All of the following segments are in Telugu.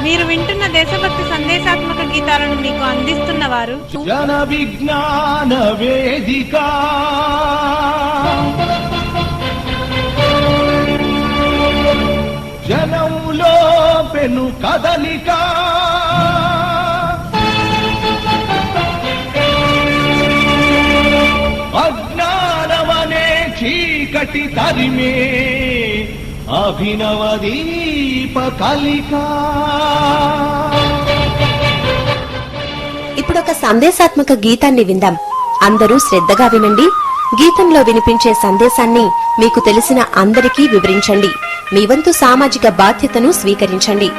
మీరు వింటున్న దేశభక్తి సందేశాత్మక గీతాలను మీకు అందిస్తున్న వారు జన విజ్ఞాన వేదిక. జనంలో పెను కదలిక, అజ్ఞానమనే చీకటి తరిమే అభినవ దీప కలిక. ఇప్పుడొక సందేశాత్మక గీతాన్ని విందాం. అందరూ శ్రద్ధగా వినండి. గీతంలో వినిపించే సందేశాన్ని మీకు తెలిసిన అందరికీ వివరించండి. మీ వంతు సామాజిక బాధ్యతను స్వీకరించండి.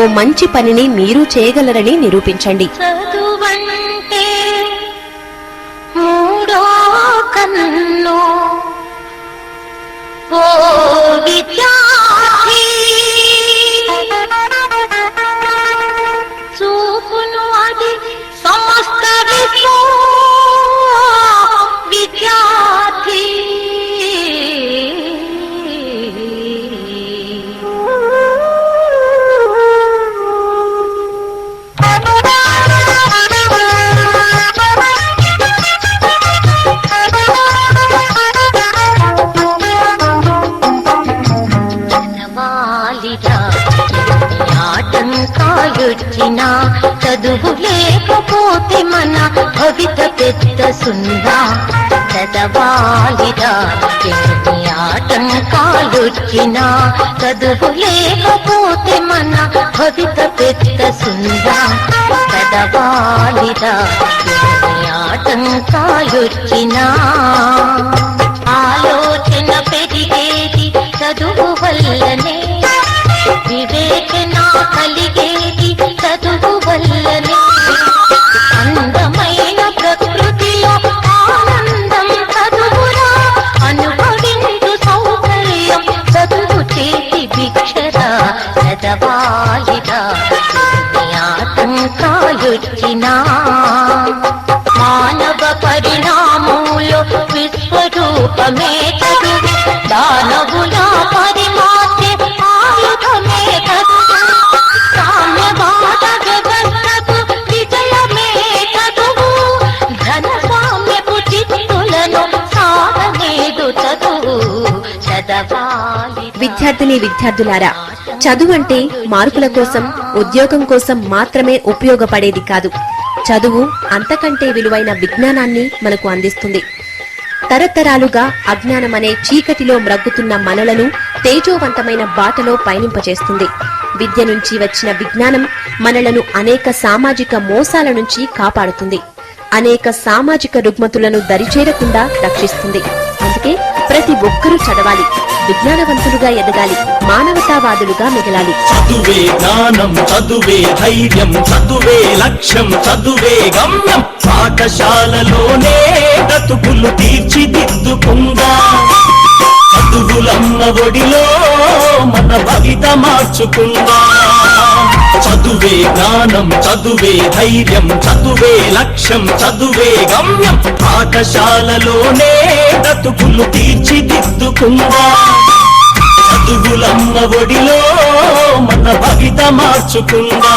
ఓ మంచి పనిని మీరు చేయగలరని నిరూపించండి. చదువంటే మూడో కన్ను, ఓ విద్యార్థి చూపును అది సమస్త విద్యార్థి. ఆటంకాలొచ్చినా చదువు లేకపోతే మన భవిత పెద్ద సుందా. చదవాలిరా ఎన్ని ఆటంకాలొచ్చినా చదువు లేకపోతే మన భవిత పెద్ద సుందా. చదవాలిరా ఎన్ని ఆటంకాలొచ్చినా ఆలోచన పెరిగేది చదువు వల్లనే, వివేచన కలిగేది చదువు వల్లనే. అందమైన ప్రకృతిలో ఆనందం చదువురా, అనుభవించు సౌకర్యం చదువు చేతి భిక్షరా. చదవాలిరా ఆటంకాలొచ్చినా మానవ పరిణామంలో విశ్వరూపమే చదువు. దానవుల పరిమార్చే ఆయుధమే చదువు. సామ్యవాద వ్యవస్థకు విజయమే చదువు. ధన సామ్యపు చిత్తులను సాధనేదు చదువు. చదవాలి. విద్యార్థిని విద్యార్థులారా, చదువు అంటే మార్కుల కోసం, ఉద్యోగం కోసం మాత్రమే ఉపయోగపడేది కాదు. చదువు అంతకంటే విలువైన విజ్ఞానాన్ని మనకు అందిస్తుంది. తరతరాలుగా అజ్ఞానమనే చీకటిలో మ్రగ్గుతున్న మనలను తేజోవంతమైన బాటలో పయనింపచేస్తుంది. విద్య నుంచి వచ్చిన విజ్ఞానం మనలను అనేక సామాజిక మోసాల నుంచి కాపాడుతుంది. అనేక సామాజిక రుగ్మతులను దరిచేరకుండా రక్షిస్తుంది. అందుకే ప్రతి ఒక్కరూ చదవాలి, విజ్ఞానవంతులుగా ఎదగాలి, మానవతావాదులుగా మిగలాలి. చదువే జ్ఞానం, చదువే ధైర్యం, చదువే లక్ష్యం, చదువే గమ్యం. పాఠశాలలోనే బ్రతుకులు తీర్చిదిద్దుకుందా. చదువులమ్మ ఒడిలో మన భవిత మార్చుకుందా. చదువే జ్ఞానం, చదువే ధైర్యం, చదువే లక్ష్యం, చదువే గమ్యం. పాఠశాలలోనే బ్రతుకులు తీర్చిదిద్దుకుందా. చదువులమ్మ ఒడిలో మన భవిత మార్చుకుందా.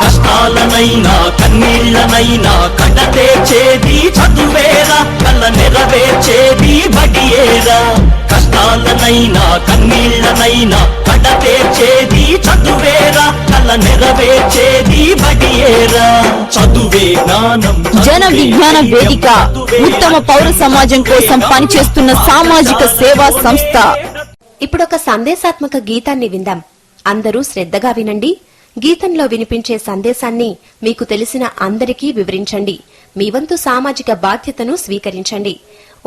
కష్టాలనైనా కన్నీళ్లనైనా కడతేర్చేది చదువేరా, కల నెరవేర్చేది బడియేరా. కష్టాలనైనా కన్నీళ్లనైనా కడతేర్చేది చదువేరా, కల నెరవేర్చేది బడియేరా. చదువే జ్ఞానం. జన విజ్ఞాన వేదిక ఉత్తమ పౌర సమాజం కోసం పనిచేస్తున్న సామాజిక సేవా సంస్థ. ఇప్పుడొక సందేశాత్మక గీతాన్ని విందాం. అందరూ శ్రద్ధగా వినండి. గీతంలో వినిపించే సందేశాన్ని మీకు తెలిసిన అందరికీ వివరించండి. మీ వంతు సామాజిక బాధ్యతను స్వీకరించండి.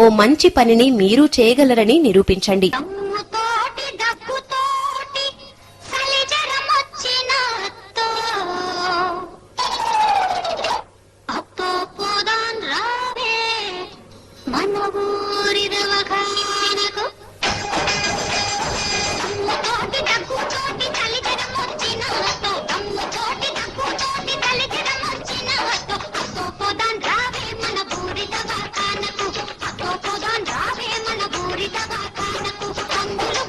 ఓ మంచి పనిని మీరు చేయగలరని నిరూపించండి. మన బూరి దవాఖానకు అందులో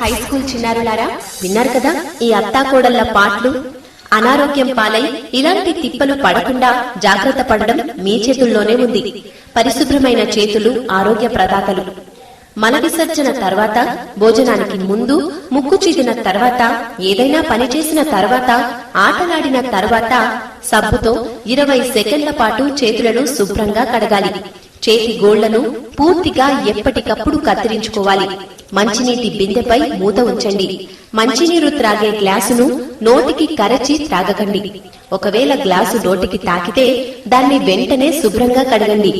హై స్కూల్ చిన్నారులారా, విన్నారు కదా ఈ అత్తాకోడళ్ల పాటలు. అనారోగ్యం పాలై ఇలాంటి తిప్పలు పడకుండా జాగ్రత్త పడడం మీ చేతుల్లోనే ఉంది. పరిశుభ్రమైన చేతులు ఆరోగ్య ప్రదాతలు. మల విసర్జన తర్వాత, భోజనానికి ముందు, ముక్కు చీదిన తర్వాత, ఏదైనా పని చేసిన తర్వాత, ఆటలాడిన తర్వాత సబ్బుతో 20 సెకండ్ల పాటు చేతులను శుభ్రంగా కడగాలి. చేతి గోళ్లను పూర్తిగా ఎప్పటికప్పుడు కత్తిరించుకోవాలి. మంచినీటి బిందెపై మూత ఉంచండి. మంచినీరు త్రాగే గ్లాసును నోటికి కరచి త్రాగకండి. ఒకవేళ గ్లాసు నోటికి తాకితే దాన్ని వెంటనే శుభ్రంగా కడగండి.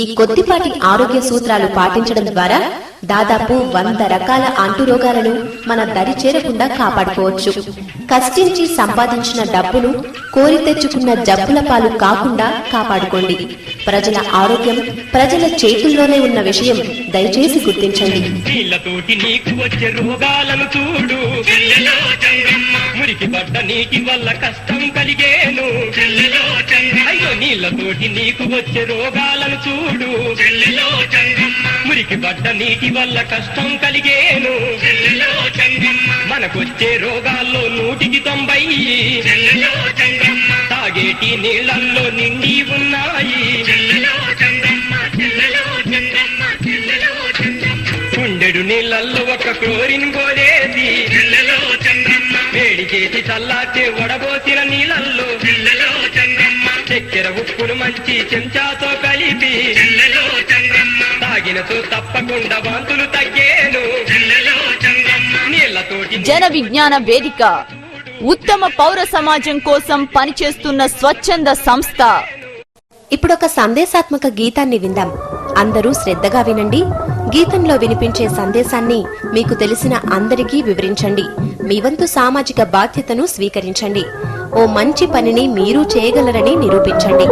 ఈ కొద్దిపాటి ఆరోగ్య సూత్రాలు పాటించడం ద్వారా దాదాపు 100 రకాల అంటురోగాలను మన దరి చేరకుండా కాపాడుకోవచ్చు. కష్టించి సంపాదించిన డబ్బును కోరి తెచ్చుకున్న జబ్బుల పాలు కాకుండా కాపాడుకోండి. ప్రజల ఆరోగ్యం ప్రజల చేతుల్లోనే ఉన్న విషయం దయచేసి గుర్తించండి. నీళ్లతోటి నీకు వచ్చే రోగాలను చూడు, మురికి పడ్డ నీటి వల్ల కష్టం కలిగేను. అయ్యో నీళ్లతోటి నీకు వచ్చే రోగాలను చూడు, మురికి పడ్డ నీటి వల్ల కష్టం కలిగేను. మనకొచ్చే రోగాల్లో 100కి 90 తాగేటి నీళ్లల్లో నిండి ఉన్నాయి. కుండెడు నీళ్లల్లో ఒక క్లోరిన్ గోలేసి వేడి చేసి చల్లార్చే వడబోసిన నీళ్లల్లో చక్కెర ఉప్పును మంచి చెంచాతో కలిపి తాగినతో తప్పకుండా వాంతులు తగ్గేను. నీళ్లతోటి జన విజ్ఞాన వేదిక ఉత్తమ పౌర సమాజం కోసం పనిచేస్తున్న స్వచ్ఛంద సంస్థ. ఇప్పుడొక సందేశాత్మక గీతాన్ని విందాం. అందరూ శ్రద్ధగా వినండి. గీతంలో వినిపించే సందేశాన్ని మీకు తెలిసిన అందరికీ వివరించండి. మీ వంతు సామాజిక బాధ్యతను స్వీకరించండి. ఓ మంచి పనిని మీరు చేయగలరని నిరూపించండి.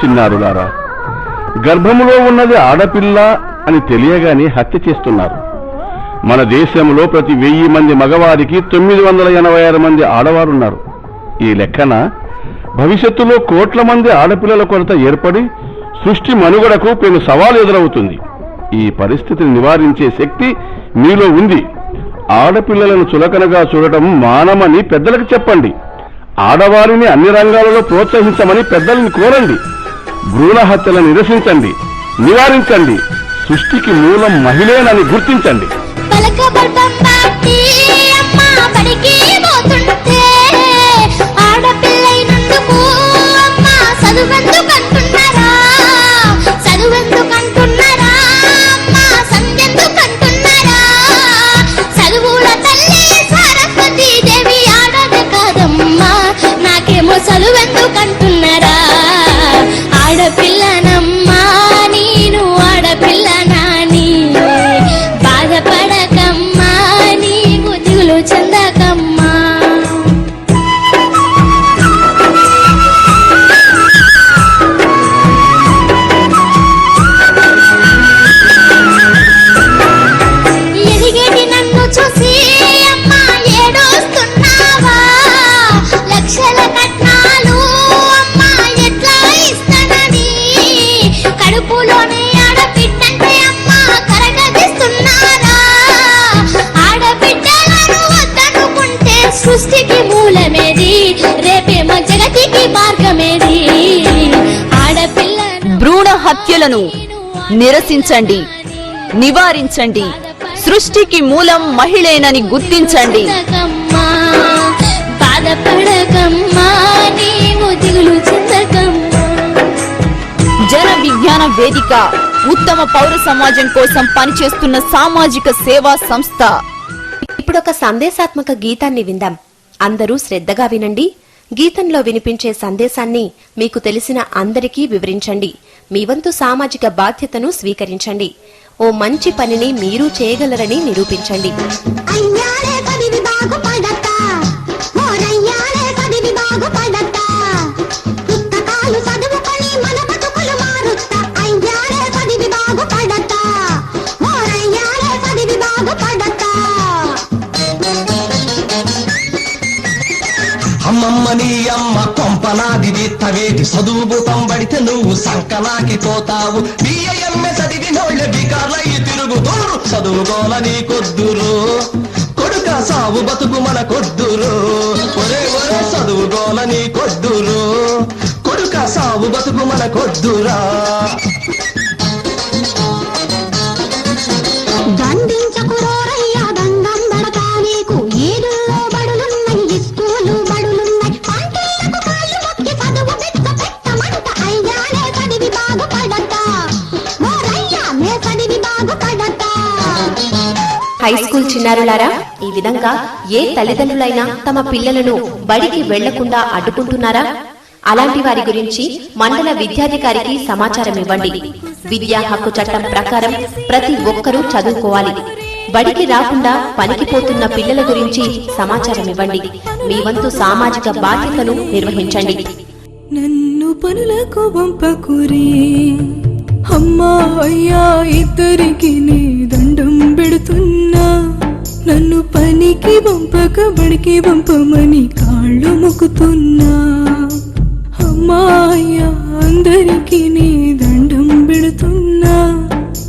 చిన్నారులారా, గర్భములో ఉన్నది ఆడపిల్ల అని తెలియగానే హత్య చేస్తున్నారు. మన దేశంలో ప్రతి 1000 మంది మగవారికి 986 మంది ఆడవారున్నారు. ఈ లెక్కన భవిష్యత్తులో కోట్ల మంది ఆడపిల్లల కొరత ఏర్పడి సృష్టి మనుగడకు పెను సవాలు ఎదురవుతుంది. ఈ పరిస్థితిని నివారించే శక్తి మీలో ఉంది. ఆడపిల్లలను చులకనగా చూడటం మానమని పెద్దలకు చెప్పండి. ఆడవారిని అన్ని రంగాలలో ప్రోత్సహించమని పెద్దల్ని కోరండి. భ్రూణ హత్యలను నిరసించండి, నివారించండి. సృష్టికి మూలం మహిళేనని గుర్తించండి. చదువెందుకంటున్నారా? ఆడపిల్లనమ్మా నేను, ఆడపిల్లనాని బాధపడకమ్మా, నీవు దిగులు చెందకమ్మా. ఎదిగేటి నన్ను చూసి అమ్మా ఏడోస్తున్నావా? లక్షల కట్నాలు అమ్మా ఎట్లా ఇస్తానని కడుపులోనే ఆడబిడ్డంటే అమ్మా కరగదిస్తున్నారా? ఆడబిడ్డలను వద్దనుకుంటే సృష్టికి మూలమేది, రేపేమో జగతికి మార్గమేది. ఆడపిల్లను భ్రూణ హత్యలను నిరసించండి, నివారించండి. సృష్టికి మూలం మహిళేనని గుర్తించండి. బాధపడకమ్మా, నీవు దిగులు చెందకమ్మా. జన విజ్ఞాన వేదిక ఉత్తమ పౌర సమాజం కోసం పనిచేస్తున్న సామాజిక సేవా సంస్థ. ఇప్పుడొక సందేశాత్మక గీతాన్ని విందాం. అందరూ శ్రద్ధగా వినండి. గీతంలో వినిపించే సందేశాన్ని మీకు తెలిసిన అందరికీ వివరించండి. మీ వంతు సామాజిక బాధ్యతను స్వీకరించండి. ఓ మంచి పనిని మీరు చేయగలరని నిరూపించండి. అమ్మమ్మ నీ అమ్మ కొంపనాది విత్తవేటి చదువు పంబడితే నువ్వు సంకనాకి పోతావు. బియ్యమ్మె చదివి నోళ్ళ బికార్లయ్యి తిరుగుతూరు. చదువుకోల నీ కొద్దురు కొడుక, సావు బతుకు మన కొద్దురు. ఒరే ఒరే చదువుకోల నీ కొద్దురు కొడుక, సావు బతుకు మన కొద్దురా. దండించకురోరయ్యా దండం బడతా నీకు, ఏడుల్లో బడులున్నాయి, స్కూలు బడులున్నాయి. పంటలకు కాళ్ళు మొక్కి చదువు పెట్టమంట. అయ్యానే చదివి బాగుపడతా, ఓరయ్యా నే చదివి బాగుపడతా. హై స్కూల్ చిన్నారులారా, ఈ విధంగా ఏ తల్లిదండ్రులైనా తమ పిల్లలను బడికి వెళ్లకుండా అడ్డుకుంటున్నారా? అలాంటి వారి గురించి మండల విద్యాధికారికి సమాచారం ఇవ్వండి. విద్యా హక్కు చట్టం ప్రకారం ప్రతి ఒక్కరూ చదువుకోవాలి. బడికి రాకుండా పనికిపోతున్న పిల్లల గురించి సమాచారం ఇవ్వండి. మీ వంతు సామాజిక బాధ్యతను నిర్వహించండి. నన్ను పనులకు పంపకురే అమ్మా అయ్యా, ఇద్దరికి నీ దండం పెడుతున్నా. నన్ను పనికి పంపక బడికి పంపమని కాళ్ళు మొక్కుతున్నా. అమ్మా అయ్యా, అందరికి నీ దండం పెడుతున్నా.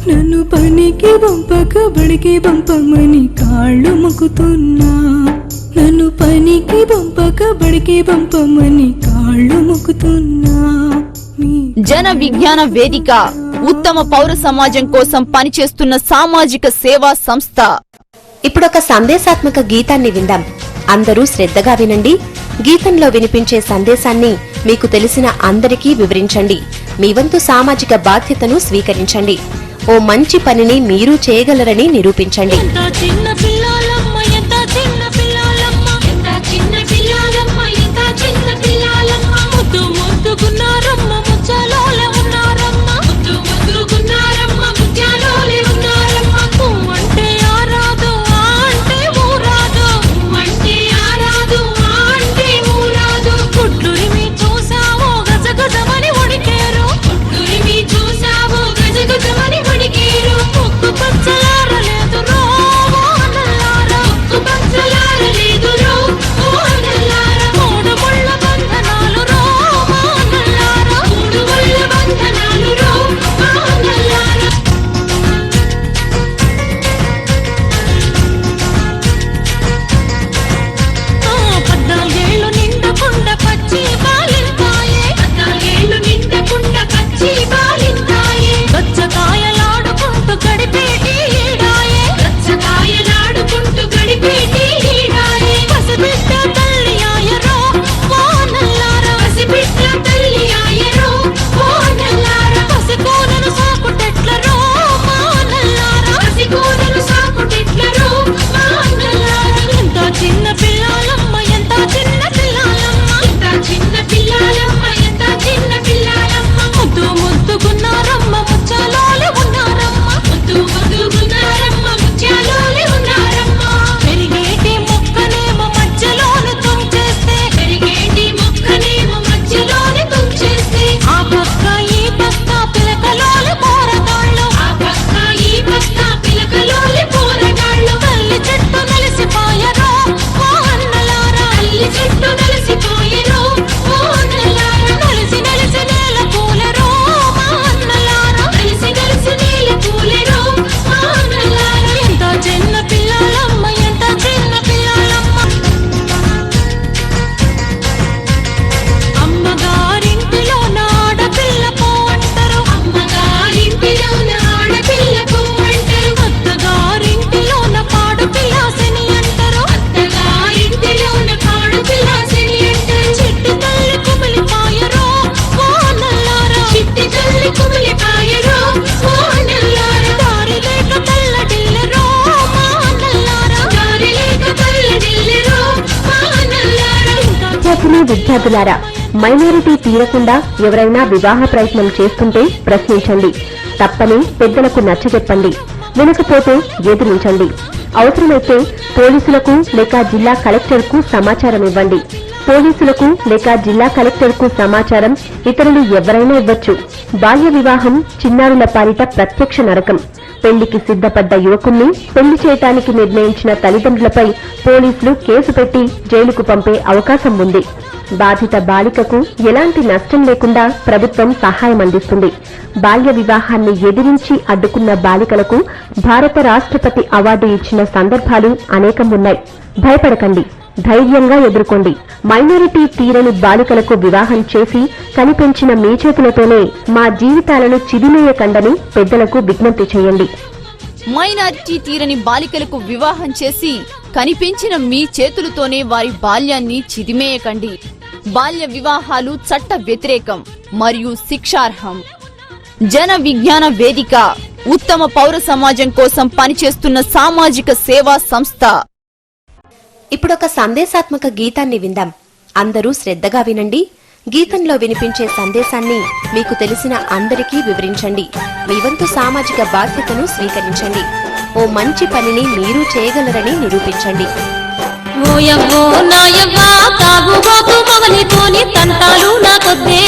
నన్ను పనికి పంపక బడికి పంపమని కాళ్ళు మొక్కుతున్నా. నన్ను పనికి పంపక బడికి పంపమని కాళ్ళు మొక్కుతున్నా. జన విజ్ఞాన వేదిక ఉత్తమ పౌర సమాజం కోసం పనిచేస్తున్న సామాజిక సేవా సంస్థ. ఇప్పుడొక సందేశాత్మక గీతాన్ని విందాం. అందరూ శ్రద్ధగా వినండి. గీతంలో వినిపించే సందేశాన్ని మీకు తెలిసిన అందరికీ వివరించండి. మీ వంతు సామాజిక బాధ్యతను స్వీకరించండి. ఓ మంచి పనిని మీరు చేయగలరని నిరూపించండి. చూసావో గజగజమని ఉడికేరు. విద్యార్థులారా, మైనారిటీ తీరకుండా ఎవరైనా వివాహ ప్రయత్నం చేస్తుంటే ప్రశ్నించండి. తప్పని పెద్దలకు నచ్చజెప్పండి. వినకపోతే ఎదిరించండి. అవసరమైతే పోలీసులకు లేక జిల్లా కలెక్టర్కు సమాచారం ఇవ్వండి. పోలీసులకు లేక జిల్లా కలెక్టర్కు సమాచారం ఇతరులు ఎవరైనా ఇవ్వచ్చు. బాల్య వివాహం చిన్నారుల పాలిట ప్రత్యక్ష నరకం. పెళ్లికి సిద్ధపడ్డ యువకుణ్ణి పెళ్లి చేయటానికి నిర్ణయించిన తల్లిదండ్రులపై పోలీసులు కేసు పెట్టి జైలుకు పంపే అవకాశం ఉంది. బాధిత బాలికకు ఎలాంటి నష్టం లేకుండా ప్రభుత్వం సహాయం అందిస్తుంది. బాల్య వివాహాన్ని ఎదిరించి అడ్డుకున్న బాలికలకు భారత రాష్ట్రపతి అవార్డు ఇచ్చిన సందర్భాలు అనేకం ఉన్నాయి. భయపడకండి, ధైర్యంగా ఎదుర్కోండి. మైనారిటీ తీరని బాలికలకు వివాహం చేసి కనిపెంచిన మీ చేతులతోనే మా జీవితాలను చిదిమేయకండని పెద్దలకు విజ్ఞప్తి చేయండి. మైనారిటీ తీరని బాలికలకు వివాహం చేసి కనిపించిన మీ చేతులతోనే వారి బాల్యాన్ని చిదిమేయకండి. బాల్య వివాహాలు చట్ట వ్యతిరేకం మరియు శిక్షార్హం. జన విజ్ఞాన వేదిక ఉత్తమ పౌర సమాజం కోసం పనిచేస్తున్న సామాజిక సేవా సంస్థ. ఇప్పుడొక సందేశాత్మక గీతాన్ని విందాం. అందరూ శ్రద్ధగా వినండి. గీతంలో వినిపించే సందేశాన్ని మీకు తెలిసిన అందరికీ వివరించండి. మీ వంతు సామాజిక బాధ్యతను స్వీకరించండి. ఓ మంచి పనిని మీరు చేయగలరని నిరూపించండి. ఓయవ్వో నాయవ్వా తాగుబోతు మగనితోని తంటాలు నాకొద్దే.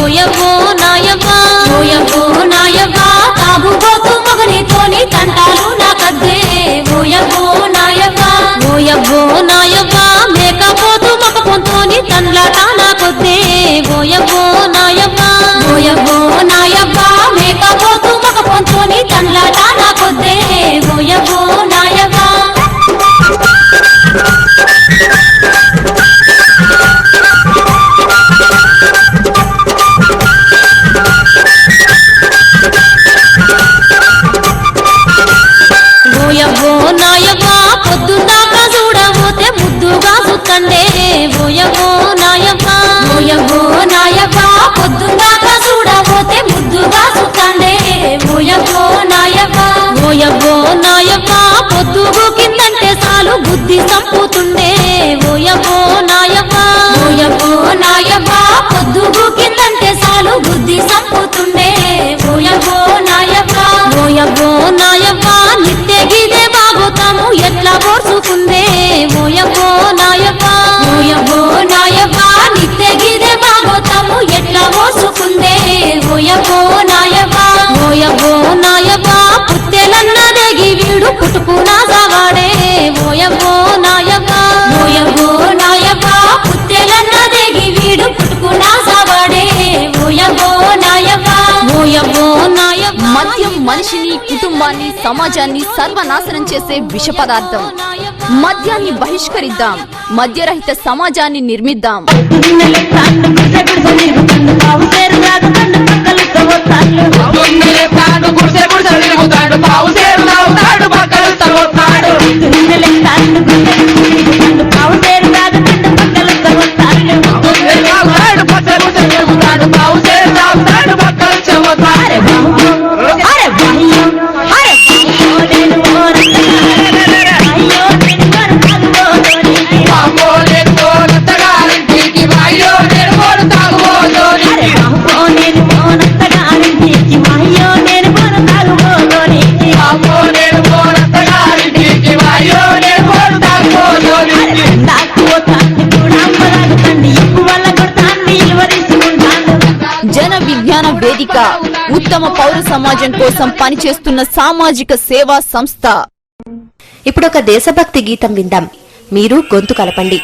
ఓయవ్వో నాయవ్వా, ఓయవ్వో నాయవ్వా తాగుబోతు మగనితోని తంటాలు నాకొద్దే. ఓయవ్వో నాయవ్వా, ఓయవ్వో నాయవ్వా మేకపోతు మగపొంతోని తండ్లాట నాకొద్దే. ఓయవ్వో నాయవ్వా, ఓయవ్వో నాయవ్వా మేకపోతు మగపొంతోని తండ్లాట నాకొద్దే. ఓయవ్వో నాయవ్వా. ఓయవ్వో నాయవ్వా పొద్దున్నాక చూడబోతే ముద్దుగా సుత్తండే. ఓయవ్వో నాయవ్వా, ఓయవ్వో నాయవ్వా పొద్దున్నాక చూడబోతే ముద్దుగా సుత్తండే. ఓయవ్వో నాయవ్వా, ఓయవ్వో నాయవ్వా పొద్దుగు కిందంటే చాలు బుద్ధి సంపుతుండే. ఓయవ్వో నాయవ్వా, ఓయవ్వో నాయవ్వా పొద్దుగు కిందంటే చాలు బుద్ధి సంపుతుండే. ఓయవ్వో నాయవ్వా, ఓయవ్వో నాయవ్వా నిత్య గిదే బాగుతాము ఎట్లా పోర్చుకుందే. ఓయవ్వో నాయవ్వా, ఓయవ్వో నాయవ్వా నిత్య గిదే బాగుతాము ఎట్లా పోర్చుకుందే. ఓయవ్వో నాయవ్వా, ఓయవ్వో నాయవ్వా పుత్తెలన్నదేగి వీడు పుట్టుకున సావాడే. ఓయవ్వో నాయవ్వా, ఓయవ్వో నాయవ్వా పుత్తెలన్నదేగి వీడు పుట్టుకున సావాడే. ఓయవ్వో నాయవ్వా, ఓయవ్వో నాయవ్వా. మద్యం మనిషిని, కుటుంబాన్ని, సమాజాన్ని సర్వనాశనం చేసే విష పదార్థం. మద్యాన్ని బహిష్కరిద్దాం. మద్యరహిత సమాజాన్ని నిర్మిద్దాం. జన విజ్ఞాన వేదిక ఉత్తమ పౌర సమాజం కోసం పనిచేస్తున్న సామాజిక సేవా సంస్థ. ఇప్పుడొక దేశభక్తి గీతం విందాం. మీరు గొంతు కలపండి.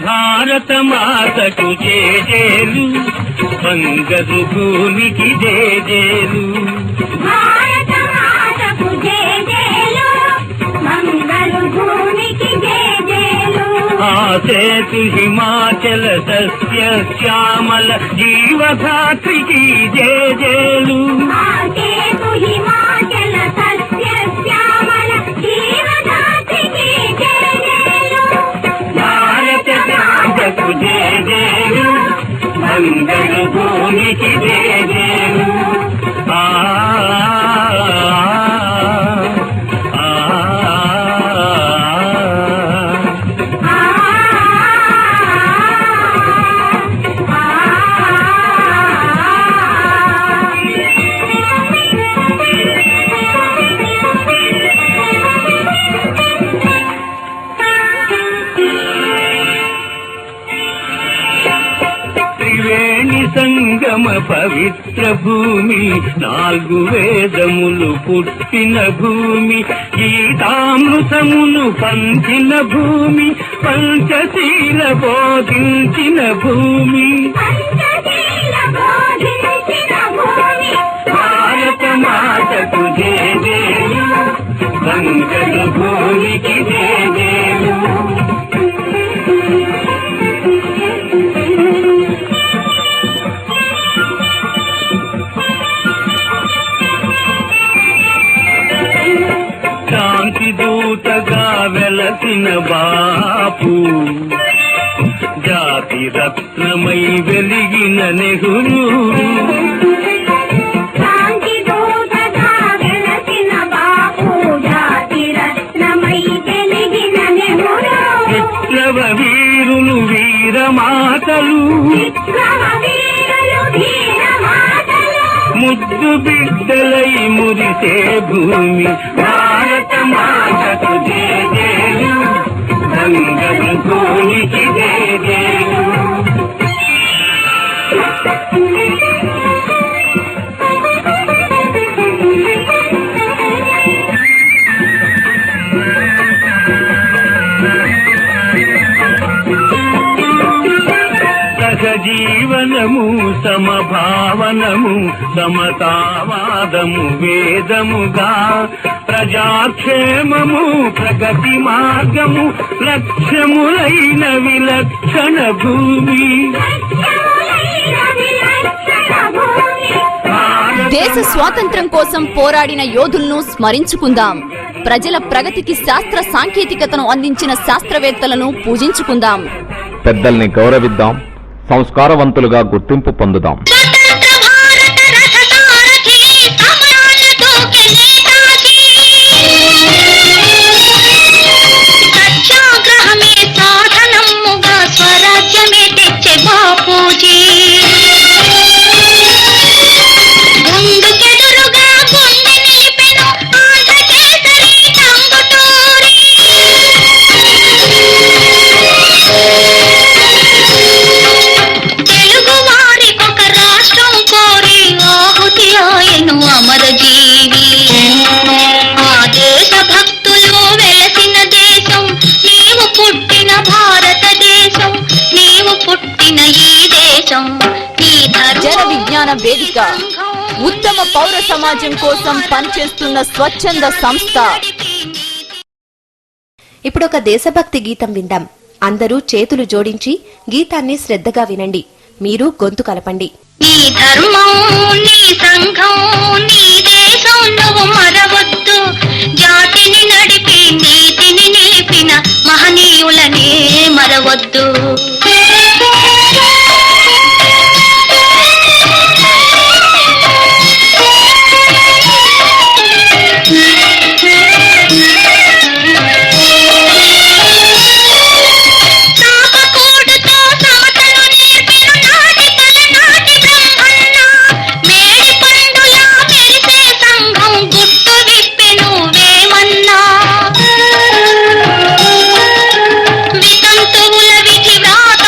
భారత మాతకు జేజేలు, బంగరు భూమికి జేజేలు. భారత మాతకు జేజేలు, మంగళ భూమికి జేజేలు. ఆసేతు హిమాచల సస్య శ్యామల జీవధాత్రికి జేజేలు. ఆసేతు హిమాచల సస్య శ్యామల జీవధాత్రికి జేజేలు. భారత మాతకు జేజేలు, మంగళ భూమికి జేజేలు. ఆ పరమ పవిత్ర భూమి, 4 వేదములు పుట్టిన భూమి, గీతామృతమును పంచిన భూమి, పంచశీల బోధించిన భూమి, భారత మాతకు జయజేలు, బంగారు భూమికి జయజేలు. శాంతి దూతగా వెలసిన బాపు, జాతి రత్నమై వెలిగిన నెహ్రూ, విప్లవ వీరులు వీరమాతలు, ముద్దు బిడ్డలై మురిసే భూమి, భారత మాతకు జయజేలు, బంగారు భూమికి జయజేలు. సహజీవనము, సమభావనము, సమతావాదము వేదముగా, ప్రజాక్షేమము ప్రగతి మార్గము, లక్ష్యములైన విలక్షణ భూమి. దేశ స్వాతంత్ర్యం కోసం పోరాడిన యోధులను స్మరించుకుందాం. ప్రజల ప్రగతికి శాస్త్ర సాంకేతికతను అందించిన శాస్త్రవేత్తలను పూజించుకుందాం. పెద్దల్ని గౌరవిద్దాం, సంస్కారవంతులుగా గుర్తింపు పొందుదాం. సత్యాగ్రహమే సాధనముగా స్వరాజ్యమే తెచ్చే బాపూజీ. గుండుకెదురుగా గుండె నిలిపెను ఆంధ్రకేసరి టంగుటూరి. తెలుగు వారికొక రాష్ట్రం కోరి ఆహుతి ఆయను అమరజీవి. ఆ దేశ భక్తులు వెలసిన దేశం, నీవు పుట్టిన భారతదేశం, నీవు పుట్టిన ఈ దేశం. జన విజ్ఞాన వేదిక ఉత్తమ పౌర సమాజం కోసం పనిచేస్తున్న స్వచ్ఛంద సంస్థ. ఇప్పుడొక దేశభక్తి గీతం విందాం. అందరూ చేతులు జోడించి గీతాన్ని శ్రద్ధగా వినండి. మీరు గొంతు కలపండి. నీ ధర్మం, నీ సంఘం, నీ దేశం నువ్వు మరవద్దు. జాతిని నడిపి నీతిని నిలిపిన మహనీయులనే మరవద్దు. వితంతువుల విధి వ్రాత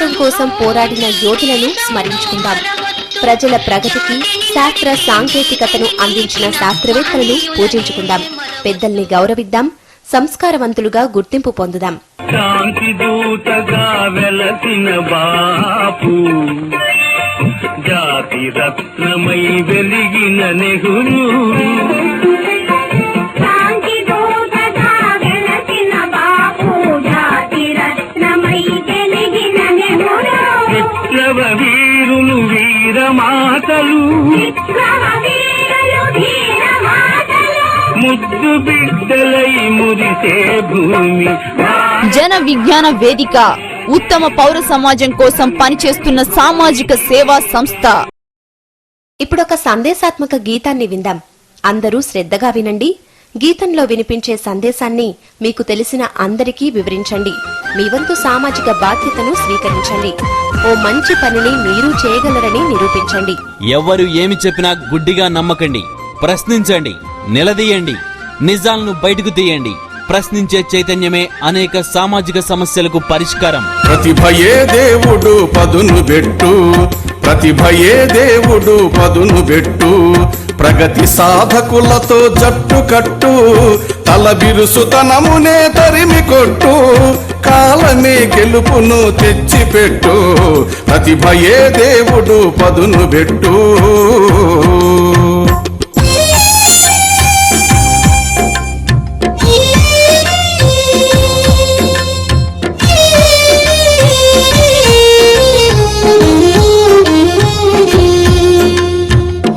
స్వాతంత్ర్యం కోసం పోరాడిన యోధులను స్మరించుకుందాం. ప్రజల ప్రగతికి శాస్త్ర సాంకేతికతను అందించిన శాస్త్రవేత్తలను పూజించుకుందాం. పెద్దల్ని గౌరవిద్దాం. సంస్కారవంతులుగా గుర్తింపు పొందుదాం. శాంతి దూతగా వెలసిన బాపు, జాతి రత్నమై వెలిగిన నెహ్రూ, శాంతి దూతగా వెలసిన బాపు, జాతి రత్నమై వెలిగిన నెహ్రూ, విప్లవ వీరులు వీరమాతలు, విప్లవ వీరులు ధీరమాతలు, ముద్దు బిడ్డలై మురిసే భూమి. జన విజ్ఞాన వేదిక ఉత్తమ పౌర సమాజం కోసం పనిచేస్తున్న సామాజిక సేవా సంస్థ. ఇప్పుడొక సందేశాత్మక గీతాన్ని విందాం. అందరూ శ్రద్ధగా వినండి. గీతంలో వినిపించే సందేశాన్ని మీకు తెలిసిన అందరికీ వివరించండి. మీ వంతు సామాజిక బాధ్యతను స్వీకరించండి. ఓ మంచి పనిని మీరు చేయగలరని నిరూపించండి. ఎవరు ఏమి చెప్పినా గుడ్డిగా నమ్మకండి. ప్రశ్నించండి, నిలదీయండి, నిజాలను బయటకు తీయండి. ప్రశ్నించే చైతన్యమే అనేక సామాజిక సమస్యలకు పరిష్కారం. ప్రతిభయే దేవుడు పదును పెట్టు, ప్రతిభయే దేవుడు పదును పెట్టు, ప్రగతి సాధకులతో జట్టు కట్టు, తల బిరుసుతనమునే తరిమి కొట్టు, కాలమే గెలుపును తెచ్చిపెట్టు, ప్రతిభయే దేవుడు పదును పెట్టు.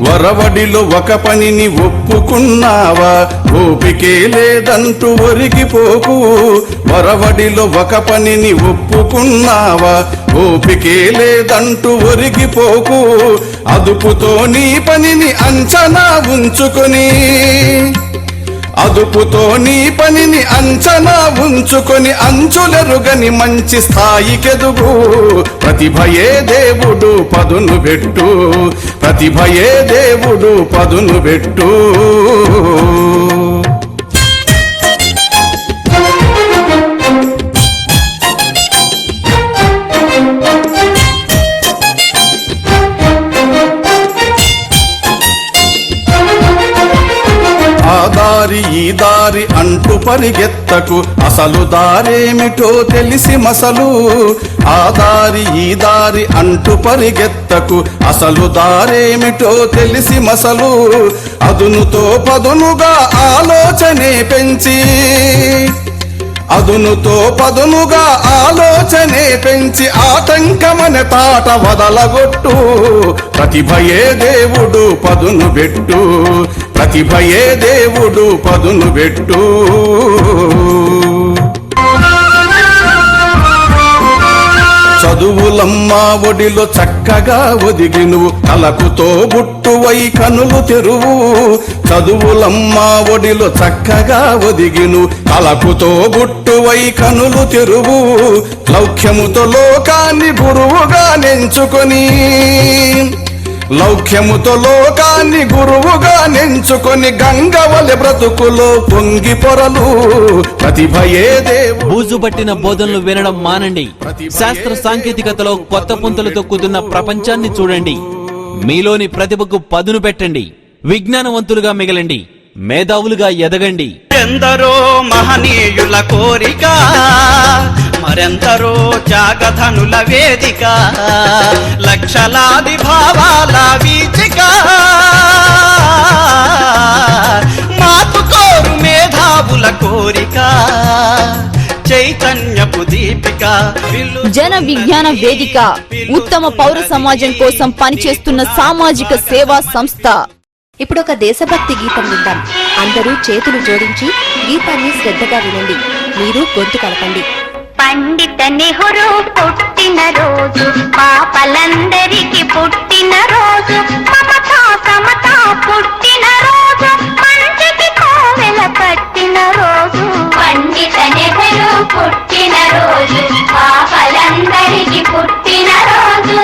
వరవడిలో ఒక పనిని ఒప్పుకున్నావా, ఓపికే లేదంటూ ఒరిగిపోకు. వరవడిలో ఒక పనిని ఒప్పుకున్నావా, ఓపికే లేదంటూ ఒరిగిపోకు. అదుపుతో నీ పనిని అంచనా ఉంచుకొని, అదుపుతో నీ పనిని అంచనా ఉంచుకొని, అంచులెరుగని మంచి స్థాయికెదుగు. ప్రతిభయే దేవుడు పదును పెట్టు, ప్రతిభయే దేవుడు పదును పెట్టు. ఆ దారి ఈ దారి అంటూ పరిగెత్తకు, అసలు దారేమిటో తెలిసి మసలు. ఆ దారి ఈ దారి అంటూ పరిగెత్తకు, అసలు దారేమిటో తెలిసి మసలు. అదునుతో పదునుగా ఆలోచనే పెంచి, అదునుతో పదునుగా ఆలోచనే పెంచి, ఆటంకమన తాట వదలగొట్టు. ప్రతిభయే దేవుడు పదును పెట్టు, ప్రతిభయే దేవుడు పదును పెట్టు. చదువులమ్మా ఒడిలో చక్కగా ఒదిగి నువ్వు కలకుతో బుట్టువై కనులు తెరువు. చదువులమ్మా ఒడిలో చక్కగా ఒదిగి నువ్వు కలకుతో బుట్టువై కనులు తెరువు. లౌక్యముతో లోకాన్ని గురువుగా నెంచుకొని, లౌక్యముతో లోకాన్ని గురువుగా నెంచుకొని, గంగవలె బ్రతుకులో పొంగి పొరలు. ప్రతిభయే దేవుడు. బూజు పట్టిన బోధనలు వినడం మానండి. శాస్త్ర సాంకేతికతలో కొత్త పుంతలు తొక్కుతున్న ప్రపంచాన్ని చూడండి. మీలోని ప్రతిభకు పదును పెట్టండి. విజ్ఞానవంతులుగా మిగలండి. మేధావులుగా ఎదగండి. ఎందరో మహనీయుల కోరిక, మరెందరో జాగధనుల వేదిక, లక్షలాది భావాల వీచిక, మాపు కోరు మేధావుల కోరిక, చైతన్యపు దీపిక. జన విజ్ఞాన వేదిక ఉత్తమ పౌర సమాజం కోసం పనిచేస్తున్న సామాజిక సేవా సంస్థ. ఇప్పుడొక దేశభక్తి గీతం విందాం. అందరూ చేతులు జోడించి గీతాన్ని శ్రద్ధగా వినండి. మీరు గొంతు కలపండి. పండిత నెహ్రూ పుట్టిన రోజు, పాపలందరికీ పుట్టిన రోజు, మమతా సమతా పుట్టిన రోజు, మంచికి కోవెల పట్టిన రోజు. పండిత నెహ్రూ పుట్టిన రోజు, పాపలందరికీ పుట్టిన రోజు.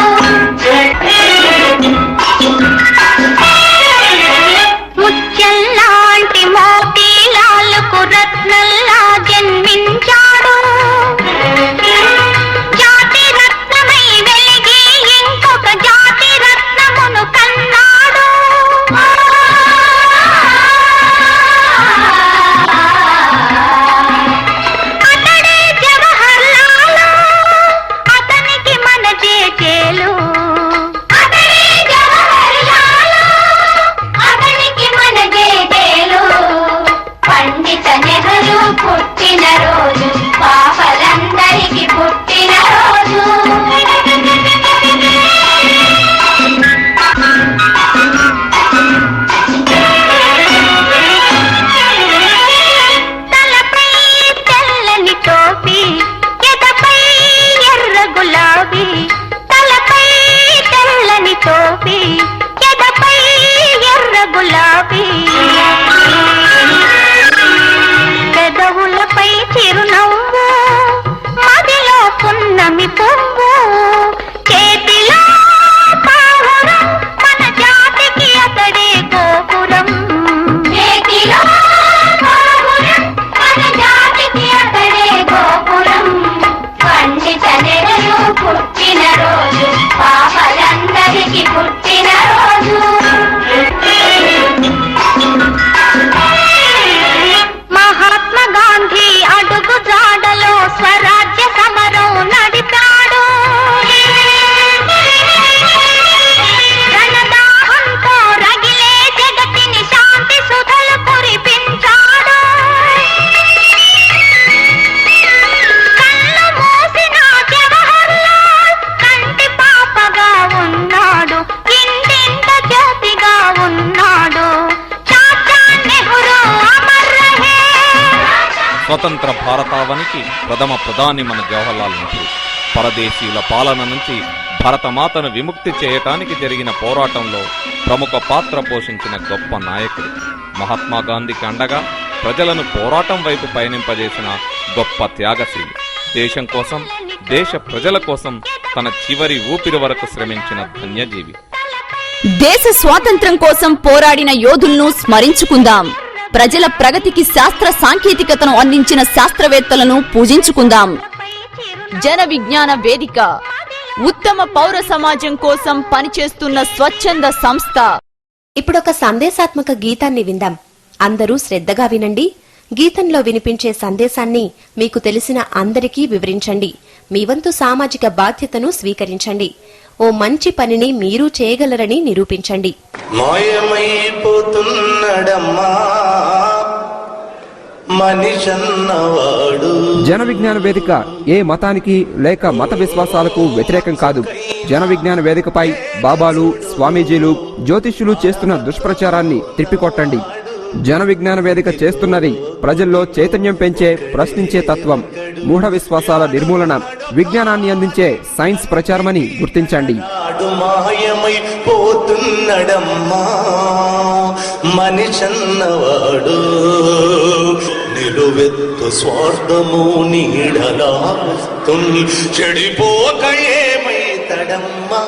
ముత్యంలాంటి మోతీలాలకు రత్నంలా జన్మించాడు, జాతి రత్నమై సమతానికి పుట్టిన రోజు మహాత్మా గాంధీ అడుగు జాడలో స్వరాజ్య సమరం నడిపాడు రణదాహంతో రగిలే జగతిని శాంతి సుధలు కురిపించాడు కళ్ళు మూసిన జవహర్లాల్ కంటి పాపగా ఉన్నాడు ఇంటింట జ్యోతిగా ఉన్నాడు చాచా నెహ్రూ అమర్ రహే స్వతంత్ర భారతావనికి ప్రథమ ప్రధాని మన జవహర్లాల్ నెహ్రూ. పరదేశీయుల పాలన నుంచి భరతమాతను విముక్తి చేయటానికి జరిగిన పోరాటంలో ప్రముఖ పాత్ర పోషించిన గొప్ప నాయకుడు. మహాత్మా గాంధీకి అండగా ప్రజలను పోరాటం వైపు పయనింపజేసిన గొప్ప త్యాగశీలి. దేశం కోసం, దేశ ప్రజల కోసం తన చివరి ఊపిరి వరకు శ్రమించిన ధన్యజీవి. దేశ స్వాతంత్ర్యం కోసం పోరాడిన యోధులను స్మరించుకుందాం. ప్రజల ప్రగతికి శాస్త్ర సాంకేతికతను అందించిన శాస్త్రవేత్తలను పూజించుకుందాం. జన విజ్ఞాన వేదిక ఉత్తమ పౌర సమాజం కోసం పనిచేస్తున్న స్వచ్ఛంద సంస్థ. ఇప్పుడొక సందేశాత్మక గీతాన్ని విందాం. అందరూ శ్రద్ధగా వినండి. గీతంలో వినిపించే సందేశాన్ని మీకు తెలిసిన అందరికీ వివరించండి. మీ వంతు సామాజిక బాధ్యతను స్వీకరించండి. ఓ మంచి పనిని మీరు చేయగలరని నిరూపించండి. మాయమైపోతున్నడమ్మా మనిషన్నవాడు. జన విజ్ఞాన వేదిక ఏ మతానికి లేక మత విశ్వాసాలకు వ్యతిరేకం కాదు. జన విజ్ఞాన వేదికపై బాబాలు, స్వామీజీలు, జ్యోతిష్యులు చేస్తున్న దుష్ప్రచారాన్ని తిప్పికొట్టండి. జన విజ్ఞాన వేదిక చేస్తున్నది ప్రజల్లో చైతన్యం పెంచే, ప్రశ్నించే తత్వం, మూఢ విశ్వాసాల నిర్మూలన, విజ్ఞానాన్ని అందించే సైన్స్ ప్రచారమని గుర్తించండి. మాయమైపోతున్నడమ్మా మనిషన్నవాడు నిలువెత్తు స్వార్థము నీడలా చెడిపోక ఏమైతడమ్మా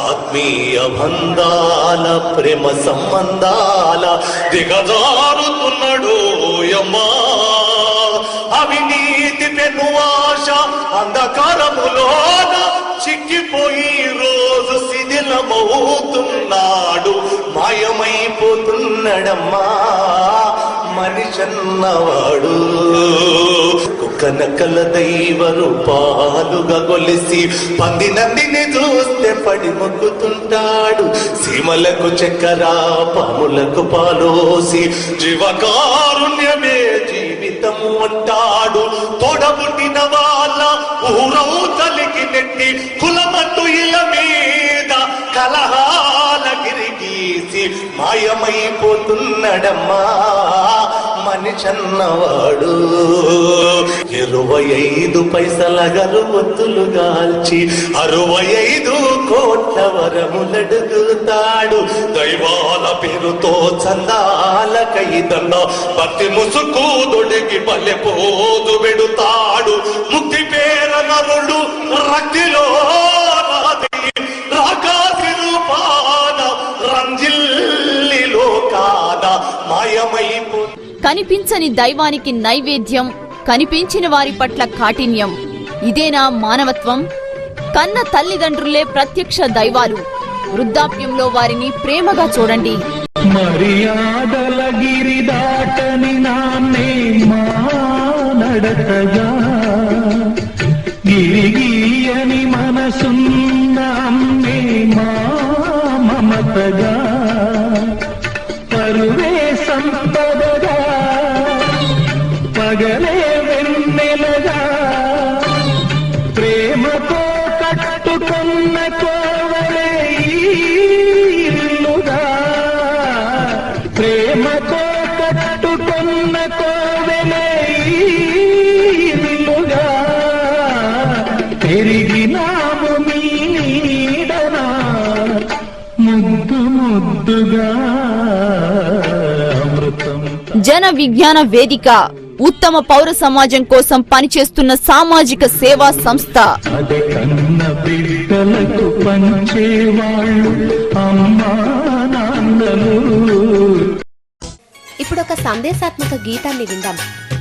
ఆత్మీయ బంధాల ప్రేమ సంబంధాల దిగజారుతున్నాడు యమ్మా అవినీతి పెనువాశ అంధకారములోన చిక్కిపోయి రోజు శిథిలమవుతున్నాడు మాయమైపోతున్నాడమ్మా మనిషన్నవాడు కుక్కనకల దైవ రూపాలుగా గొలిసి పందినందిని చూస్తే పడి మొక్కుతుంటాడు సీమలకు చక్కెర పాములకు పాలోసి జీవకారుణ్యమే జీవితము అంటాడు తోడబుట్టిన వాళ్ళ ఊరవుతలికి నెట్టి కులమట్టు ఇల మీద కలహాల గిరిగీసి మాయమైపోతున్నాడమ్మా మనిషన్నవాడు 25 పైసల గరువత్తులు గాల్చి 65 కోట్ల వరములడుగుతాడు దైవాల పేరుతో చందాల కైదన్న భక్తి ముసుకు దొడికి పల్లె పోదు పెడుతాడు ముక్తి పేర నరుడు రక్తిలో రాకాసి రూపాన రంజిల్లిలో కాద మాయమైపో కనిపించని దైవానికి నైవేద్యం, కనిపించిన వారి పట్ల కాఠిన్యం. ఇదేనా మానవత్వం? కన్న తల్లిదండ్రులే ప్రత్యక్ష దైవాలు. వృద్ధాప్యంలో వారిని ప్రేమగా చూడండి. మర్యాదల గిరి దాటని నాన్నే మానడతగా గిరిగీయని మనసున్న అమ్మే మా మమతగా పరువే సంపదగా పగలే వెన్నెలగా ప్రేమతో కట్టుకున్న కోవలే ఇల్లుగా ప్రేమతో కట్టుకున్న కోవలే ఇల్లుగా పెరిగినాము మీ నీడనా ముద్దు ముద్దుగా జన విజ్ఞాన వేదిక ఉత్తమ పౌర సమాజం కోసం పనిచేస్తున్న సామాజిక సేవా సంస్థ. అదే కన్న బిడ్డలకు పంచేవాళ్ళు అమ్మా నాన్నలు. ఇప్పుడొక సందేశాత్మక గీతాన్ని విందాం.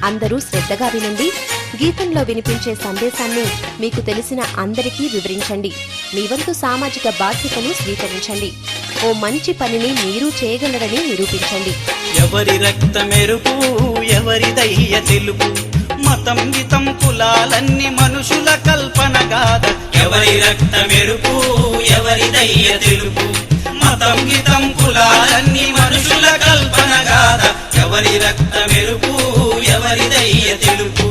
అందరూ శ్రద్ధగా వినండి. గీతంలో వినిపించే సందేశాన్ని మీకు తెలిసిన అందరికీ వివరించండి. మీ వంతు సామాజిక బాధ్యతను స్వీకరించండి. ఓ మంచి పనిని మీరు చేయగలరని నిరూపించండి. ఎవరి రక్త మెరుపు ఎవరిదయ్య తెలుపు, మతం గితం కులాలన్నీ మనుషుల కల్పన గాథ. ఎవరి రక్త మెరుపు ఎవరిదయ్య తెలుపు, మతం గితం కులాలన్నీ మనుషుల కల్పన గాథ. ఎవరి రక్త మెరుపు ఎవరిదయ్య తెలుపు.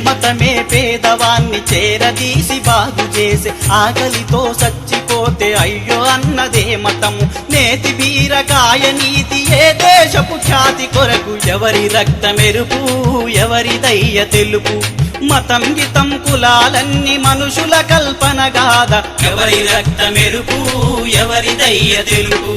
మతమే పేదవాన్ని చేరదీసి బాగు చేసే, ఆకలితో చచ్చిపోతే అయ్యో అన్నదే మతము. నేతి బీరకాయ నీతి ఏ దేశపు ఖ్యాతి కొరకు. ఎవరి రక్త మెరుపు ఎవరిదయ్య తెలుపు, మతం గితం కులాలన్నీ మనుషుల కల్పన గాథ. ఎవరి రక్త మెరుపు ఎవరిదయ్య తెలుపు.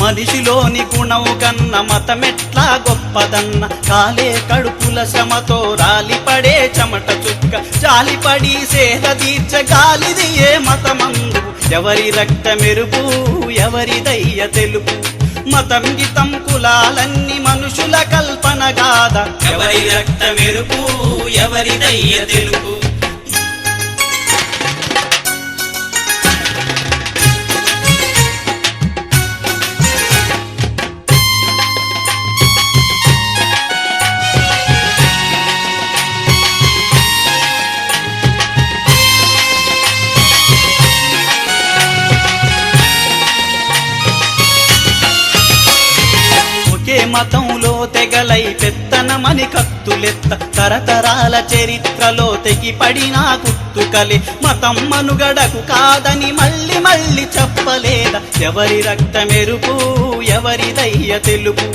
మనిషిలోని గుణము కన్న మతమెట్లా గొప్పదన్న, కాలే కడుపుల శ్రమతో రాలిపడే చెమట చుక్క, జాలిపడి సేద తీర్చ గాలిది ఏ మతమందు. ఎవరి రక్త మెరుపు ఎవరిదయ్య తెలుపు, మతం గితం కులాలన్నీ మనుషుల కల్పన గాథ. ఎవరి రక్త మెరుపు ఎవరిదయ్య తెలుపు. మతంలో తెగలై పెత్తనమని కత్తులెత్త, తరతరాల చరిత్రలో తెగిపడినా గుర్తుకలే. మతం మనుగడకు కాదని మళ్ళీ మళ్ళీ చెప్పలేదా. ఎవరి రక్త మెరుపు ఎవరిదయ్య తెలుపు,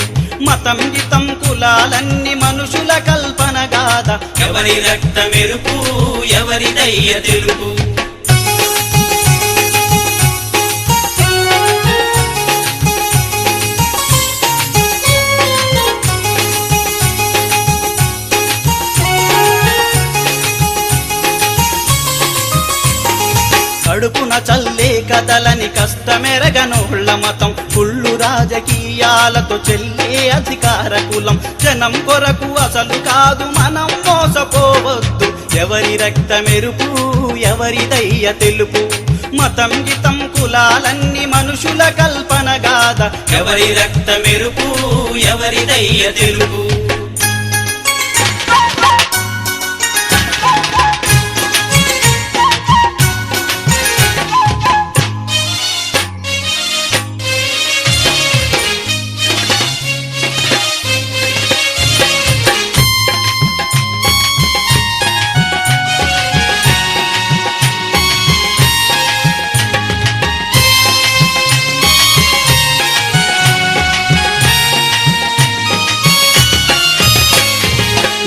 మతం గితం కులాలన్నీ మనుషుల కల్పన గాథ. ఎవరి రక్త మెరుపు ఎవరిదయ్య తెలుపు. కడుపున చల్లే కదలని కష్టమెరగనోళ్ళ మతం, కుళ్ళు రాజకీయాలతో చెల్లే అధికార కులం. జనం కొరకు అసలు కాదు మనం మోసపోవద్దు. ఎవరి రక్త మెరుపు ఎవరిదయ్య తెలుపు, మతం గితం కులాలన్నీ మనుషుల కల్పన గాథ. ఎవరి రక్త మెరుపు ఎవరిదయ్య తెలుపు.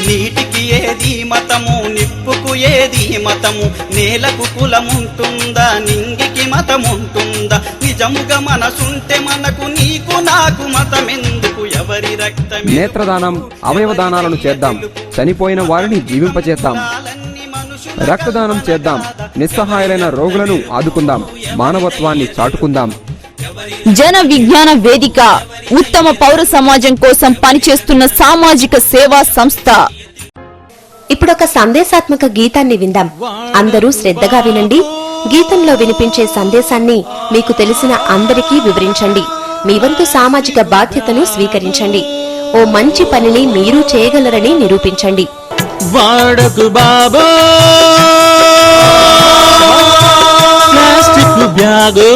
నీటికి ఏది మతము, నిప్పుకు ఏది మతము, నేలకు కులముంటుందా, నింగికి మతముంటుందా. నిజముగా మనసుంటే మనకు నీకు నాకు మతమెందుకు. ఎవరి రక్త నేత్రదానం, అవయవదానాలను చేద్దాం. చనిపోయిన వారిని జీవింపచేద్దాం. రక్తదానం చేద్దాం. నిస్సహాయులైన రోగులను ఆదుకుందాం. మానవత్వాన్ని చాటుకుందాం. జన విజ్ఞాన వేదిక ఉత్తమ పౌర సమాజం కోసం పనిచేస్తున్న సామాజిక సేవా సంస్థ. ఇప్పుడొక సందేశాత్మక గీతాన్ని విందాం. అందరూ శ్రద్ధగా వినండి. గీతంలో వినిపించే సందేశాన్ని మీకు తెలిసిన అందరికీ వివరించండి. మీ వంతు సామాజిక బాధ్యతను స్వీకరించండి. ఓ మంచి పనిని మీరు చేయగలరని నిరూపించండి. వాడకు బాబో ప్లాస్టిక్ బ్యాగు,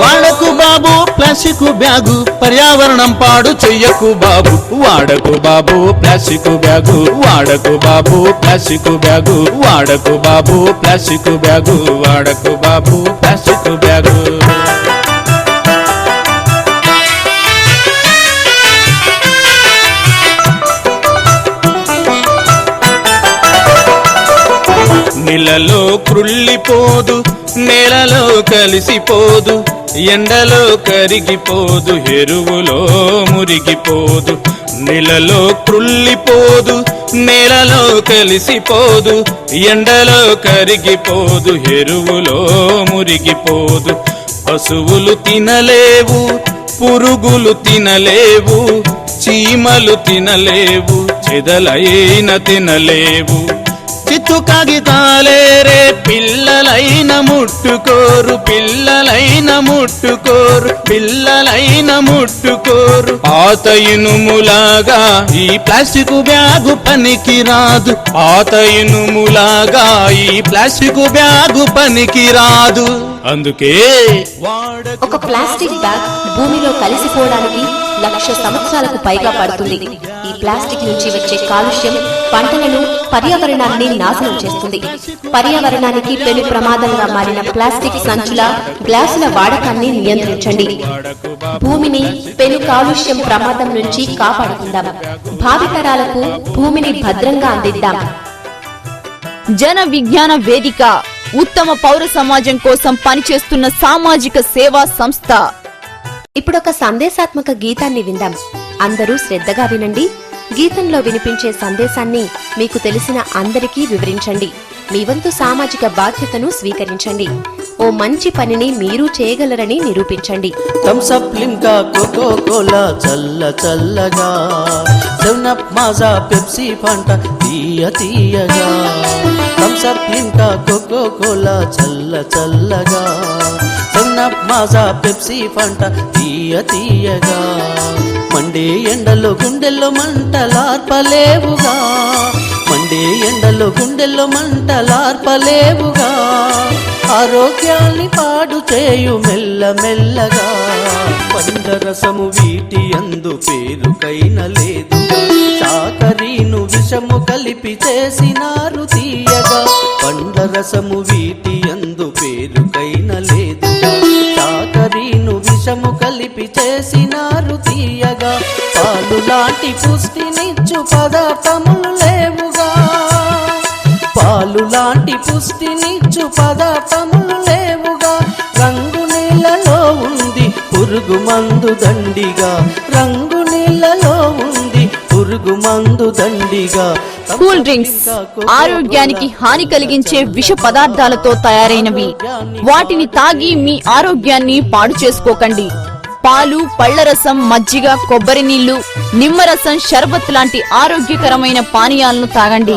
వాడకు బాబు ప్లాస్టిక్ బ్యాగు, పర్యావరణం పాడు చెయ్యకు బాబు. వాడకు బాబు ప్లాస్టిక్ బ్యాగు, వాడకు బాబు ప్లాస్టిక్ బ్యాగు, వాడకు బాబు ప్లాస్టిక్ బ్యాగు, వాడకు బాబు ప్లాస్టిక్ బ్యాగు. నీళ్ళలో కృళ్ళిపోదు, నేలలో కలిసిపోదు, ఎండలో కరిగిపోదు, ఎరువులో మురిగిపోదు. నీళ్ళలో కృళ్ళిపోదు, నేలలో కలిసిపోదు, ఎండలో కరిగిపోదు, ఎరువులో మురిగిపోదు. పశువులు తినలేవు, పురుగులు తినలేవు, చీమలు తినలేవు, చెదలైన తినలేవు. చిత్తు కాగితాలేరే పిల్లలైన ముట్టుకోరు, పిల్లలైన ముట్టుకోరు, పిల్లలైన ముట్టుకోరు. పాత ఇనుములాగా ఈ ప్లాస్టిక్ బ్యాగు పనికి రాదు, పాత ఇనుములాగా ఈ ప్లాస్టిక్ బ్యాగు పనికి రాదు. అందుకే ఒక ప్లాస్టిక్ బ్యాగ్ భూమిలో కలిసిపోవడానికి 1,00,000 సంవత్సరాలకు పైగా పడుతుంది. ఈ ప్లాస్టిక్ నుంచి వచ్చే కాలుష్యం పంటలను, పర్యావరణాన్ని నాశనం చేస్తుంది. పర్యావరణానికి పెను ప్రమాదంగా మారిన ప్లాస్టిక్ సంచుల, గ్లాసుల వాడకాన్ని నియంత్రించండి. భూమిని పెను కాలుష్యం ప్రమాదం నుంచి కాపాడుకుందాం. భావితరాలకు భూమిని భద్రంగా అందిద్దాం. జన విజ్ఞాన వేదిక ఉత్తమ పౌర సమాజం కోసం పనిచేస్తున్న సామాజిక సేవా సంస్థ. ఇప్పుడొక సందేశాత్మక గీతాన్ని విందాం. అందరూ శ్రద్ధగా వినండి. గీతంలో వినిపించే సందేశాన్ని మీకు తెలిసిన అందరికీ వివరించండి. మీ వంతు సామాజిక బాధ్యతను స్వీకరించండి. ఓ మంచి పనిని మీరు చేయగలరని నిరూపించండి. థమ్సప్, లింకా, కోకో కోలా చల్ల చల్లగా, 7up, మాజా, పెప్సీ, ఫాంటా తీయ తీయగా. థమ్సప్, లింకా, కోకో కోలా చల్ల చల్లగా, 7up, మాజా, పెప్సీ, ఫాంటా తీయ తీయగా. మండే ఎండలో గుండెల్లో మంటలార్పలేవుగా, మండే ఎండలో గుండెల్లో మంటలార్పలేవుగా. ఆరోగ్యాన్ని పాడు చేయు మెల్ల మెల్లగా. పండరసము వీటి అందు పేరుకైన లేదు, చాకరీను విషము కలిపి చేసినారు తీయగా. పండరసము వీటి అందు పేరుకైన లేదు, చాకరీను విషము కలిపి చేసినారు తీయగా. పాలు లాంటి పుష్టినిచ్చు పదార్థములు లేవుగా, పాలు లాంటి పుష్టినిచ్చు పదార్థములు లేవుగా. రంగు నీళ్ళలో ఉంది పురుగు మందు దండిగా, రంగు నీళ్ళలో ఉంది పురుగు మందు దండిగా. కూల్ డ్రింక్స్ ఆరోగ్యానికి హాని కలిగించే విష పదార్థాలతో తయారైనవి. వాటిని తాగి మీ ఆరోగ్యాన్ని పాడు చేసుకోకండి. పాలు, పళ్లరసం, మజ్జిగ, కొబ్బరి నీళ్లు, నిమ్మరసం, షర్బత్ లాంటి ఆరోగ్యకరమైన పానీయాలను తాగండి.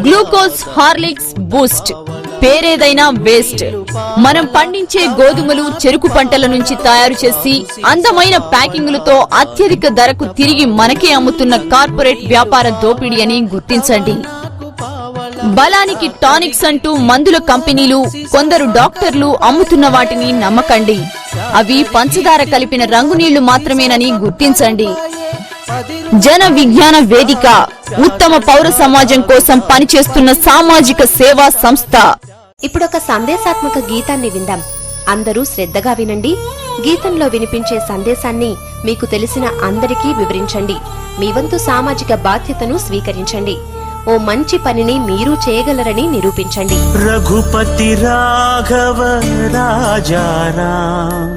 గ్లూకోజ్, హార్లిక్స్, బూస్ట్ పేరేదైనా వేస్ట్. మనం పండించే గోధుమలు, చెరుకు పంటల నుంచి తయారు చేసి అందమైన ప్యాకింగులతో అత్యధిక ధరకు తిరిగి మనకే అమ్ముతున్న కార్పొరేట్ వ్యాపార దోపిడీ అని గుర్తించండి. బలానికి టానిక్స్ అంటూ మందుల కంపెనీలు, కొందరు డాక్టర్లు అమ్ముతున్న వాటిని నమ్మకండి. అవి పంచదార కలిపిన రంగునీళ్లు మాత్రమేనని గుర్తించండి. జన విజ్ఞాన వేదిక ఉత్తమ పౌర సమాజం కోసం పనిచేస్తున్న సామాజిక సేవా సంస్థ. ఇప్పుడొక సందేశాత్మక గీతాన్ని విందాం. అందరూ శ్రద్ధగా వినండి. గీతంలో వినిపించే సందేశాన్ని మీకు తెలిసిన అందరికీ వివరించండి. మీ వంతు సామాజిక బాధ్యతను స్వీకరించండి. ఓ మంచి పనిని మీరు చేయగలరని నిరూపించండి. రఘుపతి రాఘవ రాజారాం,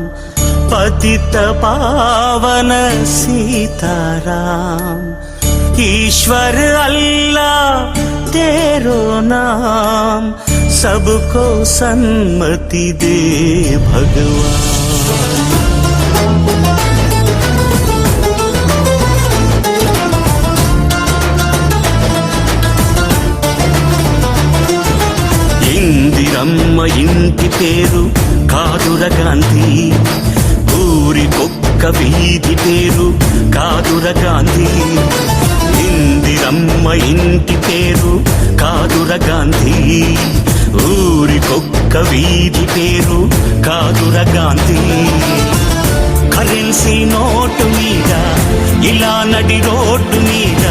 పతిత పావన सीताराम, ईश्वर अल्लाह तेरो नाम, सबको सन्मति दे भगवान. ఇందిరమ్మ ఇంటి పేరు కాదుర గాంధీ, ఊరికొక్క వీధి పేరు కాదుర గాంధీ. ఇందిరమ్మ ఇంటి పేరు కాదుర గాంధీ, ఊరికొక్క వీధి పేరు కాదుర గాంధీ. కరెన్సీ నోటు మీద ఇలా నడి రోడ్డు మీద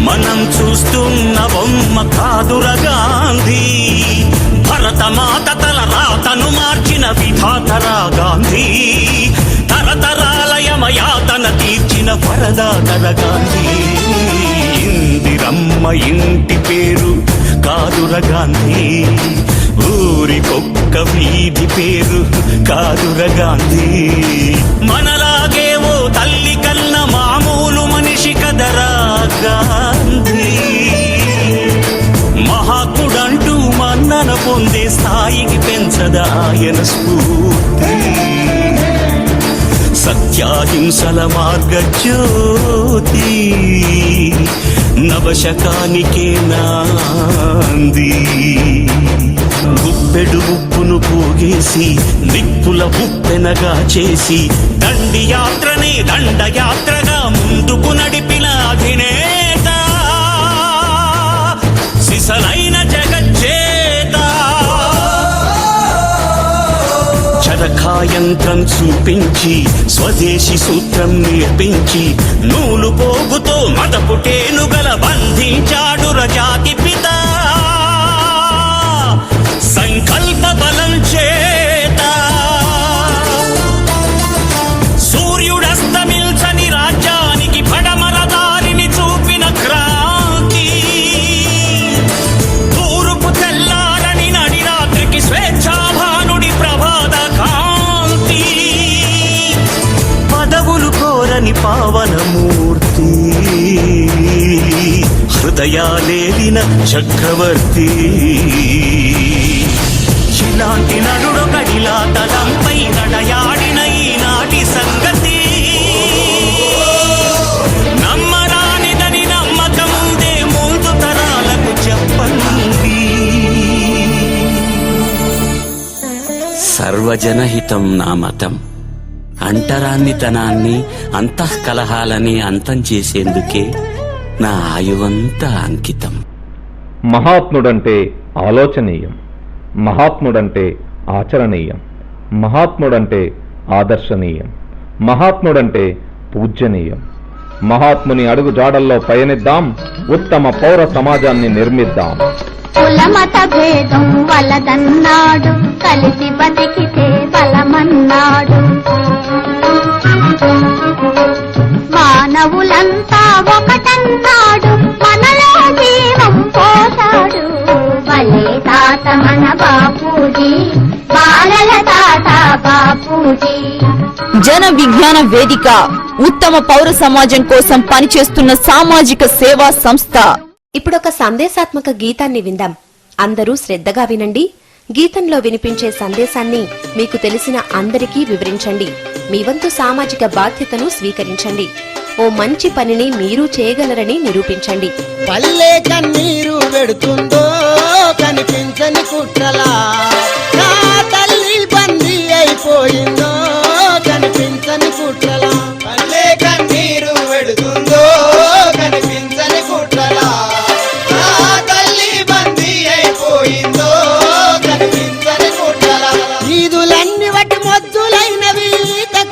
మనం చూస్తున్న బొమ్మ కాదుర గాంధీ. భరతమాత తల రాతను మార్చిన విధాతరా గాంధీ, తరతరాలయమయాతన తీర్చిన వరదాతర గాంధీ. ఇందిరమ్మ ఇంటి పేరు కాదుర గాంధీ ఊరికొక్క వీధి పేరు కాదుర గాంధీ మనలాగే ఓ తల్లి కన్న మామూలు మనిషి కదరా గాంధీ మహాత్ముడంటూ మన్నన పొందే స్థాయికి పెంచద ఆయన స్ఫూర్తి సత్యాహింసల మార్గజ్యోతి నవశకానికే నాంది గుప్పెడు ఉప్పును పోగేసి నిప్పుల ఉప్పెనగా చేసి దండి యాత్రనే దండయాత్రగా ముందుకు నడిపిన అధినేత సిసలైన జగజ్జేత చరఖాయంత్రం చూపించి స్వదేశీ సూత్రం నేర్పించి నూలు పోగుతో మదపుటేనుగల బంధించాడు రజాతి పిత సంకల్ప బలం చేత సూర్యుడస్తమిల్చని రాజ్యానికి పడమర దారిని చూపిన క్రాంతి తూర్పు తెల్లారని నడి రాత్రికి స్వేచ్ఛాభానుడి ప్రభాత కాంతి పదవులు కోరని పావనమూర్తి హృదయాలేలిన చక్రవర్తి ఇలాంటి నడుడొకడిలా తలంపై నడయాడిన ఈనాటి సంగతి నమ్మరానిదని నమ్మకముందే ముందు తరాలకు చెప్పండి. సర్వజనహితం నా మతం అంటరాన్నితనాన్ని అంతఃకలహాలని అంతం చేసేందుకే నా ఆయువంతా అంకితం. మహాత్ముడంటే ఆలోచనీయం, మహాత్ముడంటే ఆచరణీయం, మహాత్ముడంటే ఆదర్శనీయం, మహాత్ముడంటే పూజ్యనీయం. మహాత్ముని అడుగు జాడల్లో పయనిద్దాం, ఉత్తమ పౌర సమాజాన్ని నిర్మిద్దాం. కులమత భేదం వలదన్నాడు, కలిసి బతికితే బలమన్నాడు. మానవులంతా ఒకటన్నాడు, మనలో జీవం పోశాడు. భలే తాత మన బాపూజీ, బాలల తాత బాపూజీ. జన విజ్ఞాన వేదిక ఉత్తమ పౌర సమాజం కోసం పనిచేస్తున్న సామాజిక సేవా సంస్థ. ఇప్పుడొక సందేశాత్మక గీతాన్ని విందాం. అందరూ శ్రద్ధగా వినండి. గీతంలో వినిపించే సందేశాన్ని మీకు తెలిసిన అందరికీ వివరించండి. మీ వంతు సామాజిక బాధ్యతను స్వీకరించండి. ఓ మంచి పనిని మీరు చేయగలరని నిరూపించండి. పల్లె కన్నీరు పెడుతుందో కనిపించని కుట్రలా, నా తల్లి బందీ అయిపోయిందో కనిపించని కుట్రలా. పల్లె కన్నీరు పెడుతుందో కనిపించని కుట్రలా, నా తల్లి బందీ అయిపోయిందో కనిపించని కుట్రలా. ఈదులన్నీ వట్టి మొద్దులైనవి,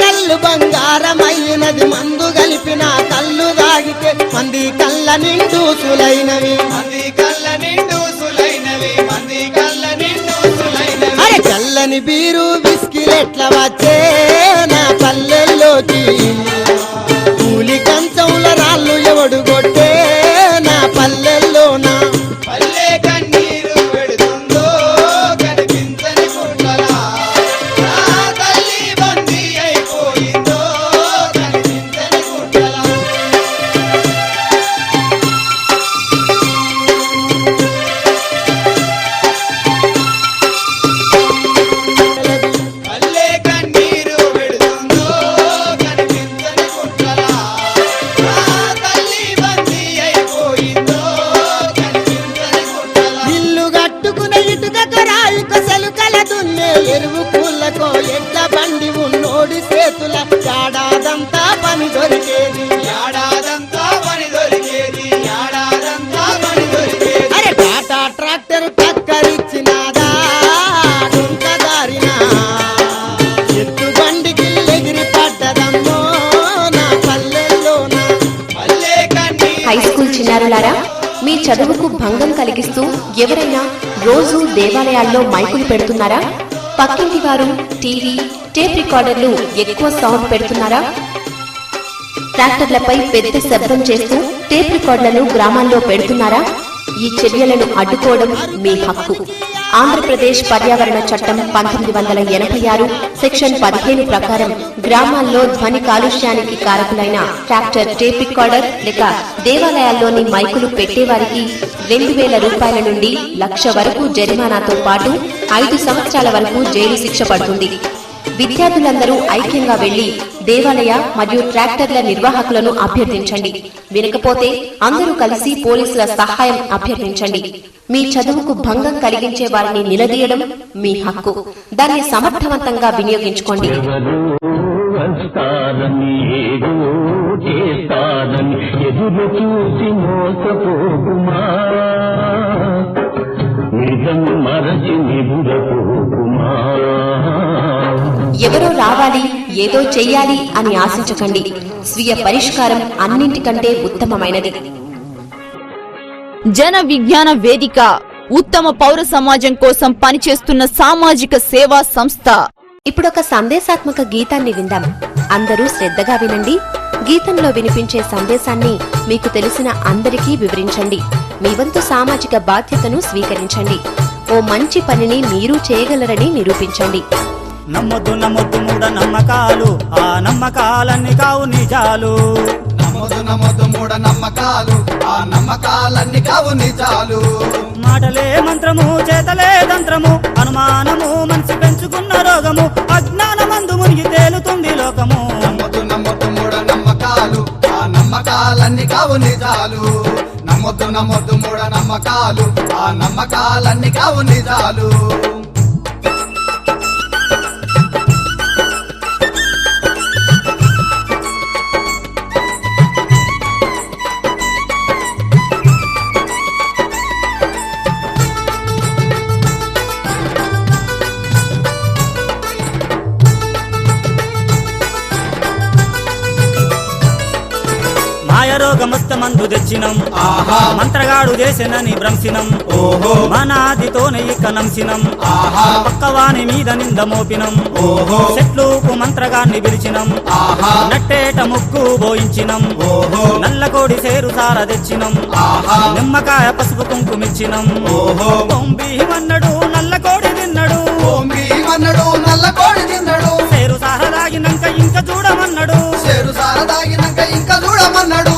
కళ్ళు బంగారమైనది. మందు కలిపిన కళ్ళు దాగితే మంది కళ్ళ నిండు సులైనవి, మంది కళ్ళ నిండు సులైనవి, మంది కళ్ళ నిండు సులైనవి. అరే చల్లని బీరు బిస్కిలెట్ల వచ్చే నా పల్లెల్లోకి, కూలి కంచంల రాళ్ళు ఎవడు కొట్టే నా పల్లెల్లోన. పల్లె కన్నీరు పెడుతుందో కనిపించని కుట్రలా, నా తల్లి బందీ అయిపోయిందో కనిపించని కుట్రలా. పల్లె కన్నీరు పెడుతుందో కనిపించని కుట్రలా, నా తల్లి బందీ అయిపోయిందో కనిపించని కుట్రలా. ఇల్లు కట్టుకునే ఇటుకకు రాయి కొసలు కల దున్నే ఎరువు పూలకో ఎట్ల బండి ఉన్నోడి చేతుల ఏడాదంతా పని దొరికేది, ఏడాదంతా పని దొరికేది, ఏడాదంతా పని దొరికేది. అరే టాటా ట్రాక్టర్ టక్కరిచ్చినాదా డుంకదారినా, ఎత్తు బండికి ఎగిరి పడ్డదమ్మో నా పల్లెల్లోన. పల్లె కన్నీరు. హై స్కూల్ చిన్నారులారా, మీ చదువుకు భంగం కలిగిస్తూ ఎవరైనా రోజు దేవాలయాల్లో మైకులు పెడుతున్నారా? పక్కింటి వారు టీవీ, టేప్ రికార్డర్లు ఎక్కువ సౌండ్ పెడుతున్నారా? ట్రాక్టర్లపై పెద్ద శబ్దం చేస్తూ టేప్ రికార్డులను గ్రామాల్లో పెడుతున్నారా? ఈ చర్యలను అడ్డుకోవడం మీ హక్కు. ఆంధ్రప్రదేశ్ పర్యావరణ చట్టం 1986 సెక్షన్ 15 ప్రకారం గ్రామాల్లో ధ్వని కాలుష్యానికి కారకులైన ట్రాక్టర్, టేప్ రికార్డర్ లేక దేవాలయాల్లోని మైకులు పెట్టేవారికి 2000 రూపాయల నుండి 1,00,000 వరకు జరిమానాతో పాటు 5 సంవత్సరాల వరకు జైలు శిక్ష పడుతుంది. విద్యార్థులందరూ ఐక్యంగా వెళ్లి దేవాలయ మరియు ట్రాక్టర్ల నిర్వాహకులను అభ్యర్థించండి. వినకపోతే అందరూ కలిసి పోలీసుల సహాయం అభ్యర్థించండి. మీ చదువుకు భంగం కలిగించే వారిని నిలదీయడం మీ హక్కు. దాన్ని సమర్థవంతంగా వినియోగించుకోండి. ఎదురు చూసి మోసపోకుమా, నిజం మరచి నిదురపోకుమా. ఎవరో రావాలి, ఏదో చెయ్యాలి అని ఆశించకండి. స్వీయ పరిష్కారం అన్నింటికంటే ఉత్తమమైనది. జన విజ్ఞాన వేదిక ఉత్తమ పౌర సమాజం కోసం పనిచేస్తున్న సామాజిక సేవా సంస్థ. ఇప్పుడొక సందేశాత్మక గీతాన్ని విందాం. అందరూ శ్రద్ధగా వినండి. గీతంలో వినిపించే సందేశాన్ని మీకు తెలిసిన అందరికీ వివరించండి. మీ వంతు సామాజిక బాధ్యతను స్వీకరించండి. ఓ మంచి పనిని మీరు చేయగలరని నిరూపించండి. నమ్మొద్దు నమ్మొద్దు మూఢ నమ్మకాలు, ఆ నమ్మకాలన్నీ కావు నిజాలు. నమ్మొద్దు నమ్మొద్దు మూఢ నమ్మకాలు, ఆ నమ్మకాలన్నీ కావు నిజాలు. మాటలే మంత్రము, చేతలే తంత్రము, అనుమానము మనసు పెంచుకున్న రోగము, అజ్ఞానమందు మునిగి తేలుతుంది లోకము. నమ్మొద్దు నమ్మొద్దు మూఢ నమ్మకాలు, ఆ నమ్మకాలన్నీ కావు నిజాలు. నమ్మొద్దు నమ్మొద్దు మూఢ నమ్మకాలు, ఆ నమ్మకాలన్నీ కావు నిజాలు. రోగమొస్త మందు తెచ్చినం, మంత్రగాడు చేసెనని భ్రంశినం. మనాదితోనే ఇక నంసినం, పక్కవాని మీద నింద మోపినం. చెట్లుకు మంత్రగాన్ని పిలిచినం, నట్టేట ముగ్గు బోయించినం. నల్లకోడి సేరు సార తెచ్చినం, నిమ్మకాయ పసుపు కుంకుమిచ్చినం. భీమన్నడు నల్లకోడి తిన్నడు, నల్లకోడి తిన్నడు. సేరు సార దాగినాక ఇంకా చూడమన్నాడు, సేరు సార దాగినాక ఇంకా చూడమన్నాడు.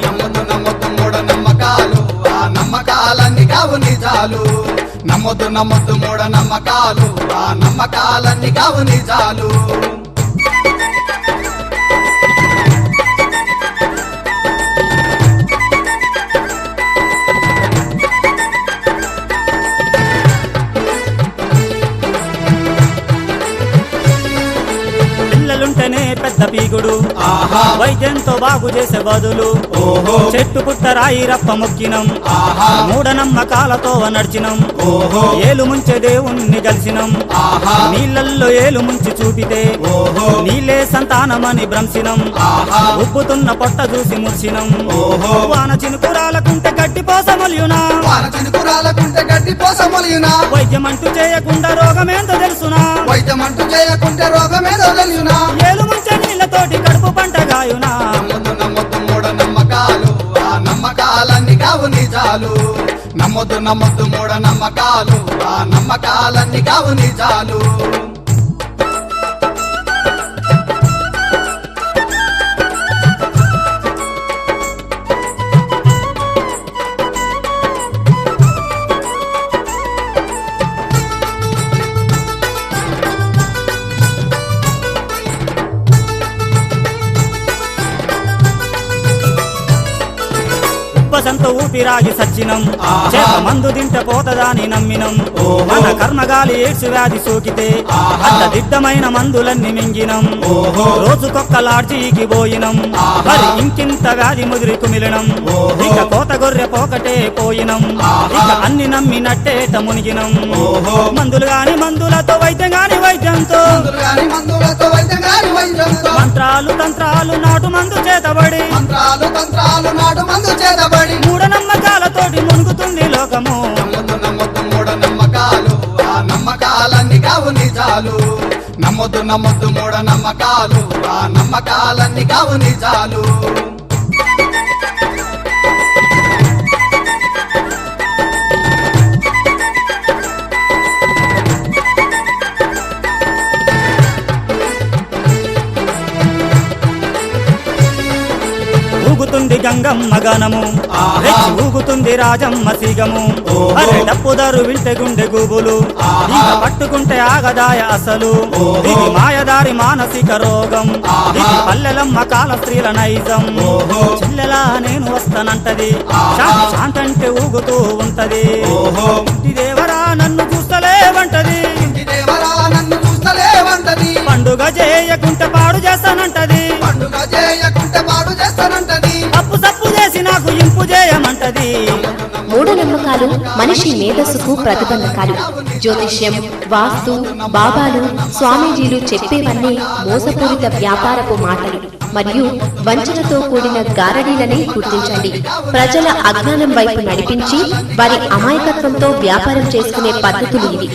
నమ్మొద్దు నమ్మొద్దు మూఢ నమ్మకాలు, ఆ నమ్మకాలన్నీ కావు నిజాలు. నమ్మొద్దు నమ్మొద్దు మూఢ నమ్మకాలు, ఆ నమ్మకాలన్నీ కావు నిజాలు. పిల్లలుంటేనే పెద్ద పీగుడు, వైద్యంతో బాగు చేసే బదులు చెట్టు పుట్ట రాయి రప్ప మొక్కినం. మూఢనమ్మకాలతో నడిచినం, ఏలు ముంచే దేవుణ్ణి కలిసినం. నీళ్ళల్లో ఏలు ముంచి చూపితే నీళ్ళే సంతానమని భ్రంశినం. ఉబ్బుతున్న పొట్ట చూసి ముర్సినం. వాన చినుకురాలకుంటే గడ్డి పోసమొలియునా, వైద్యమంటూ చేయకుండా రోగమేందో తెలుసునా, వైద్యమంటూ చేయకుంటే రోగమేదో తెలియనా. ఏలు ముంచే నీళ్ళతోటి కడుపు పంట గాయునా. నమ్మొద్దు నమ్మొద్దు మూఢ నమ్మకాలు, ఆ నమ్మకాలన్నీ కావు నిజాలు. నమ్మొద్దు నమ్మొద్దు మూఢ నమ్మకాలు, ఆ నమ్మకాలన్నీ కావు నిజాలు. సంతో ఊపిరాగి సచ్చినం, చేప మందు తింటే పోతదాని నమ్మినం. మన కర్మగాలి ఎయిడ్స్ వ్యాధి సోకితే అడ్డదిడ్డమైన మందులన్నీ మింగినం. రోజుకొక్క లాడ్జీకి పోయినం, మరి ఇంకింత వ్యాధి ముదిరికి మిలినం. ఇక కోత గొర్రె పోకటే పోయినం, ఇక అన్ని నమ్మినట్టేట మునిగినం. మందులు గాని మందులతో వైద్యం గాని వైద్యంతో, మంత్రాలు తంత్రాలు నాటు మందు చేతబడి, మూఢనమ్మకాలతోటి మునుగుతుంది లోకము. నమ్మొద్దు నమ్మొద్దు మూఢ నమ్మకాలు, ఆ నమ్మకాలన్నీ కావు నిజాలు. నమ్మొద్దు నమ్మొద్దు మూఢ నమ్మకాలు, ఆ నమ్మకాలన్నీ కావు నిజాలు. ఊగుతుంది గంగమ్మ గానము రెచ్చి ఊగుతుంది రాజమ్మ సిగము అరే డప్పుదారు వింటే గుండె గూబులు ఇక పట్టుకుంటే ఆగదాయ అసలు ఇది మాయదారి మానసిక రోగం ఇది పల్లెలమ్మ కాల స్త్రీల నైజం చెల్లెలా నేను వస్తానంటది శాంతి శాంతంటే ఊగుతూ ఉంటది ఇంటి దేవరా నన్ను చూస్తలేవంటది పండుగ చేయకుంటే పాడు చేస్తానంటది తప్పు తప్పు చేసి నాకు ఇంపు చేయమంటది మూఢనమ్మకాలు మనిషి మేధస్సుకు ప్రతిబంధకాలు. జ్యోతిష్యం, వాస్తు, బాబాలు, స్వామీజీలు చెప్పేవన్నీ మోసపూరిత వ్యాపారపు మాటలు మరియు వంచనతో కూడిన గారడీలని గుర్తించండి. ప్రజల అజ్ఞానం వైపు నడిపించి వారి అమాయకత్వంతో వ్యాపారం చేసుకునే పద్ధతులు ఇవి.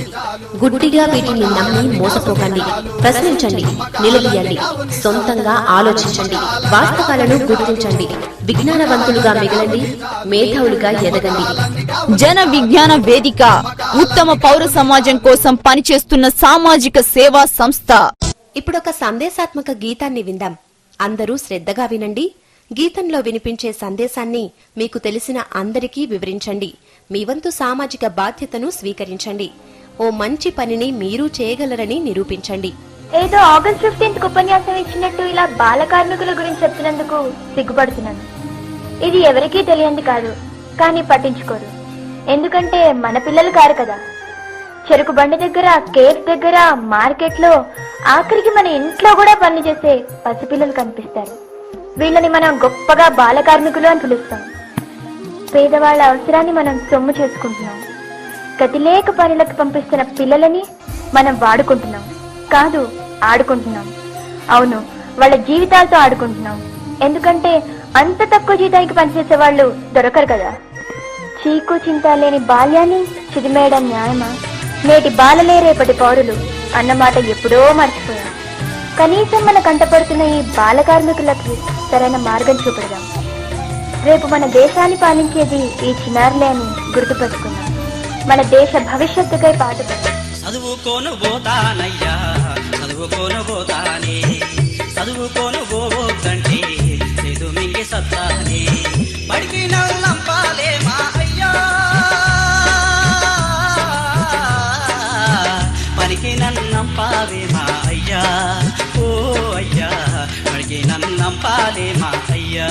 గుడ్డిగా వీటిని నమ్మి మోసపోకండి. ప్రశ్నించండి, నిలదీయండి, సొంతంగా ఆలోచించండి, వాస్తవాలను గుర్తించండి, విజ్ఞానవంతులుగా మిగలండి, మేధావులుగా ఎదగండి. జన విజ్ఞాన వేదిక ఉత్తమ పౌర సమాజం కోసం పనిచేస్తున్న సామాజిక సేవా సంస్థ. ఇప్పుడొక సందేశాత్మక గీతాన్ని విందాం. అందరూ శ్రద్ధగా వినండి. గీతంలో వినిపించే సందేశాన్ని మీకు తెలిసిన అందరికీ వివరించండి. మీ వంతు సామాజిక బాధ్యతను స్వీకరించండి. ఓ మంచి పనిని మీరు చేయగలరని నిరూపించండి. ఏదో ఆగస్ట్ 15th ఉపన్యాసం ఇచ్చినట్టు ఇలా బాల కార్మికుల గురించి చెప్తున్నందుకు సిగ్గుపడుతున్నాను. ఇది ఎవరికీ తెలియంది కాదు, కానీ పట్టించుకోరు. ఎందుకంటే మన పిల్లలు కారు కదా. చెరుకు బండి దగ్గర, కేఫ్ దగ్గర, మార్కెట్లో, ఆఖరికి మన ఇంట్లో కూడా పనులు చేసే పసిపిల్లలు కనిపిస్తారు. వీళ్ళని మనం గొప్పగా బాల కార్మికులు అని పిలుస్తాం. పేదవాళ్ల అవసరాన్ని మనం సొమ్ము చేసుకుంటున్నాం. గతి లేక పనులకు పంపిస్తున్న పిల్లలని మనం వాడుకుంటున్నాం కాదు, ఆడుకుంటున్నాం. అవును, వాళ్ళ జీవితాలతో ఆడుకుంటున్నాం. ఎందుకంటే అంత తక్కువ జీతానికి పనిచేసే వాళ్ళు దొరకరు కదా. చీకు చింత లేని బాల్యాన్ని చిదిమేయడం న్యాయమా? నేటి బాలలే రేపటి పౌరులు అన్నమాట ఎప్పుడో మర్చిపోయాం. కనీసం మన కంటపడుతున్న ఈ బాల కార్మికులకి సరైన మార్గం చూపెడదాం. రేపు మన దేశాన్ని పాలించేది ఈ చిన్నారులే అని గుర్తుపెట్టుకున్నాం. మన దేశ భవిష్యత్తుకై పాటుపడదాం. చదువుకోను పోతానయ్యా, చదువుకోను పోతానే, చదువుకోను పోవద్దంటే లేదు మింగి సత్తానే, బడికి నల్లంపాలే మా అయ్యా, పనికి నన్నంపాలే మా అయ్యా, ఓ అయ్యా, బడికి నన్నంపాలే మా అయ్యా.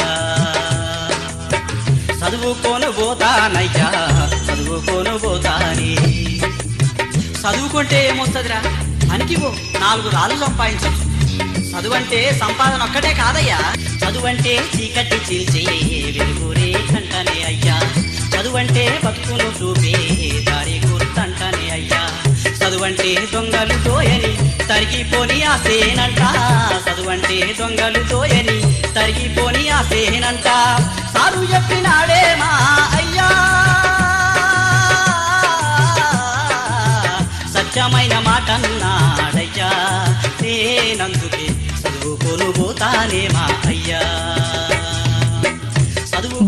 చదువుకోను పోతానయ్యా, చదువుకోను పోతానే. చదువుకుంటే ఏమొస్తుందిరా, పనికి పో, 4 రాళ్ళు సంపాదించచ్చు. చదువంటే సంపాదన ఒక్కటే కాదయ్యా, చదువంటే చీకటి చీల్చే వెలుగురే కంటనే అయ్యా, చదువంటే బతుకును చూపే దారి గుర్తంటనే అయ్యా, చదువంటే దొంగలు తోయని తరిగిపోని ఆసేనంట, చదువంటే దొంగలు తోయని తరిగిపోని ఆసేనంట, సారు చెప్పినాడే మా అయ్యా, సత్యమైన మాట అన్నాడయ్యా, నేనందుకే చదువుకోను పోతానే మా అయ్యా.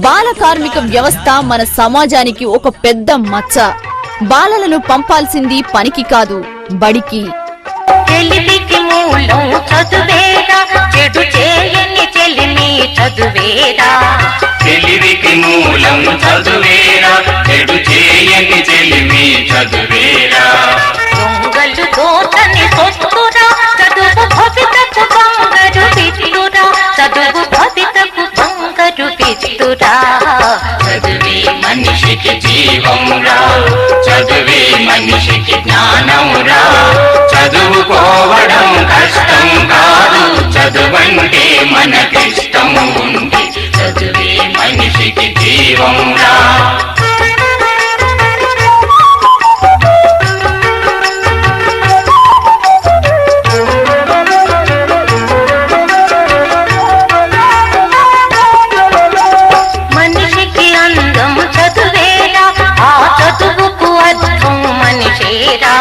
బాల కార్మిక వ్యవస్థ మన సమాజానికి ఒక పెద్ద మచ్చ. బాలలను పంపాల్సింది పనికి కాదు, బడికి. తెలివికి మూలం చదువేరా, చెడు చేయని చెలిమి చదువేరా, తెలివికి మూలం చదువేరా, చెడు చేయని చెలిమి చదువేరా, దొంగలు దోచని సొత్తురా, చదువు భవితకు బంగారు పిత్తురా, చదువు భవితకు బంగారు పిత్తురా, చదువే మనిషికి జీవంరా, చదువే మనిషికి జ్ఞానంరా, చదువుకోవడం కష్టం కాదు, చదువంటే మనకిష్టం ఉంది, చదువే మనిషికి జీవంరా. మనిషికి అందం చదువేరా, ఆ చదువుకు అర్థం మనిషేరా,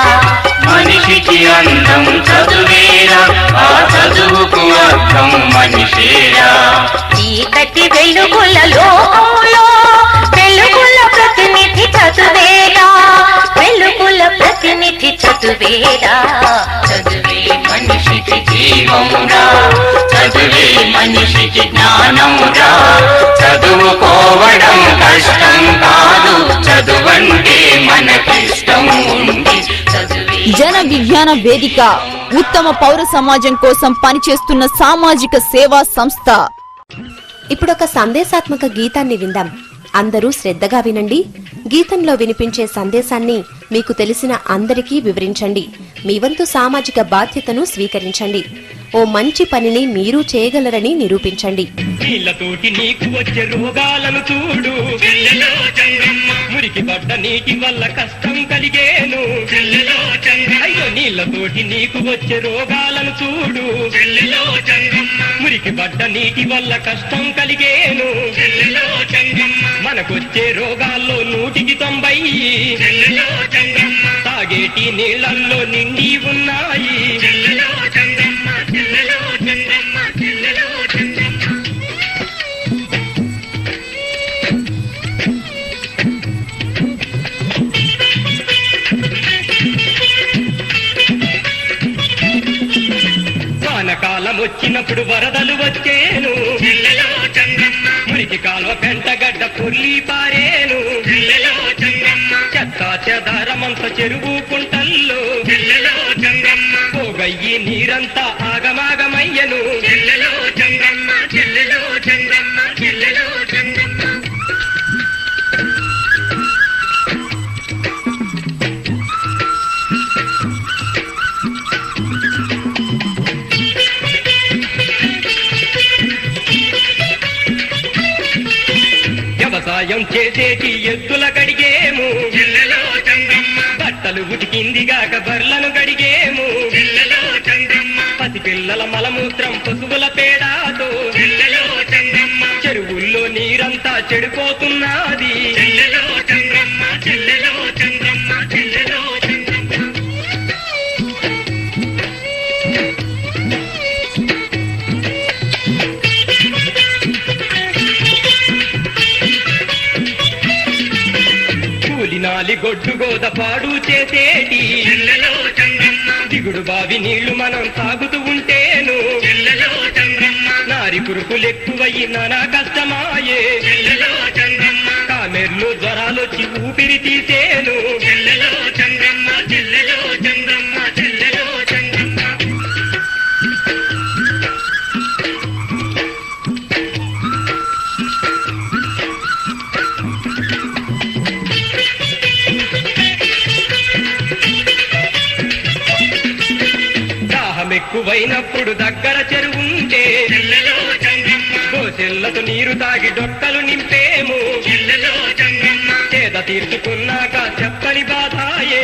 మనిషికి అందం చదువేరా, ఆ చదువుకు అర్థం మనిషేరా, చీకటి వెలుగుల లోకంలో వెలుగుల ప్రతినిధి చదువేరా, వెలుగుల ప్రతినిధి చదువేరా, చదువే మనిషికి జీవంరా, చదువే మనిషికి జ్ఞానం. విజ్ఞానమురా చదువుకోవడం కష్టం కాదు చదువంటే మనకిష్టం ఉంది జన విజ్ఞాన వేదిక ఉత్తమ పౌర సమాజం కోసం పనిచేస్తున్న సామాజిక సేవా సంస్థ. ఇప్పుడొక సందేశాత్మక గీతాన్ని విందాం. అందరూ శ్రద్ధగా వినండి. గీతంలో వినిపించే సందేశాన్ని మీకు తెలిసిన అందరికీ వివరించండి. మీ వంతు సామాజిక బాధ్యతను స్వీకరించండి. ఓ మంచి పనిని మీరు చేయగలరని నిరూపించండి. నీళ్లతోటి నీకు వచ్చే రోగాలను చూడు మురికి పడ్డ నీటి వల్ల కష్టం కలిగేను అయ్యో నీళ్లతోటి నీకు వచ్చే రోగాలను చూడు మురికి పడ్డ నీటి వల్ల కష్టం కలిగేను మనకొచ్చే రోగాల్లో 100% తాగేటి నీళ్లల్లో నిండి ఉన్నాయి. వానకాలం వచ్చినప్పుడు వరదలు వచ్చేను మురికి కాలువ పెంటగడ్డ పొర్లి పారేను చెత్త చెదారమంత చెరువు కుంటల్లో పోగయ్యి నీరంతా ఆగమాగమయ్యను. వ్యవసాయం చేసేటి ఎద్దుల కడిగేము బట్టలు ఉతికిందిగాక బర్లను కడిగేము పసిపిల్లల మలమూత్రం పశువుల పేడాతో చెరువుల్లో నీరంతా చెడిపోతున్నది. కూలినాలి గొడ్డు గోద పాడు చేసేటి దిగుడు బావి నీళ్లు మనం తాగుతూ ఉంటేను నారి పురుకులెక్కువయ్యి నానా కష్టమాయే. కామెర్లు జ్వరాలొచ్చి ఊపిరి తీసేను. ఎక్కువైనప్పుడు దగ్గర చెరువుంటే గోసెల్లతో నీరు తాగి డొక్కలు నింపేము. చేద తీర్చుకున్నాక చెప్పని బాధాయే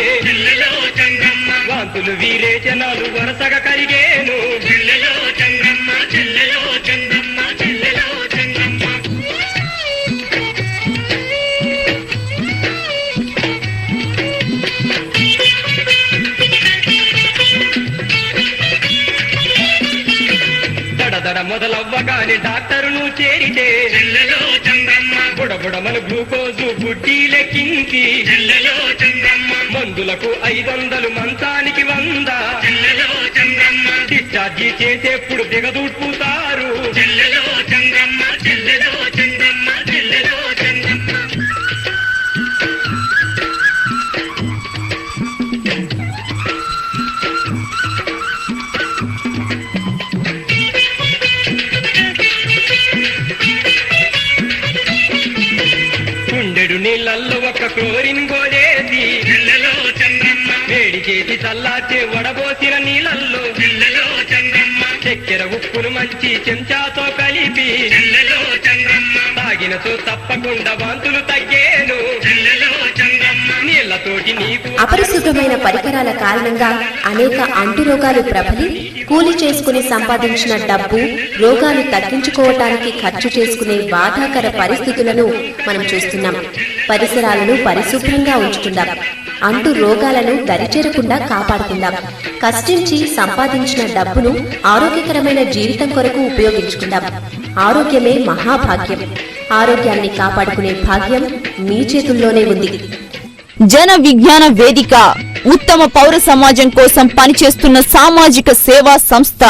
వాంతులు వీరేచనాలు వరుసగా కరిగేను. దడ మొదలవ్వగానే డాక్టరును చేరితే బుడబుడమను గ్లూకోజు బుడ్డీ లెక్కించి మందులకు 500 మంచానికి 100 డిశ్చార్జీ చేసేప్పుడు దిగదూడ్పుతారు. నీళ్ళల్లో ఒక క్లోరిన్ గోడేసి వేడి చేసి చల్లార్చే వడబోసిన నీళ్ళల్లో చక్కెర ఉప్పును మంచి చెంచాతో కలిపి తాగినతో తప్పకుండా వాంతులు తగ్గేను. నీళ్లతోటి నీకు అపరిశుభ్రమైన పరికరాల కారణంగా అనేక అంటురోగాలు ప్రబలి కూలి చేసుకుని సంపాదించిన డబ్బు రోగాలు తగ్గించుకోవటానికి ఖర్చు చేసుకునే బాధాకర పరిస్థితులను మనం చూస్తున్నాం. పరిసరాలను పరిశుభ్రంగా ఉంచుకుందాం. అంటు రోగాలను దరిచేరకుండా కాపాడుకుందాం. కష్టించి సంపాదించిన డబ్బును ఆరోగ్యకరమైన జీవితం కొరకు ఉపయోగించుకుందాం. ఆరోగ్యమే మహాభాగ్యం. ఆరోగ్యాన్ని కాపాడుకునే భాగ్యం మీ చేతుల్లోనే ఉంది. జన విజ్ఞాన వేదిక ఉత్తమ పౌర సమాజం కోసం పనిచేస్తున్న సామాజిక సేవా సంస్థ.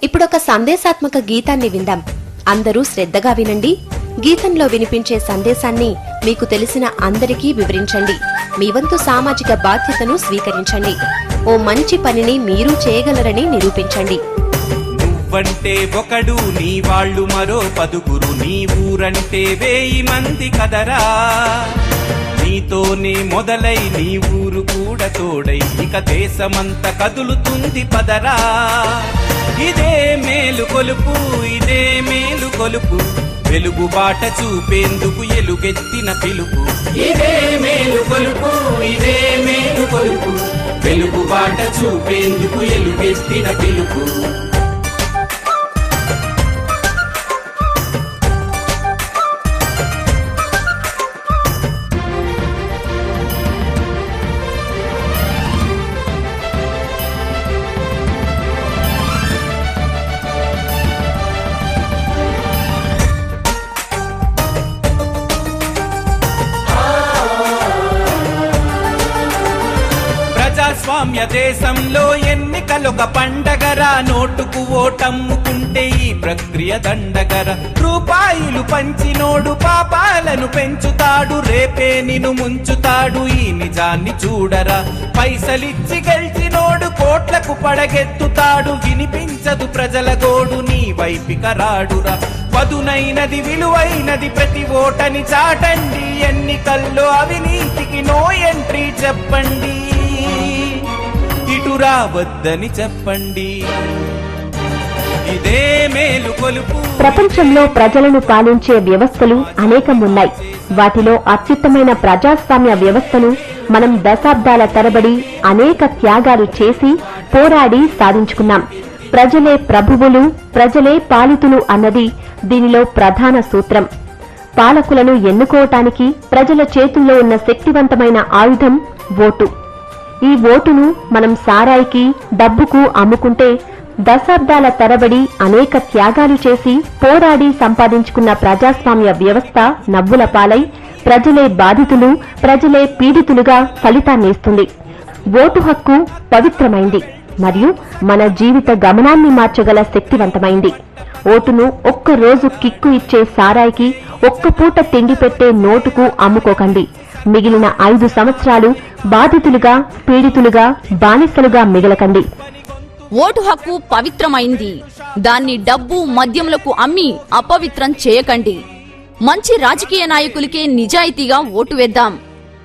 ఇప్పుడొక సందేశాత్మక గీతాన్ని విందాం. అందరూ శ్రద్ధగా వినండి. గీతంలో వినిపించే సందేశాన్ని మీకు తెలిసిన అందరికీ వివరించండి. మీ వంతు సామాజిక బాధ్యతను స్వీకరించండి. ఓ మంచి పనిని మీరు చేయగలరని నిరూపించండి. నువ్వంటే ఒకడు, నీ వాళ్ళు మరో 10, నీ ఊరంటే 1000 మంది కదరా. నీతోనే మొదలై నీ ఊరు కూడా తోడై ఇక దేశమంత కదులుతుంది పదరా. ఇదే మేలు కొలుపు, ఇదే మేలు కొలుపు, వెలుగు బాట చూపేందుకు ఎలుగెత్తిన పిలుపు. ఇదే మేలు కొలుపు, ఇదే మేలు కొలుపు, వెలుగు బాట చూపేందుకు ఎలుగెత్తిన పిలుపు. ప్రజాస్వామ్య దేశంలో ఎన్నికలొక పండగరా. నోటుకు ఓటమ్ముకుంటే ఈ ప్రక్రియ దండగర. రూపాయలు పంచినోడు పాపాలను పెంచుతాడు, రేపే నిన్ను ముంచుతాడు, ఈ నిజాన్ని చూడరా. పైసలిచ్చి గెలిచినోడు కోట్లకు పడగెత్తుతాడు, వినిపించదు ప్రజల గోడు, నీ వైపిక రాడురా. పదునైనది విలువైనది ప్రతి ఓటని చాటండి, ఎన్నికల్లో అవినీతికి నో ఎంట్రీ చెప్పండి, ఇటు రావద్దని చెప్పండి. ఇదే మేలు కొలుపు. ప్రపంచంలో ప్రజలను పాలించే వ్యవస్థలు అనేకం ఉన్నాయి. వాటిలో అత్యుత్తమైన ప్రజాస్వామ్య వ్యవస్థను మనం దశాబ్దాల తరబడి అనేక త్యాగాలు చేసి పోరాడి సాధించుకున్నాం. ప్రజలే ప్రభువులు, ప్రజలే పాలితులు అన్నది దీనిలో ప్రధాన సూత్రం. పాలకులను ఎన్నుకోవటానికి ప్రజల చేతుల్లో ఉన్న శక్తివంతమైన ఆయుధం ఓటు. ఈ ఓటును మనం సారాయికి, డబ్బుకు అమ్ముకుంటే దశాబ్దాల తరబడి అనేక త్యాగాలు చేసి పోరాడి సంపాదించుకున్న ప్రజాస్వామ్య వ్యవస్థ నవ్వుల పాలై ప్రజలే బాధితులు, ప్రజలే పీడితులుగా ఫలితాన్నిస్తుంది. ఓటు హక్కు పవిత్రమైంది మరియు మన జీవిత గమనాన్ని మార్చగల శక్తివంతమైంది. ఓటును ఒక్క రోజు కిక్కు ఇచ్చే సారాయికి, ఒక్క పూట తిండి పెట్టే నోటుకు అమ్ముకోకండి. మిగిలిన 5 సంవత్సరాలు బాధితులుగా, పీడితులుగా, బానిసలుగా మిగలకండి. ఓటు హక్కు పవిత్రమైంది. దాన్ని డబ్బు, మద్యములకు అమ్మి అపవిత్రం చేయకండి. మంచి రాజకీయ నాయకులకే నిజాయితీగా ఓటు వేద్దాం.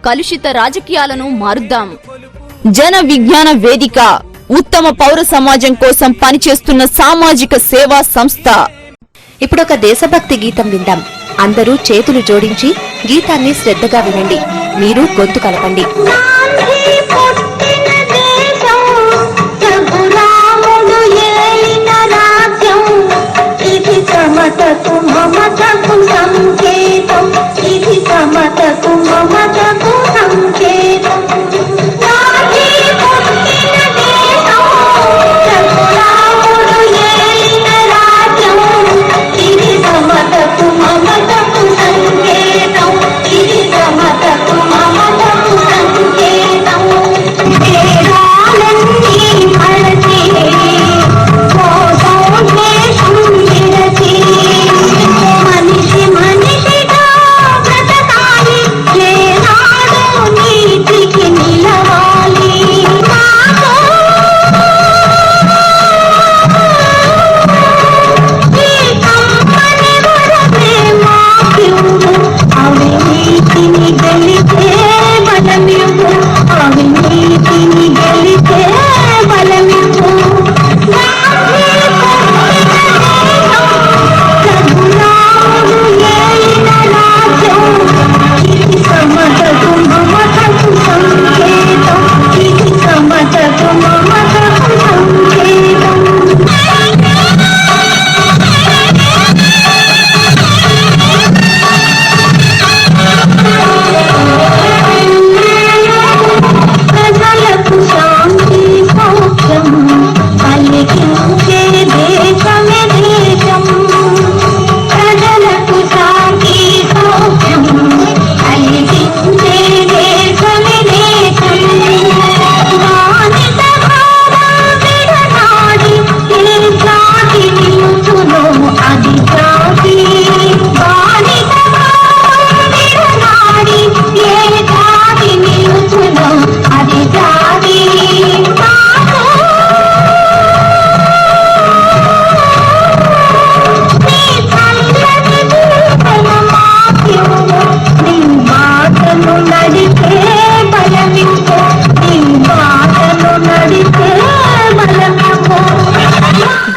కలుషిత రాజకీయాలను మారుద్దాం. జన విజ్ఞాన వేదిక ఉత్తమ పౌర సమాజం కోసం పనిచేస్తున్న సామాజిక సేవా సంస్థ. ఇప్పుడొక దేశభక్తి గీతం విందాం. అందరూ చేతులు జోడించి గీతాన్ని శ్రద్ధగా వినండి. మీరు గొంతు కలపండి. సమతకు మమతకు సంకేతం, ఇది సమతకు మమతకు సంకేతం.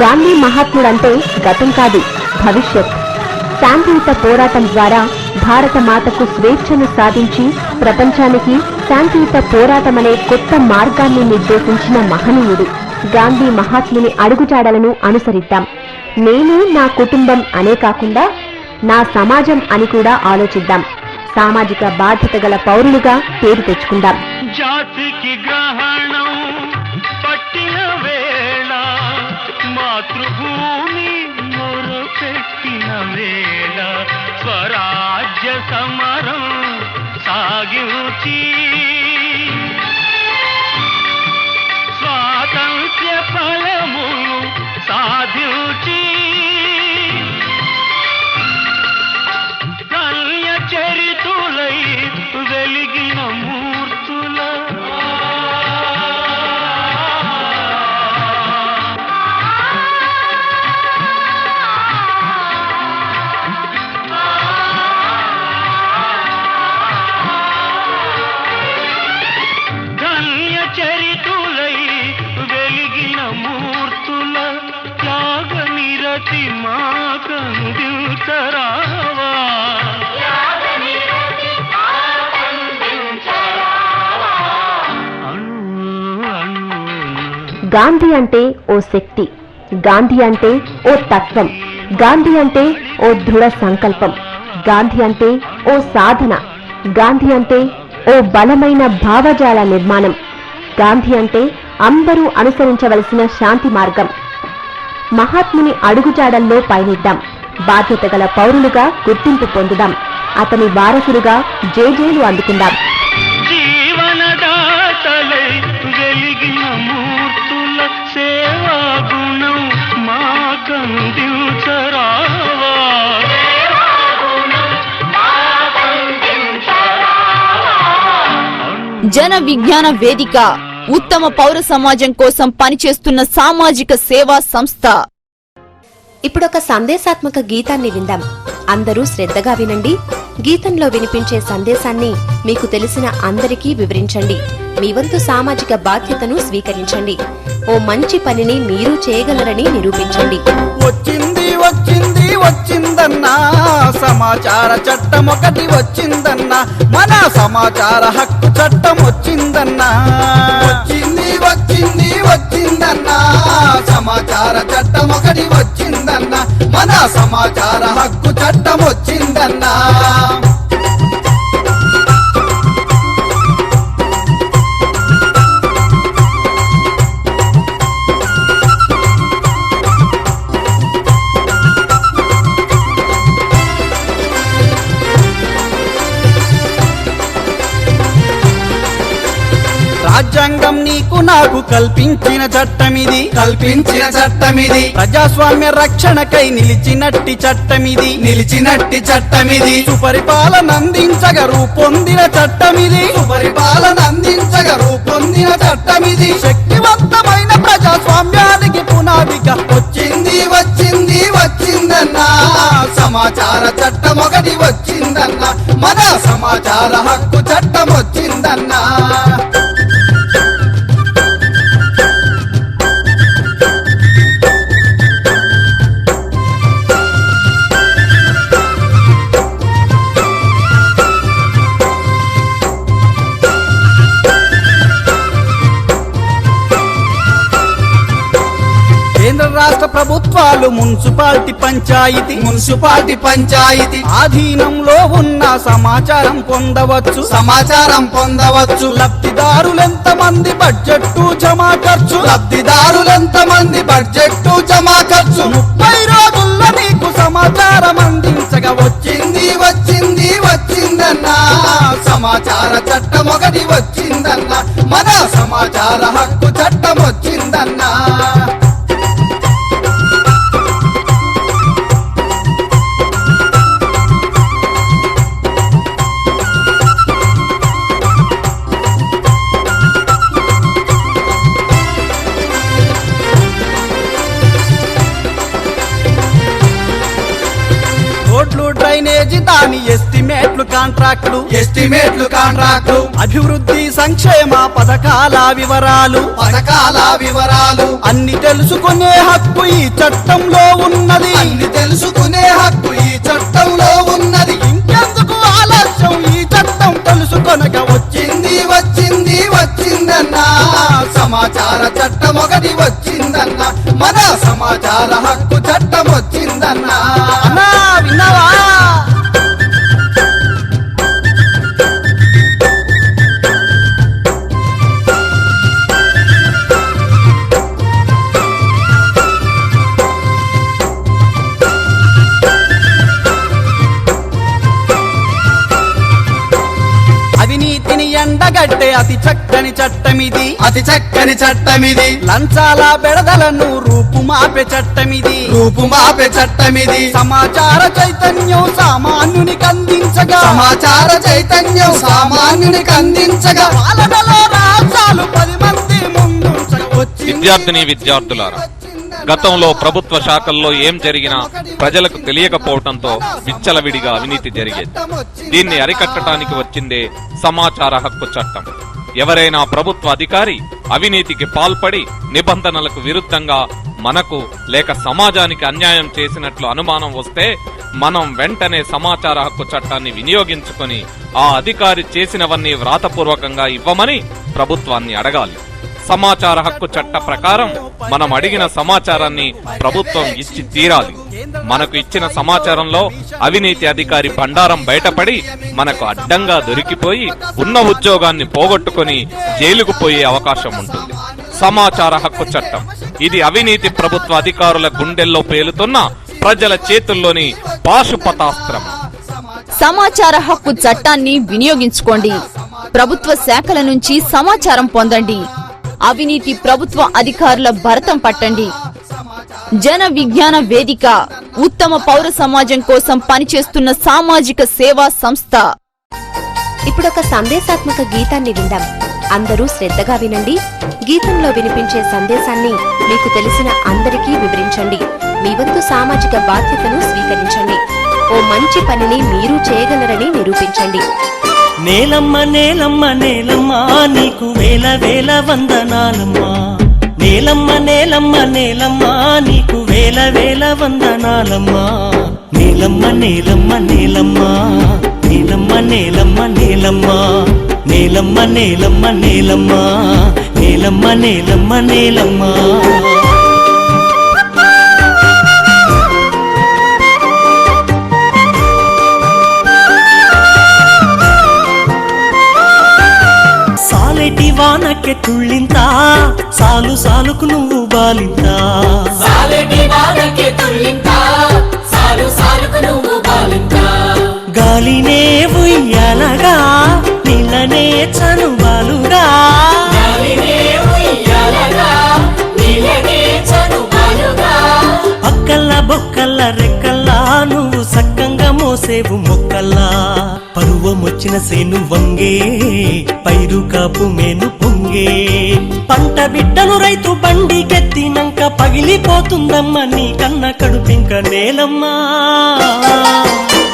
గాంధీ మహాత్ముడంటే గతం కాదు, భవిష్యత్. శాంతియుత పోరాటం ద్వారా భారత మాతకు స్వేచ్ఛను సాధించి ప్రపంచానికి శాంతియుత పోరాటమనే కొత్త మార్గాన్ని నిర్దేశించిన మహనీయుడు. గాంధీ మహాత్ముని అడుగుజాడలను అనుసరిద్దాం. నేను, నా కుటుంబం అనే కాకుండా నా సమాజం అని కూడా ఆలోచిద్దాం. సామాజిక బాధ్యత గల పౌరులుగా పేరు తెచ్చుకుందాం. జాతికి గ్రహణం పట్టిన వేళ, మాతృభూమి మొరపెట్టిన వేళ, స్వరాజ్య సమరం సాగించి స్వాతంత్ర్య ఫలమును సాధించి కల్య చరితులై వెలిగిన మూర్తుల కల్య చరితులై వెలిగిన మూర్తుల త్యాగ నిరతి మాకందించరావా. గాంధీ అంటే ఓ శక్తి, గాంధీ అంటే ఓ తత్వం, గాంధీ అంటే ఓ దృఢ సంకల్పం, గాంధీ అంటే ఓ సాధన, గాంధీ అంటే ఓ బలమైన భావజాల నిర్మాణం, గాంధీ అంటే అందరూ అనుసరించవలసిన శాంతి మార్గం. మహాత్ముని అడుగుజాడల్లో పయనిద్దాం. బాధ్యత గల పౌరులుగా గుర్తింపు పొందుదాం. అతని వారసులుగా జేజేలు అందుకుందాం. జీవనదాతలై వెలిగిన మూర్తుల సేవా గుణం మాకందించరావా. జన విజ్ఞాన వేదిక ఉత్తమ పౌర సమాజం కోసం పనిచేస్తున్న సామాజిక సేవా సంస్థ. ఇప్పుడొక సందేశాత్మక గీతాన్ని విందాం. అందరూ శ్రద్ధగా వినండి. గీతంలో వినిపించే సందేశాన్ని మీకు తెలిసిన అందరికీ వివరించండి. మీ వంతు సామాజిక బాధ్యతను స్వీకరించండి. ఓ మంచి పనిని మీరు చేయగలరని నిరూపించండి. వచ్చింది వచ్చింది వచ్చిందన్నా సమాచార చట్టం ఒకటి వచ్చిందన్నా, మన సమాచార హక్కు చట్టం వచ్చిందన్నా. వచ్చింది వచ్చింది వచ్చిందన్నా సమాచార చట్టం ఒకటి వచ్చిందన్నా, మన సమాచార హక్కు చట్టం వచ్చిందన్నా. రాజ్యాంగం నీకు నాకు కల్పించిన చట్టమిది, కల్పించిన చట్టమిది. ప్రజాస్వామ్య రక్షణకై నిలిచినట్టి చట్టమిది, నిలిచినట్టి చట్టమిది. సుపరిపాలన అందించగ రూపొందిన చట్టమిది, సుపరిపాలన అందించగ రూపొందిన చట్టమిది. శక్తివంతమైన ప్రజాస్వామ్యానికి పునాదిగా వచ్చింది వచ్చింది వచ్చిందన్నా సమాచార చట్టం ఒకటి వచ్చిందన్నా, మన సమాచార హక్కు చట్టం వచ్చిందన్నా. కేంద్ర రాష్ట్ర ప్రభుత్వాలు మున్సిపాలిటీ పంచాయతీ ఆధీనంలో ఉన్న సమాచారం పొందవచ్చు, సమాచారం పొందవచ్చు. లబ్ధిదారులెంత మంది బడ్జెట్టు జమా ఖర్చు, లబ్ధిదారులెంత మంది బడ్జెట్టు జమా ఖర్చు. 30 రోజుల్లో నీకు సమాచారం అందించగా వచ్చింది వచ్చింది వచ్చిందన్నా సమాచార చట్టం ఒకటి వచ్చిందన్నా, మన సమాచార హక్కు చట్టం వచ్చిందన్నా. రోడ్లు డ్రైనేజ్ ప్యాకేజీ దాని ఎస్టిమేట్లు కాంట్రాక్టులు అభివృద్ధి సంక్షేమ పథకాల వివరాలు అన్ని తెలుసుకునే హక్కు ఈ చట్టంలో ఉన్నది ఇంకెందుకు ఆలస్యం ఈ చట్టం తెలుసుకొనక వచ్చిందన్నా సమాచార చట్టం ఒకటి వచ్చిందన్నా మన సమాచార హక్కు చట్టం వచ్చిందన్నా అన్నా విన్నావా అవినీతిని ఎండగట్టే అతి చక్కని చట్టమిది లంచాల బెడదలను రూపుమాపే చట్టమిది సమాచార చైతన్యం సామాన్యునికి అందించగా పాలనలో రాజ్యాలు 10 మంది విద్యార్థులారా, గతంలో ప్రభుత్వ శాఖల్లో ఏం జరిగినా ప్రజలకు తెలియకపోవడంతో విచ్చలవిడిగా అవినీతి జరిగేది. దీన్ని అరికట్టడానికి వచ్చిందే సమాచార హక్కు చట్టం. ఎవరైనా ప్రభుత్వ అధికారి అవినీతికి పాల్పడి నిబంధనలకు విరుద్ధంగా మనకు లేక సమాజానికి అన్యాయం చేసినట్లు అనుమానం వస్తే మనం వెంటనే సమాచార హక్కు చట్టాన్ని వినియోగించుకొని ఆ అధికారి చేసినవన్నీ వ్రాతపూర్వకంగా ఇవ్వమని ప్రభుత్వాన్ని అడగాలి. సమాచార హక్కు చట్ట ప్రకారం మనం అడిగిన సమాచారాన్ని ప్రభుత్వం ఇచ్చి తీరాలి. మనకు ఇచ్చిన సమాచారంలో అవినీతి అధికారి బండారం బయటపడి మనకు అడ్డంగా దొరికిపోయి ఉన్న ఉద్యోగాన్ని పోగొట్టుకుని జైలుకు పోయే అవకాశం ఉంటుంది. సమాచార హక్కు చట్టం ఇది అవినీతి ప్రభుత్వ అధికారుల గుండెల్లో పేలుతున్న ప్రజల చేతుల్లోని పాశుపతాస్త్రం. సమాచార హక్కు చట్టాన్ని వినియోగించుకోండి. ప్రభుత్వ శాఖల నుంచి సమాచారం పొందండి. అవినీతి ప్రభుత్వ అధికారుల భరతం పట్టండి. జన విజ్ఞాన వేదిక ఉత్తమ పౌర సమాజం కోసం పనిచేస్తున్న సామాజిక సేవా సంస్థ. ఇప్పుడొక సందేశాత్మక గీతాన్ని విందాం. అందరూ శ్రద్ధగా వినండి. గీతంలో వినిపించే సందేశాన్ని మీకు తెలిసిన అందరికీ వివరించండి. మీ వంతు సామాజిక బాధ్యతను స్వీకరించండి. ఓ మంచి పనిని మీరు చేయగలరని నిరూపించండి. నేలమ్మ నేలమ్మ నేలమ్మ నీకు వేల వేల వందనాలమ్మా. నేలమ్మ నేలమ్మ నేలమ్మ నీకు వేల వేల వందనాలమ్మా. నేలమ్మ నేలమ్మ నేలమ్మ నేలమ్మ నేలమ్మ నేలమ్మ నేలమ్మ నేలమ్మ నేలమ్మ నేలమ్మ నేలమ్మ నేలమ్మ. సాలెటి వానకే తుళ్ళింత సాలు సాలుకు నువ్వు బాలింత. గాలినే ఉయ్యాలగా నీళ్ళనే చనుబాలుగా. అక్కల్లా బొక్కల్ల రెక్కల్లా నువ్వు సక్కంగా మోసేవు మొక్కల్లా. పరువమొచ్చిన సేను వంగే పైరు కాపు మేను పొంగే. పంట బిడ్డను రైతు బండికెత్తినంక పగిలిపోతుందమ్మ నీ కన్న కడుపింక. నేలమ్మా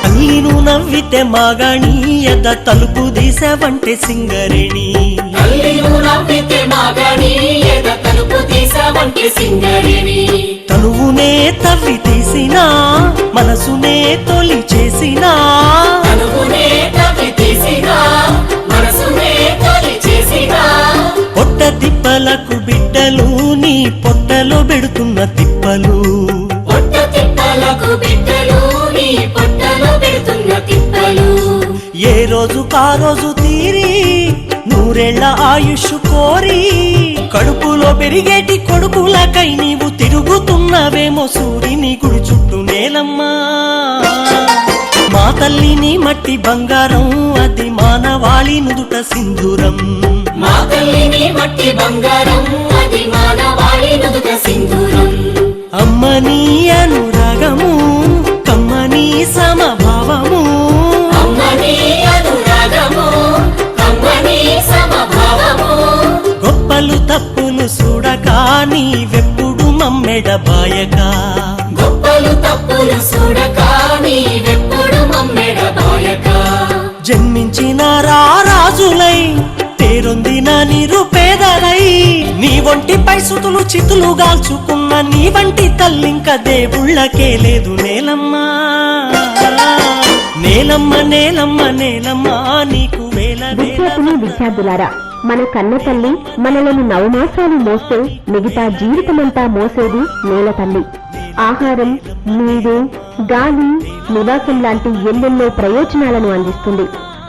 అల్లిను నవ్వితే మాగాణి ఎద తలుపు తీసావంటే సింగరేణి. తనువునే తవ్వి తీసినా మనసునే తొలి చేసినా. పొట్ట తిప్పలకు బిడ్డలు నీ పొట్టలో పెడుతున్న తిప్పలు. ఏ రోజు కా రోజు తీరి నూరేళ్ల ఆయుష్ కోరి. కడుపులో పెరిగేటి కొడుకులకై నీవు తిరుగుతున్నవేమో సూర్యుని గుడి చుట్టూ. నేలమ్మా మా తల్లిని మట్టి బంగారం అది మానవాళి నుదుట సింధూరం. అమ్మని అనురాగము కమ్మని సమభావము. గొప్పలు తప్పులు చూడక నీవెప్పుడు మమ్మెడ బాయక. గొప్పలు తప్పులు చూడక నీవెప్పుడు మమ్మెడబాయక జన్మించిన రాజులై పేరొందిన నిరుపేదలై నీ వంటిపై సుతులు చితులు గాల్చుకున్న నీ వంటి తల్లింక దేవుళ్ళకే లేదు నేలమ్మా నేలమ్మ నేలమ్మ నేలమ్మ నీకు వేల విద్యార్థిని విద్యార్థులారా, మన కన్న తల్లి మనలను నవమాసాలు మోస్తే మిగతా జీవితమంతా మోసేది నేల తల్లి. ఆహారం, నీరు, గాలి, నివాసం లాంటి ఎన్నెన్నో ప్రయోజనాలను అందిస్తుంది.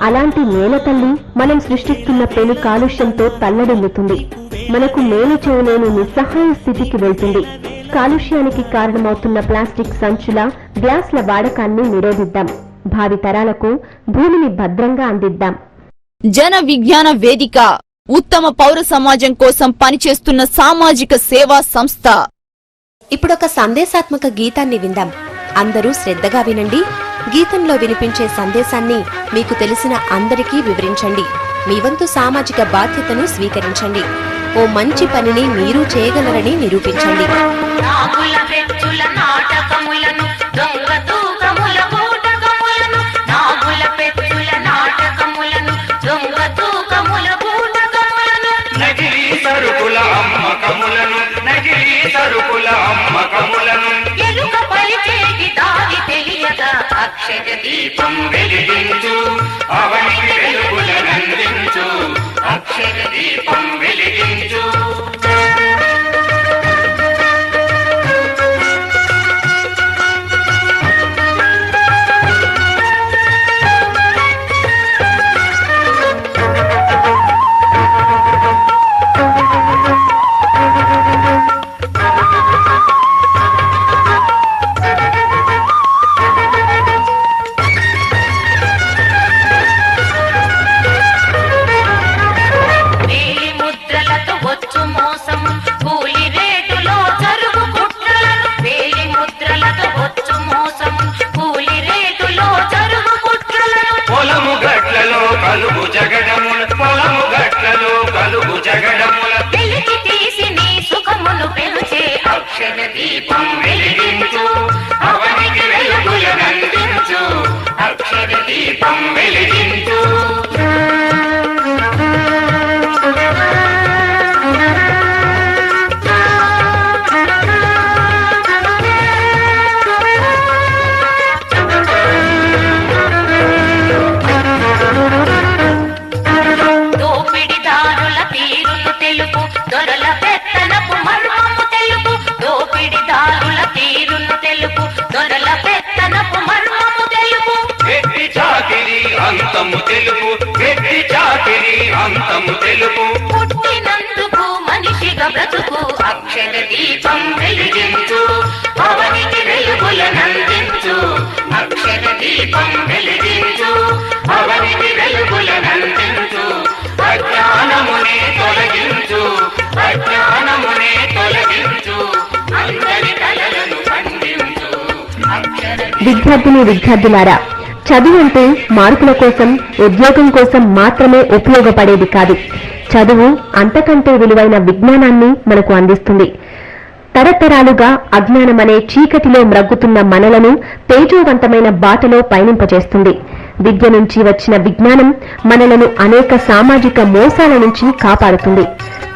అలాంటి నేల తల్లి మనం సృష్టిస్తున్న పెను కాలుష్యంతో తల్లడిల్లుతుంది. మనకు మేలు చేయలేని నిస్సహాయ స్థితికి వెళ్తుంది. కాలుష్యానికి కారణమవుతున్న ప్లాస్టిక్ సంచుల, గ్లాసుల వాడకాన్ని నిరోధిద్దాం. భావి తరాలకు భూమిని భద్రంగా అందిద్దాం. జన విజ్ఞాన వేదిక ఉత్తమ పౌర సమాజం కోసం పనిచేస్తున్న సామాజిక సేవా సంస్థ. ఇప్పుడొక సందేశాత్మక గీతాన్ని విందాం. అందరూ శ్రద్ధగా వినండి. గీతంలో వినిపించే సందేశాన్ని మీకు తెలిసిన అందరికీ వివరించండి. మీ వంతు సామాజిక బాధ్యతను స్వీకరించండి. ఓ మంచి పనిని మీరు చేయగలరని నిరూపించండి. నాగుల పెచ్చుల నాటకములను దొంగ తూకముల బూటకములను నాగుల పెచ్చుల నాటకములను దొంగ తూకముల బూటకములను నకిలీ సరుకుల అమ్మకములను నకిలీ సరుకుల అమ్మకములను ఎరుక పలిచేకి దారి తెలియక అక్షర దీపం వెలిగించు అవనికి వెలుగులనందించు అక్షర దీపం వెలిగించు. కలుగు జగడముల పొలము గట్లలో కలుగు జగడముల వెలికి తీసి నీ సుఖమును పెంచే అక్షర దీపం వెలిగించు అవనికి వెలుగులనందించు అక్షర దీపం వెలిగించు. దోపిడిదారుల తీరును తెలుపు దొరల పెత్తనపు మర్మము తెలుపు దోపిడిదారుల తీరును తెలుపు దొరల పెత్తనపు మర్మము తెలుపు వెట్టి చాకిరి అంతము తెలుపు వెట్టి చాకిరి అంతము తెలుపు పుట్టినందుకు మనిషిగా బ్రతుకు అక్షర దీపం వెలిగించు అవనికి వెలుగులనందించు అక్షర దీపం వెలిగించు అవనికి వెలుగులనందించు అజ్ఞానమునే తొలగించు అజ్ఞానమునే తొలగించు అందరి కలలను పండించు అక్షర విద్యార్థిని విద్యార్థులారా, చదువు అంటే మార్కుల కోసం, ఉద్యోగం కోసం మాత్రమే ఉపయోగపడేది కాదు. చదువు అంతకంటే విలువైన విజ్ఞానాన్ని మనకు అందిస్తుంది. తరతరాలుగా అజ్ఞానమనే చీకటిలో మ్రగ్గుతున్న మనలను తేజోవంతమైన బాటలో పయనింపజేస్తుంది. విద్య నుంచి వచ్చిన విజ్ఞానం మనలను అనేక సామాజిక మోసాల నుంచి కాపాడుతుంది.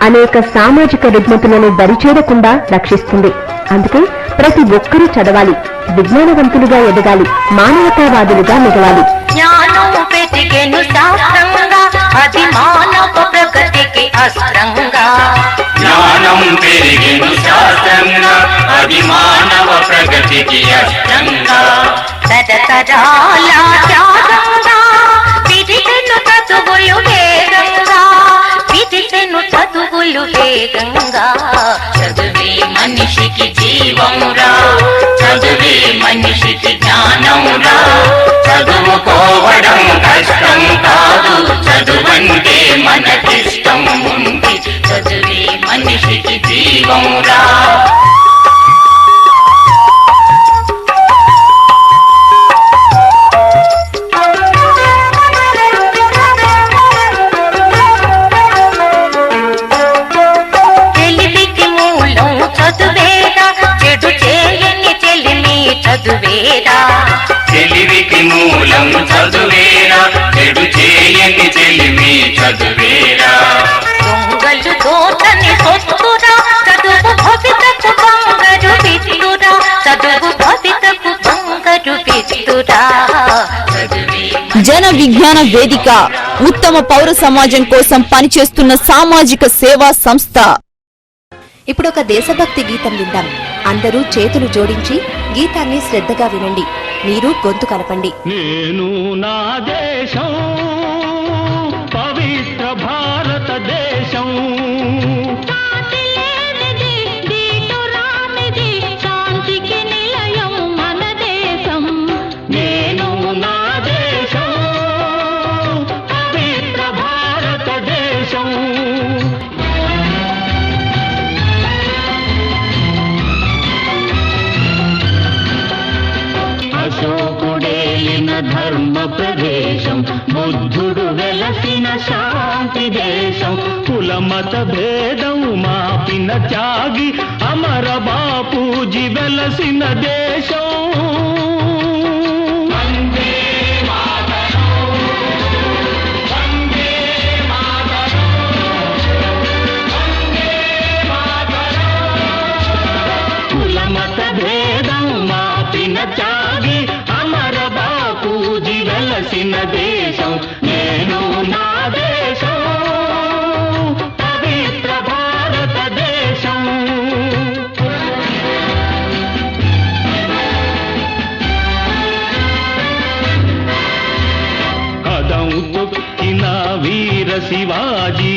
అనేక సామాజిక రుగ్మతులను దరిచేరకుండా రక్షిస్తుంది. అందుకే ప్రతి ఒక్కరూ చదవాలి, విజ్ఞానవంతులుగా ఎదగాలి, మానవతావాదులుగా మిగలాలి. జ్ఞానం పెరిగెను శాస్త్రంగా అది మానవ ప్రగతికి అస్త్రంగా జ్ఞానం పెరిగెను శాస్త్రంగా అది మానవ ప్రగతికి అస్త్రంగా తరతరాల త్యాగంగా విధితెను చదువులు వేగంగా విధితెను చదువులు వేగంగా చదువే మనిషికి జీవమురా చదువే మనిషికి జ్ఞానమురా చదువుకోవడం కష్టం కాదు చదువంటే మనకిష్టం ఉంది చదువే మనిషికి జీవమురా. తెలివికి మూలం చదువేగా చెడు చేయని చెలి జన విజ్ఞాన వేదిక ఉత్తమ పౌర సమాజం కోసం పనిచేస్తున్న సామాజిక సేవా సంస్థ. ఇప్పుడు ఒక దేశభక్తి గీతం విందాం. అందరూ చేతులు జోడించి గీతాన్ని శ్రద్ధగా వినండి. మీరు గొంతు కలపండి. నేను నా దేశం పవిత్ర భారతదేశం, నేను నా దేశం పవిత్ర భారతదేశం. అశోకుడేలిన ధర్మ ప్రదేశం, బుద్ధుడు వెలసిన శాంతి దేశం, కులమత భేదం మాపిన త్యాగి అమర బాపూజీ వెలసిన దేశం. వందే మాతరం, వందే మాతరం, వందే మాతరం. కులమత భేదం మాపిన త్యాగి అమర బాపూజీ వెలసిన దేశం. నేను నా దేశం పవిత్ర భారతదేశం. కదం తొక్కిన వీర శివాజీ,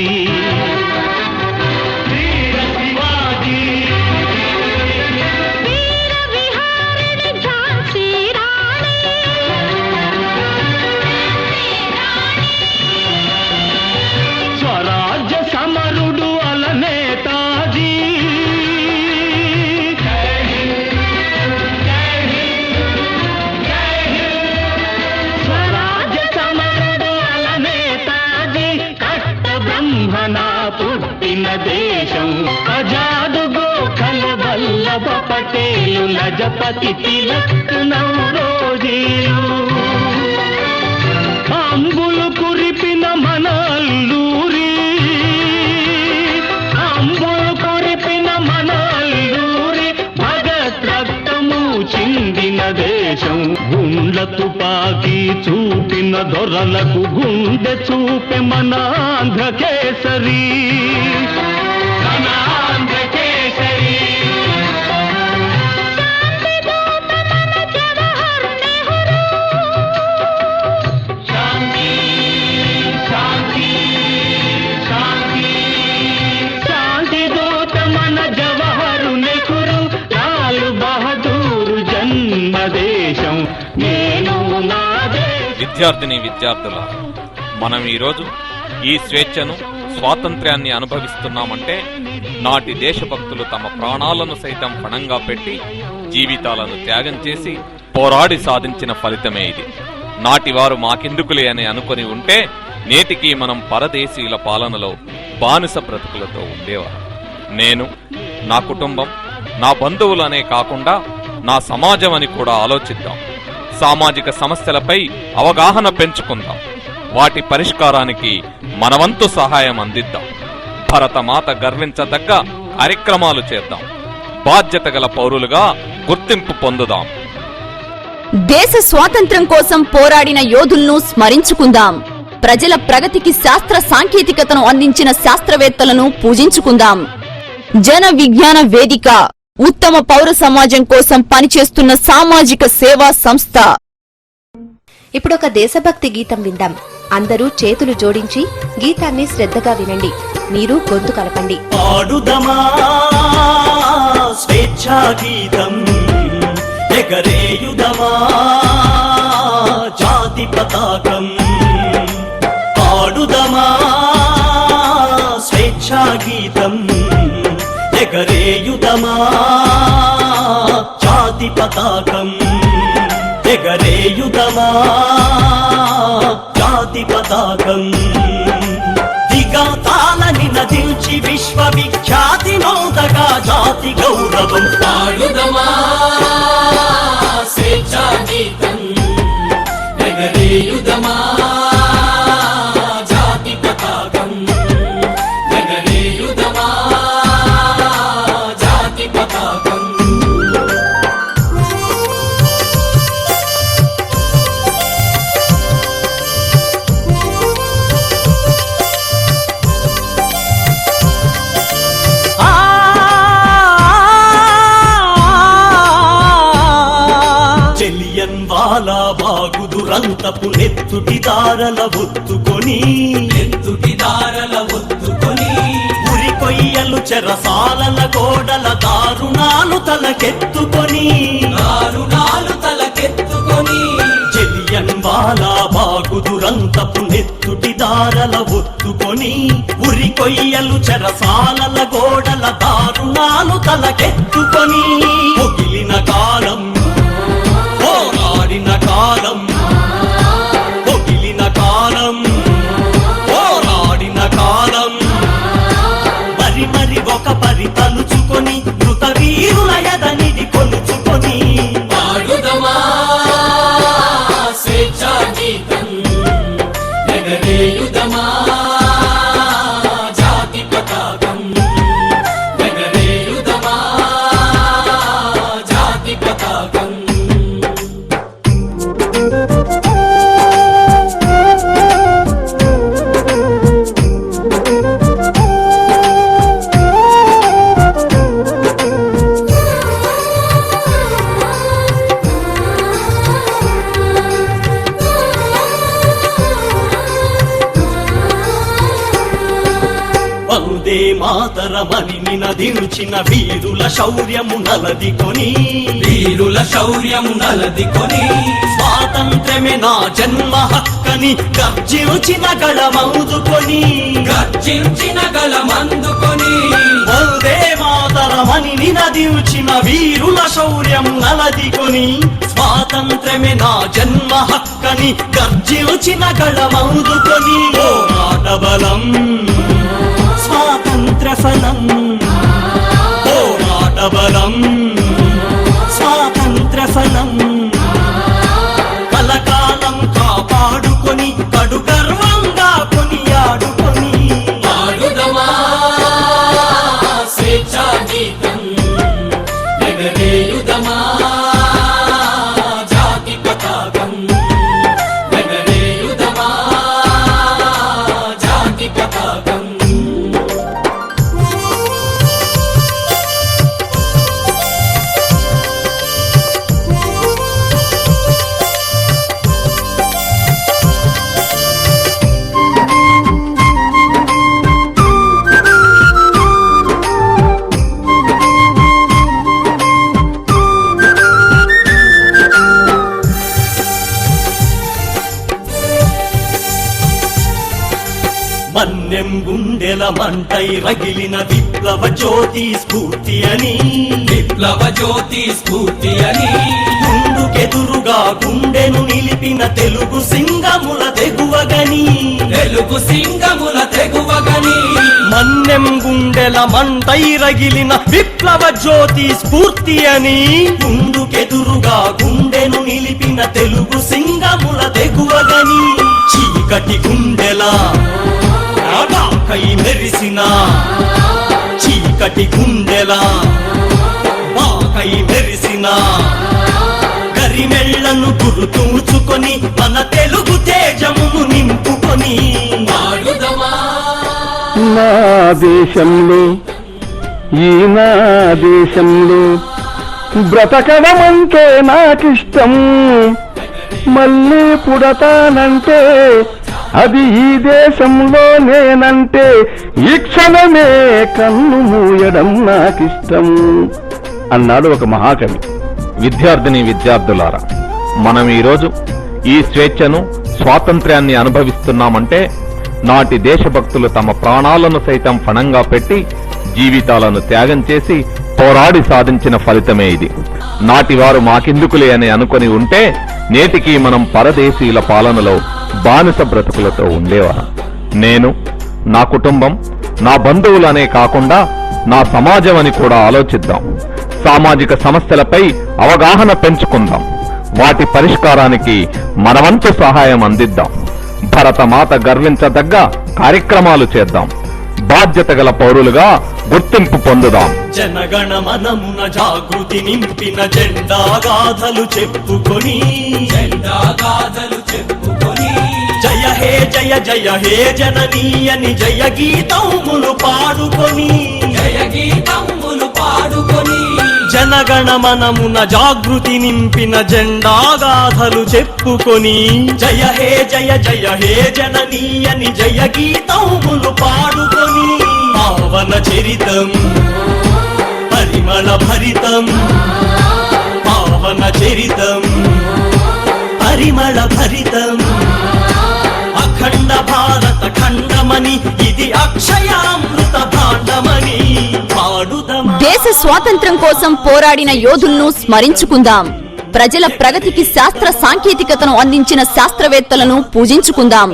వీర శివాజీ, స్వరాజ్య సమరుడు అలనేతాజీ, స్వరాజ్య సమరుడు అలనేతాజీ, కట్ట బ్రహ్మణ పుట్టిన దేశం. ఆజాదు గోఖల వల్లభ పటేలు, లజపతి తిలక్ నౌరోజీలు, అంబులు కురిపిన మన అల్లూరి, అంబులు కురిపిన మన అల్లూరి, భగత్ రక్తము చిందిన దేశం. గుండ్ల తుపాకీ చూపిన దొరలకు గుండె చూపె మన ఆంధ్ర కేసరి, మన ఆంధ్ర కేసరి. శాంతి శాంతి శాంతి, శాంతి దూత మన జవహరు నెహ్రూ, లాల్ బహదూర్ జన్మదేశం. నేను నా విద్యార్థిని విద్యార్థుల, మనం ఈరోజు ఈ స్వేచ్ఛను స్వాతంత్ర్యాన్ని అనుభవిస్తున్నామంటే నాటి దేశభక్తులు తమ ప్రాణాలను సైతం పణంగా పెట్టి జీవితాలను త్యాగం చేసి పోరాడి సాధించిన ఫలితమే ఇది. నాటివారు మాకెందుకులే అని అనుకొని ఉంటే నేటికి మనం పరదేశీయుల పాలనలో బానిస బ్రతుకులతో ఉండేవారు. నేను, నా కుటుంబం, నా బంధువులనే కాకుండా నా సమాజం అని కూడా ఆలోచిద్దాం. సామాజిక సమస్యలపై అవగాహన పెంచుకుందాం. వాటి పరిష్కారానికి మనవంతు సహాయం అందిద్దాం. భరతమాత గర్వించదగ్గ కార్యక్రమాలు చేద్దాం. బాధ్యత గల పౌరులుగా గుర్తింపు పొందుదాం. దేశ స్వాతంత్ర్యం కోసం పోరాడిన యోధులను స్మరించుకుందాం. ప్రజల ప్రగతికి శాస్త్ర సాంకేతికతను అందించిన శాస్త్రవేత్తలను పూజించుకుందాం. జన విజ్ఞాన వేదిక ఉత్తమ పౌర సమాజం కోసం పనిచేస్తున్న సామాజిక సేవా సంస్థ. ఇప్పుడు ఒక దేశభక్తి గీతం విందాం. అందరూ చేతులు జోడించి గీతాన్ని శ్రద్ధగా వినండి. మీరు గొంతు కలపండి. పాడుదమా స్వేచ్ఛా గీతం, ఎగరేయుదమా జాతి పతాకం. పాడుదమా స్వేచ్ఛా గీతం, ఎగరేయుదమా జాతి పతాకం. ఎగరేయుదమా జాతి పతాకం. దిగాతాలని నదించి విశ్వవిఖ్యాతి నోదగా జాతి గౌరవం. పాడుదమా స్వేచ్ఛా గీతం, ఎగరేయుదమా జాతి పతాకం. ఎగరేయుదమా జాతి పతాకం. బాగుదురంతపు నెత్తుటి దారల ఒత్తుకొని ఉరి కొయ్యలు చెరసాలల గోడల దారుణాలు తలకెత్తుకొని జలియన్ వాలా బాగుదురంతపు నెత్తుటి దారల ఒత్తుకొని ఉరి కొయ్యలు చెరసాలల గోడల దారుణాలు తలకెత్తుకొని ముగిలిన కాలం పోరాడిన కాలం ముగిలిన కాలం పోరాడిన కాలం మరి మరి ఒక పరి తలుచుకొని మృత వీరుల ఎదనిది కొలుచుకొని పాడుదమా స్వేచ్ఛా గీతం ఎగరేయుదమా జాతి పతాకం ఎగరేయుదమా జాతి పతాకం వందే మాతరమని నినదించిన వీరుల శౌర్యము నలదికొని స్వాతంత్ర్యమే నా జన్మ హక్కని గర్జించిన గళమందుకొని వందే మాతరమని నినదించిన వీరుల శౌర్యం నలదికొని స్వాతంత్ర్యమే నా జన్మ హక్కని గర్జించిన గళమందుకొని పోరాట బలం స్వాతంత్ర్య ఫలం పోరాట బలం స్వాతంత్ర్య ఫలం కలకాలం కాపాడుకొని కడు గర్వంగా కొనియాడుకొని పాడుదమా స్వేచ్ఛా గీతం ఎగరేయుదమా జాతి పతాకం ఎగరేయుదమా జాతి పతాకం మన్నెం గుండెల మంటై రగిలిన విప్లవ జ్యోతి స్ఫూర్తి అని గుండుకెదురుగా గుండెను నిలిపిన తెలుగు సింగముల తెగువగని మన్నెం గుండెల మంటై రగిలిన విప్లవ జ్యోతి స్ఫూర్తి అని గుండుకెదురుగా గుండెను నిలిపిన తెలుగు సింగముల తెగువగని చీకటి గుండెల కై మెరిసిన చీకటి గుండెల బాకై మెరిసిన గరిమెళ్లను గుర్తుంచుకొని మన తెలుగు తేజమును నింపుకొని నా దేశంలో ఈ నా దేశంలో బ్రతకడమంటే నాకిష్టం మళ్ళీ పుడతానంటే అది ఈ దేశంలో నేనంటే ఈ క్షణమే కన్ను మూయడం నాకిష్టం అన్నాడు ఒక మహాకవి. విద్యార్థిని విద్యార్థులారా, మనం ఈరోజు ఈ స్వేచ్ఛను స్వాతంత్ర్యాన్ని అనుభవిస్తున్నామంటే నాటి దేశభక్తులు తమ ప్రాణాలను సైతం ఫణంగా పెట్టి జీవితాలను త్యాగం చేసి పోరాడి సాధించిన ఫలితమే ఇది. నాటివారు మాకెందుకులే అని అనుకొని ఉంటే నేటికి మనం పరదేశీయుల పాలనలో బానిస బ్రతుకులతో ఉండేవారు. నేను, నా కుటుంబం, నా బంధువులనే కాకుండా నా సమాజం అని కూడా ఆలోచిద్దాం. సామాజిక సమస్యలపై అవగాహన పెంచుకుందాం. వాటి పరిష్కారానికి మనవంతు సహాయం అందిద్దాం. భరతమాత గర్వించదగ్గ కార్యక్రమాలు చేద్దాం. బాధ్యత గల పౌరులుగా గుర్తింపు పొందుదాం. జనగణ మనమున జాగృతి నింపిన జెండాగాథలు చెప్పుకొని జయ హే జయ జయ హే జననీయని జయ గీతములు పాడుకొని జనగణమనమున జాగృతి నింపిన జెండాగాథలు చెప్పుకొని జయ హే జననీయని జయ గీతములు పాడుకొని పావన చరితం పరిమళ భరితం పావన చరితం పరిమళ భరితం అఖండ భారత ఖండమని ఇది అక్షయామృత భాండమని పాడుదమా. దేశ స్వాతంత్ర్యం కోసం పోరాడిన యోధులను స్మరించుకుందాం. ప్రజల ప్రగతికి శాస్త్ర సాంకేతికతను అందించిన శాస్త్రవేత్తలను పూజించుకుందాం.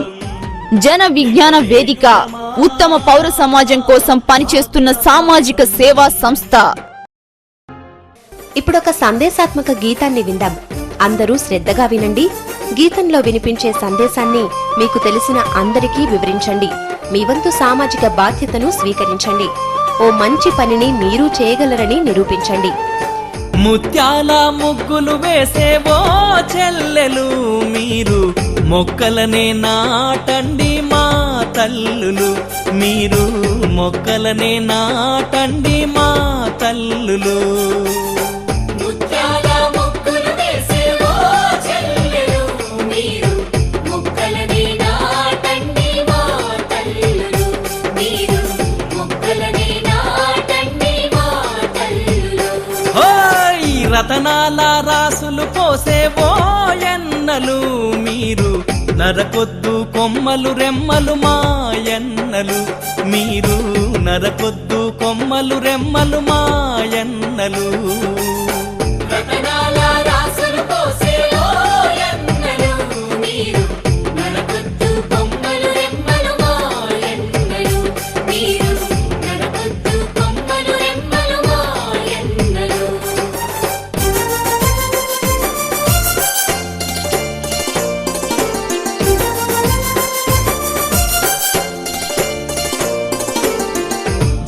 జన విజ్ఞాన వేదిక ఉత్తమ పౌర సమాజం కోసం పనిచేస్తున్న సామాజిక సేవా సంస్థ. ఇప్పుడొక సందేశాత్మక గీతాన్ని విందాం. అందరూ శ్రద్ధగా వినండి. గీతంలో వినిపించే సందేశాన్ని మీకు తెలిసిన అందరికీ వివరించండి. మీ వంతు సామాజిక బాధ్యతను స్వీకరించండి. ఓ మంచి పనిని మీరు చేయగలరని నిరూపించండి. ముత్యాల ముగ్గులు వేసేవో చెల్లెలు మీరు మొక్కలనే నాటండి మా తల్లులు. మీరు మొక్కలనే నాటండి మా తల్లులు. రతనాల రాసులు పోసేవో ఎన్నలు మీరు నరకొద్దు కొమ్మలు రెమ్మలు మా ఎన్నలు. మీరు నరకొద్దు కొమ్మలు రెమ్మలు మా ఎన్నలు.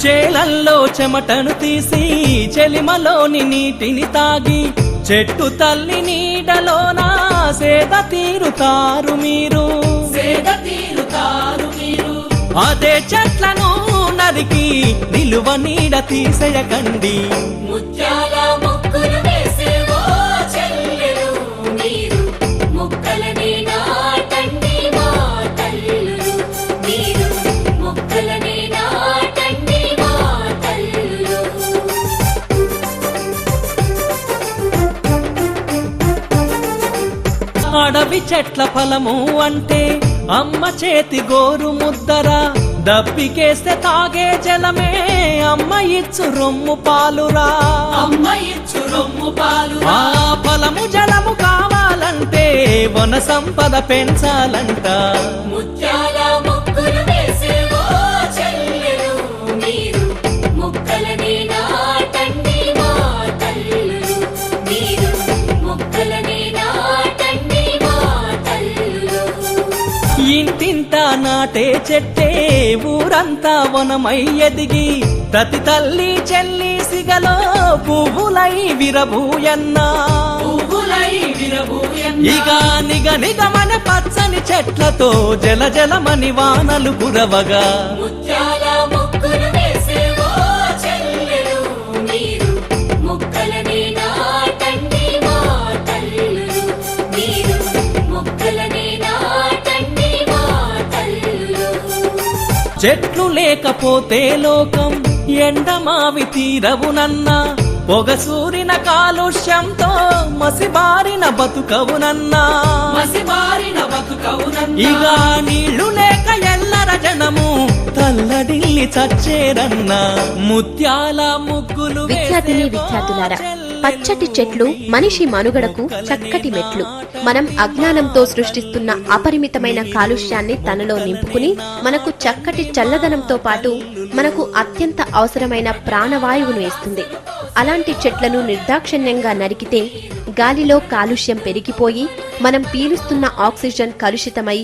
చేలల్లో చెమటను తీసి చెలిమలోని నీటిని తాగి చెట్టు తల్లి నీడలోన సేద తీరుతారు మీరు. అదే చెట్లను నరికి నిలువ నీడ తీసేయకండి. అడవి చెట్ల ఫలము అంటే అమ్మ చేతి గోరు ముద్దరా. దప్పికేస్తే తాగే జలమే అమ్మ ఇచ్చు రొమ్ము పాలురా. ఆ ఫలము జలము కావాలంటే వన సంపద పెంచాలంట. ఇంటింటా నాటే చెట్టే ఊరంతా వనమై ఎదిగి ప్రతి తల్లి చెల్లి సిగలో పువ్వులై విరబూయన్నా. ఇక నిగ నిగమన పచ్చని చెట్లతో జల జలమని వానలు కురవగా. చెట్లు లేకపోతే లోకం ఎండమావి తీరవునన్నా. పొగసూరిన కాలుష్యంతో మసిబారిన బతుకవునన్నా. ఇక నీళ్లు లేక ఎల్లర జనము తల్లడిల్లి చచ్చేరన్నా. ముత్యాల ముగ్గులు విద్యార్థిని విద్యార్థులారా, పచ్చటి చెట్లు మనిషి మనుగడకు చక్కటి మెట్లు. మనం అజ్ఞానంతో సృష్టిస్తున్న అపరిమితమైన కాలుష్యాన్ని తనలో నింపుకుని మనకు చక్కటి చల్లదనంతో పాటు మనకు అత్యంత అవసరమైన ప్రాణవాయువును ఇస్తుంది. అలాంటి చెట్లను నిర్దాక్షిణ్యంగా నరికితే గాలిలో కాలుష్యం పెరిగిపోయి మనం పీలుస్తున్న ఆక్సిజన్ కలుషితమై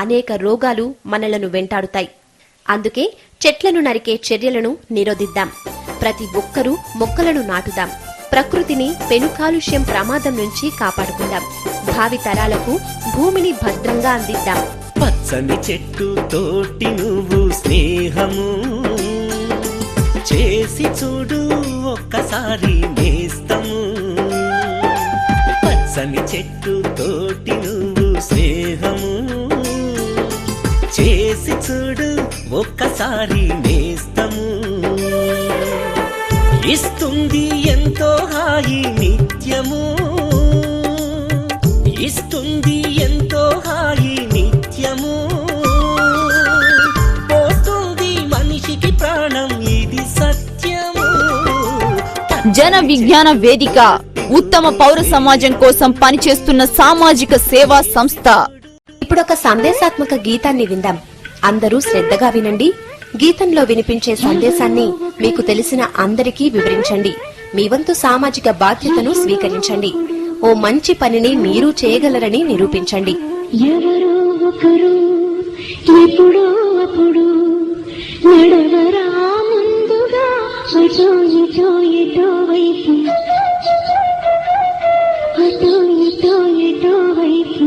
అనేక రోగాలు మనలను వెంటాడుతాయి. అందుకే చెట్లను నరికే చర్యలను నిరోధిద్దాం. ప్రతి ఒక్కరూ మొక్కలను నాటుదాం. ప్రకృతిని పెను కాలుష్యం ప్రమాదం నుంచి కాపాడుకుందాం. భావి తరాలకు భూమిని భద్రంగా అందిద్దాం. పచ్చని చెట్టు తోటి నువ్వు స్నేహము చేసి చూడు ఒక్కసారి నేస్తం. పచ్చని చెట్టు తోటి నువ్వు స్నేహము చేసి చూడు ఒక్కసారి నేస్తము ఇస్తుంది ఎంతో హాయి నిత్యము ఇస్తుంది ఎంతో హాయి నిత్యము పోస్తుంది మనిషికి ప్రాణం ఇది సత్యము. జన విజ్ఞాన వేదిక ఉత్తమ పౌర సమాజం కోసం పనిచేస్తున్న సామాజిక సేవా సంస్థ. ఇప్పుడొక సందేశాత్మక గీతాన్ని విందాం. అందరూ శ్రద్ధగా వినండి. గీతంలో వినిపించే సందేశాన్ని మీకు తెలిసిన అందరికీ వివరించండి. మీ వంతు సామాజిక బాధ్యతను స్వీకరించండి. ఓ మంచి పనిని మీరు చేయగలరని నిరూపించండి. ఎవరో ఒకరు ఎప్పుడో అప్పుడు నడవరా ముందుగా అటో ఇటో ఎటో వైపు అటో ఇటో ఎటో వైపు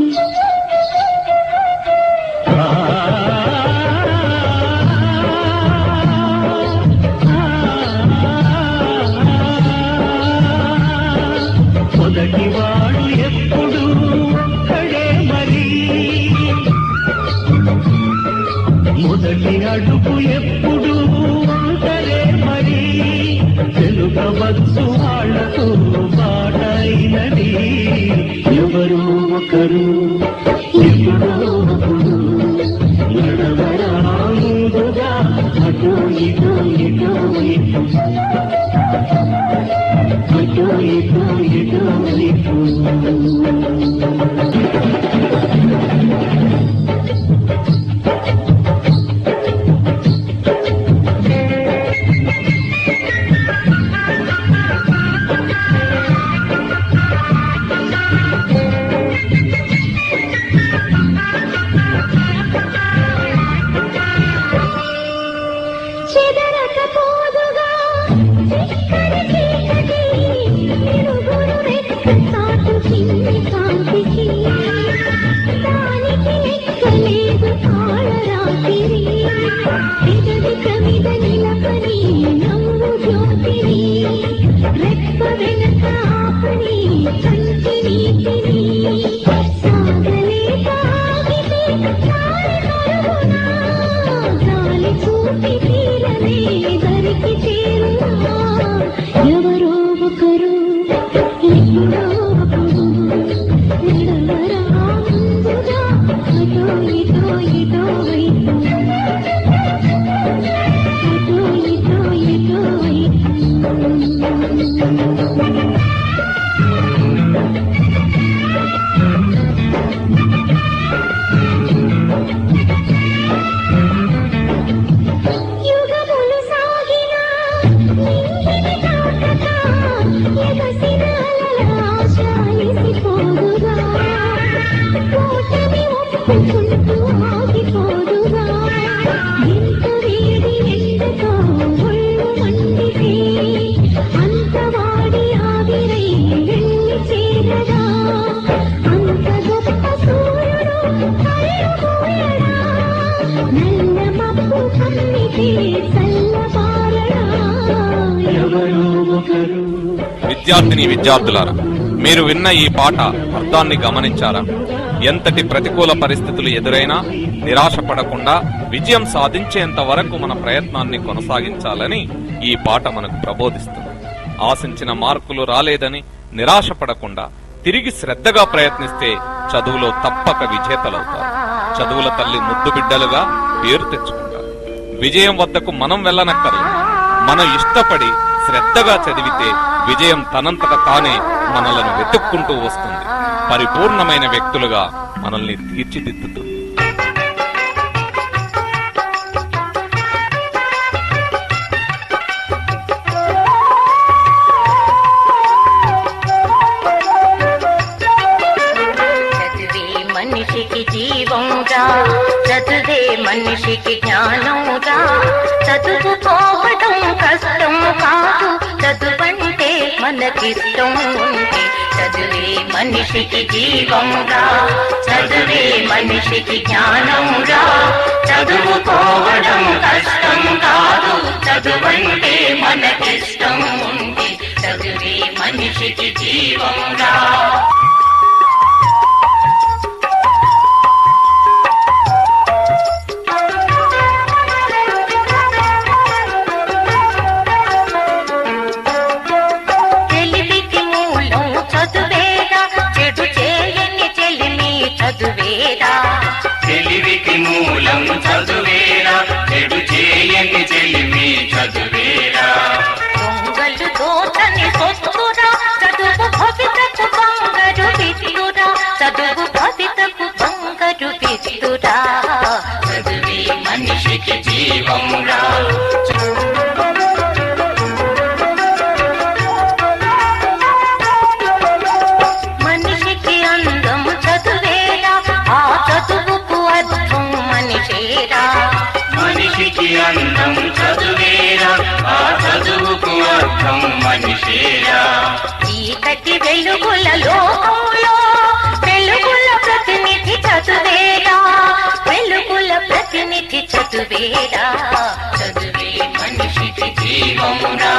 మొదటి వాడు ఎప్పుడు ఒక్కడే మరి మొదటి అడుగు ఎప్పుడు ఒంటరే మరి తెలుగవచ్చు వాళ్ళతో బాటైనది ఎవరో ఒకరు ఎప్పుడో ఒకడు నడవరా ముందుగా అటో ఇటో ఎటో వైపు అటో ఇటో ఎటో వైపు. చెదరకపోదుగా చిక్కని చీకటి ఇరుగురు రెక్క చాటు చిన్ని కాంతికి దానికి లెక్కలేదు కాళరాత్రి పెదవిక మీద నిలపని నవ్వు జ్యోతిని రెక్క వెనక ఆపని కంటి నీతిని సాగలేక ఆగితే దారి కరువునా గాలి చూపి తీరనే దరికి చేరునా ఎవరో ఒకరు ఎప్పుడో ఒకడు నడవరా ముందుగా అటో ఇటో ఎటో వైపు అటో ఇటో ఎటో వైపు. యుగములు సాగినా నింగిని తాకక ఎగసిన అలల ఆశాలిసిపోదుగా కూటమి ఒప్పుకుంటూ ఆగిపోదుగా ఎంత వేడి ఎండతో ఒళ్ళు మండితే అంతవాడి ఆవిరై వెళ్ళి చేరగా అంత గొప్ప సూర్యుడు కళ్ళు మూయడా నల్ల మబ్బు కమ్మితే చల్లబారడా ఎవరో ఒకరు. విద్యార్థిని విద్యార్థులారా, మీరు విన్న ఈ పాట అర్థాన్ని గమనించారా? ఎంతటి ప్రతికూల పరిస్థితులు ఎదురైనా నిరాశ పడకుండా విజయం సాధించేంత వరకు మన ప్రయత్నాన్ని కొనసాగించాలని ఈ పాట మనకు ప్రబోధిస్తుంది. ఆశించిన మార్కులు రాలేదని నిరాశ పడకుండా తిరిగి శ్రద్ధగా ప్రయత్నిస్తే చదువులో తప్పక విజేతలవుతారు. చదువుల తల్లి ముద్దు బిడ్డలుగా పేరు తెచ్చుకుంటారు. విజయం వద్దకు మనం వెళ్ళనక్కర్లేదు. మనం ఇష్టపడి శ్రద్ధగా చదివితే విజయం తనంతట తానే మనలను వెతుక్కుంటూ వస్తుంది. పరిపూర్ణమైన వ్యక్తులుగా మనల్ని తీర్చిదిద్దుతుంది. చదువే మనిషికి జీవంగా, చదువే మనిషికి జ్ఞానంగా, చదువుకోవడం కష్టం కాదు, చదువంటే మనకిష్టం ఉంటే. చదువే మనిషికి జీవంగా, చదువే మనిషికి జ్ఞానంగా, చదువుకోవడం కష్టం కాదు, చదువంటే మనకిష్టం ఉంటే. చదువే మనిషికి జీవంగా. చదువేరా తెలివికి మూలం చదువేరా చెడు చేయని చెలిమి చదువేరా దొంగలు దోచని సొత్తురా చదువు భవితకు బంగారు విత్తురా చదువు భవితకు బంగారు విత్తురా చదువే మనిషికి జీవంరా మనిషికి అందం చదువేరా ఆ చదువుకు అర్థం మనిషేరా మనిషికి అందం చదువేరా ఆ చదువుకు అర్థం మనిషేరా చీకటి వెలుగుల లోకంలో వెలుగుల ప్రతినిధి చదువేరా వెలుగుల ప్రతినిధి చదువేరా చదువే మనిషికి జీవంరా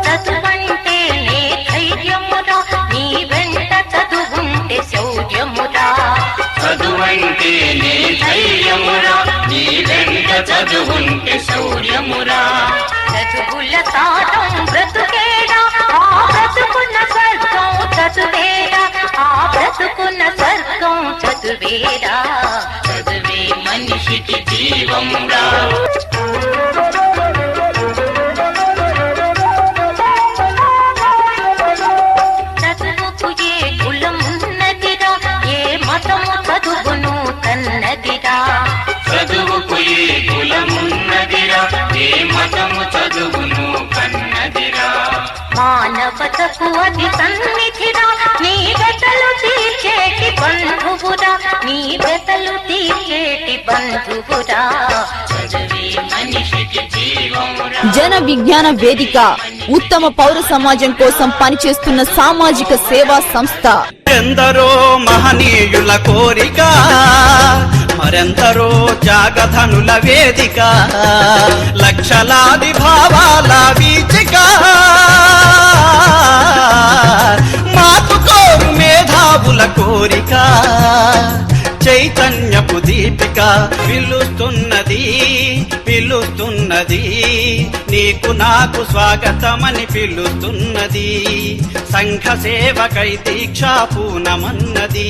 చదువంటేనే ధైర్యమురా నీ వెంట చదువుంటే శౌర్యమురా చదువంటేనే ధైర్యమురా నీ వెంట చదువుంటే శౌర్యమురా చదువుల సారం బ్రతుకేరా ఆ బ్రతుకున్న స్వర్గం చదువేరా ఆ బ్రతుకున్న స్వర్గం చదువేరా చదువే మనిషికి జీవంరా చదువుకు ఏ కులమున్నదిరా ఏ మతము చదువును కన్నదిరా చదువుకు ఏ కులమున్నదిరా ఏ మతము చదువును కన్నదిరా మానవతకు అది సన్నిధిరా నీ బెతలు తీర్చేటి బంధువురా నీ బెతలు తీర్చేటి బంధువురా చదువే మనిషికి జీవంరా జన విజ్ఞాన వేదిక ఉత్తమ పౌర సమాజం కోసం పనిచేస్తున్న సామాజిక సేవా సంస్థ. ఎందరో మహనీయుల కోరిక మరెందరో జాగధనుల వేదిక లక్షలాది భావాల వీచిక మాకు కోరు మేధావుల కోరిక చైతన్యపు దీపిక పిలుస్తున్నది పిలుస్తున్నది నీకు నాకు స్వాగతమని పిలుస్తున్నది సంఘ సేవకై దీక్షా పూనమన్నది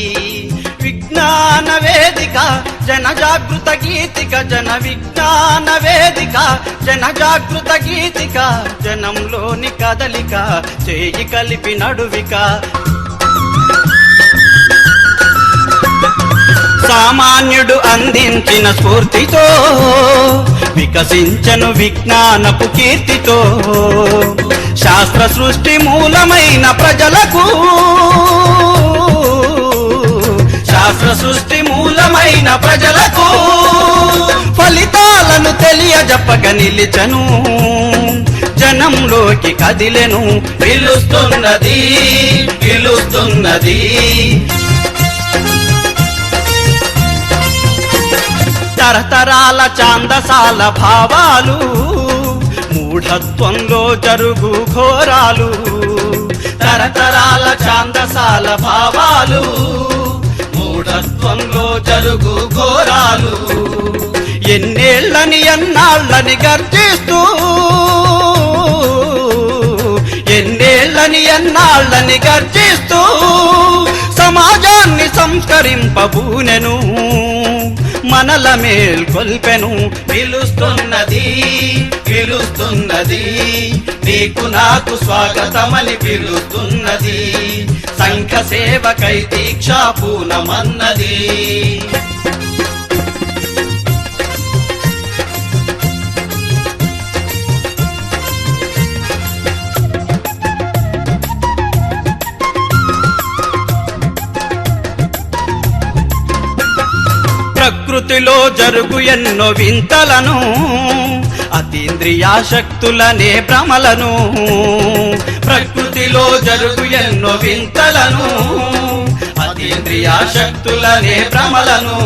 విజ్ఞాన వేదిక జన జాగృత గీతిక జన విజ్ఞాన వేదిక జన జాగృత గీతిక జనంలోని కదలిక చేయి కలిపి నడువిక సామాన్యుడు అందించిన స్ఫూర్తితో వికసించను విజ్ఞానపు కీర్తితో శాస్త్ర సృష్టి మూలమైన ప్రజలకు శాస్త్ర సృష్టి మూలమైన ప్రజలకు ఫలితాలను తెలియజెప్పక నిలిచను జనంలోకి కదిలెను పిలుస్తున్నది పిలుస్తున్నది తరతరాల ఛాందసాల భావాలు మూఢత్వంలో జరుగు ఘోరాలు తరతరాల ఛాందసాల భావాలు మూఢత్వంలో జరుగు ఘోరాలు ఎన్నేళ్ళని ఎన్నాళ్ళని గర్జిస్తూ ఎన్నేళ్ళని ఎన్నాళ్ళని గర్జిస్తూ సమాజాన్ని సంస్కరింపబూనెను మనల మేల్కొల్పెను పిలుస్తున్నది పిలుస్తున్నది నీకు నాకు స్వాగతమని పిలుస్తున్నది సంఘ సేవకై దీక్షా పూనమన్నది ప్రకృతిలో జరుగు ఎన్నో వింతలను అతీంద్రియాశక్తులనే భ్రమలను ప్రకృతిలో జరుగు ఎన్నో వింతలను అతీంద్రియాశక్తులనే భ్రమలను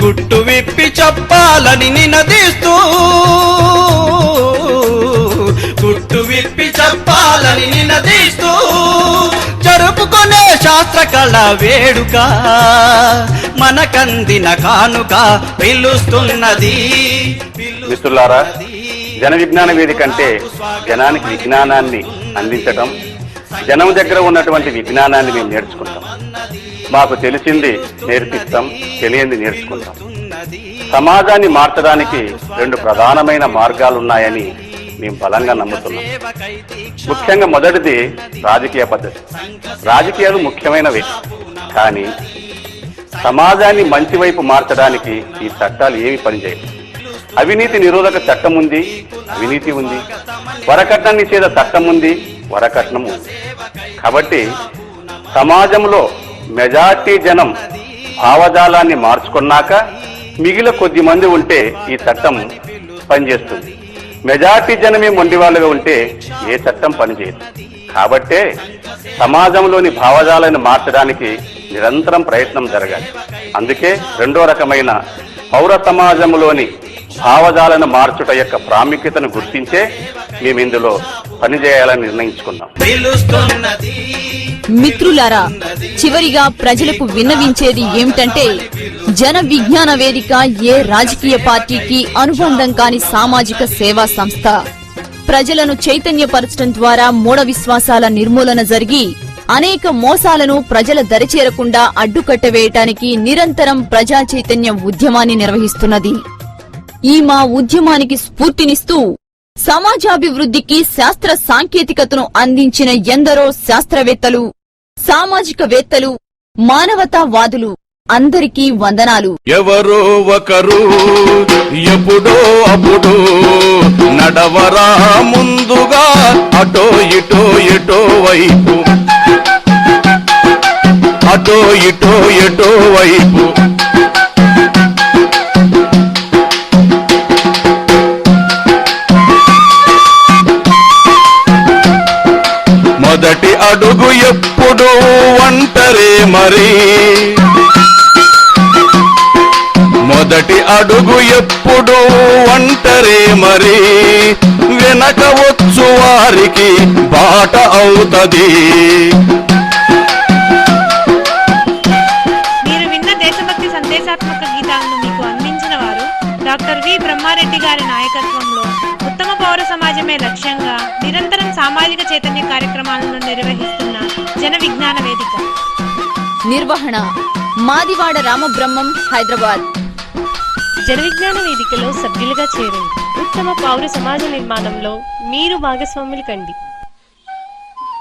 గుట్టు విప్పి చెప్పాలని నినదిస్తూ గుట్టు విప్పి చెప్పాలని నినదిస్తూ జరుపుకొనే శాస్త్ర కళ వేడుక మనకందిన కానుక పిలుస్తున్నది. మిత్రులారా, జన విజ్ఞాన వేదిక అంటే జనానికి విజ్ఞానాన్ని అందించటం, జనం దగ్గర ఉన్నటువంటి విజ్ఞానాన్ని మేము నేర్చుకుంటాం. మాకు తెలిసింది నేర్పిస్తాం, తెలియంది నేర్చుకుంటాం. సమాజాన్ని మార్చడానికి 2 ప్రధానమైన మార్గాలున్నాయని మేము బలంగా నమ్ముతున్నాం. ముఖ్యంగా మొదటిది రాజకీయ పద్ధతి. రాజకీయాలు ముఖ్యమైనవే, కానీ సమాజాన్ని మంచి వైపు మార్చడానికి ఈ చట్టాలు ఏమి పనిచేయవు. అవినీతి నిరోధక చట్టం ఉంది, అవినీతి ఉంది. వరకట్న నిషేధ చట్టం ఉంది, వరకట్నం ఉంది. కాబట్టి సమాజంలో మెజార్టీ జనం భావజాలాన్ని మార్చుకున్నాక మిగిలిన కొద్ది మంది ఉంటే ఈ చట్టం పనిచేస్తుంది. మెజార్టీ జనమే మొండి వాళ్ళుగా ఉంటే ఏ చట్టం పనిచేయదు. కాబట్టే సమాజంలోని భావజాలను మార్చడానికి నిరంతరం ప్రయత్నం జరగాలి. అందుకే 2వ రకమైన పౌర సమాజంలోని భావజాలను మార్చుట యొక్క ప్రాముఖ్యతను గుర్తించే మేము ఇందులో పనిచేయాలని నిర్ణయించుకున్నాం. మిత్రులారా, చివరిగా ప్రజలకు విన్నవించేది ఏమిటంటే, జన విజ్ఞాన వేదిక ఏ రాజకీయ పార్టీకి అనుబంధం కాని సామాజిక సేవా సంస్థ. ప్రజలను చైతన్యపరచడం ద్వారా మూఢ విశ్వాసాల నిర్మూలన జరిగి అనేక మోసాలను ప్రజల దరిచేరకుండా అడ్డుకట్టవేయటానికి నిరంతరం ప్రజా చైతన్య ఉద్యమాన్ని నిర్వహిస్తున్నది. ఈ మా ఉద్యమానికి స్ఫూర్తినిస్తూ సమాజాభివృద్ధికి శాస్త్ర సాంకేతికతను అందించిన ఎందరో శాస్త్రవేత్తలు, సామాజికవేత్తలు, మానవతావాదులు అందరికీ వందనాలు. ఎవరో ఒకరు ఎప్పుడో అప్పుడు నడవరా ముందుగా అటో ఇటో ఎటో వైపు, అటో ఇటో ఎటో వైపు. మొదటి అడుగు ఎప్పుడు ఒంటరే మరి, మొదటి అడుగు ఎప్పుడు ఒంటరే మరి, వెనక వచ్చు వారికి బాట అవుతది. మీరు విన్న దేశభక్తి సందేశాత్మక గీతాలను మీకు అందించిన వారు డాక్టర్ వి బ్రహ్మారెడ్డి గారి నాయకత్వంలో ఉత్తమ పౌర సమాజమే లక్ష్యంగా నిరంతరం సామాజిక చైతన్య కార్యక్రమాలను నిర్వహిస్తున్న జన విజ్ఞాన వేదిక. నిర్వహణ మాదివాడ రామబ్రహ్మం, హైదరాబాద్. జన విజ్ఞాన వేదికలో సభ్యులుగా చేరండి. ఉత్తమ పౌర సమాజ నిర్మాణంలో మీరు భాగస్వాములు కండి.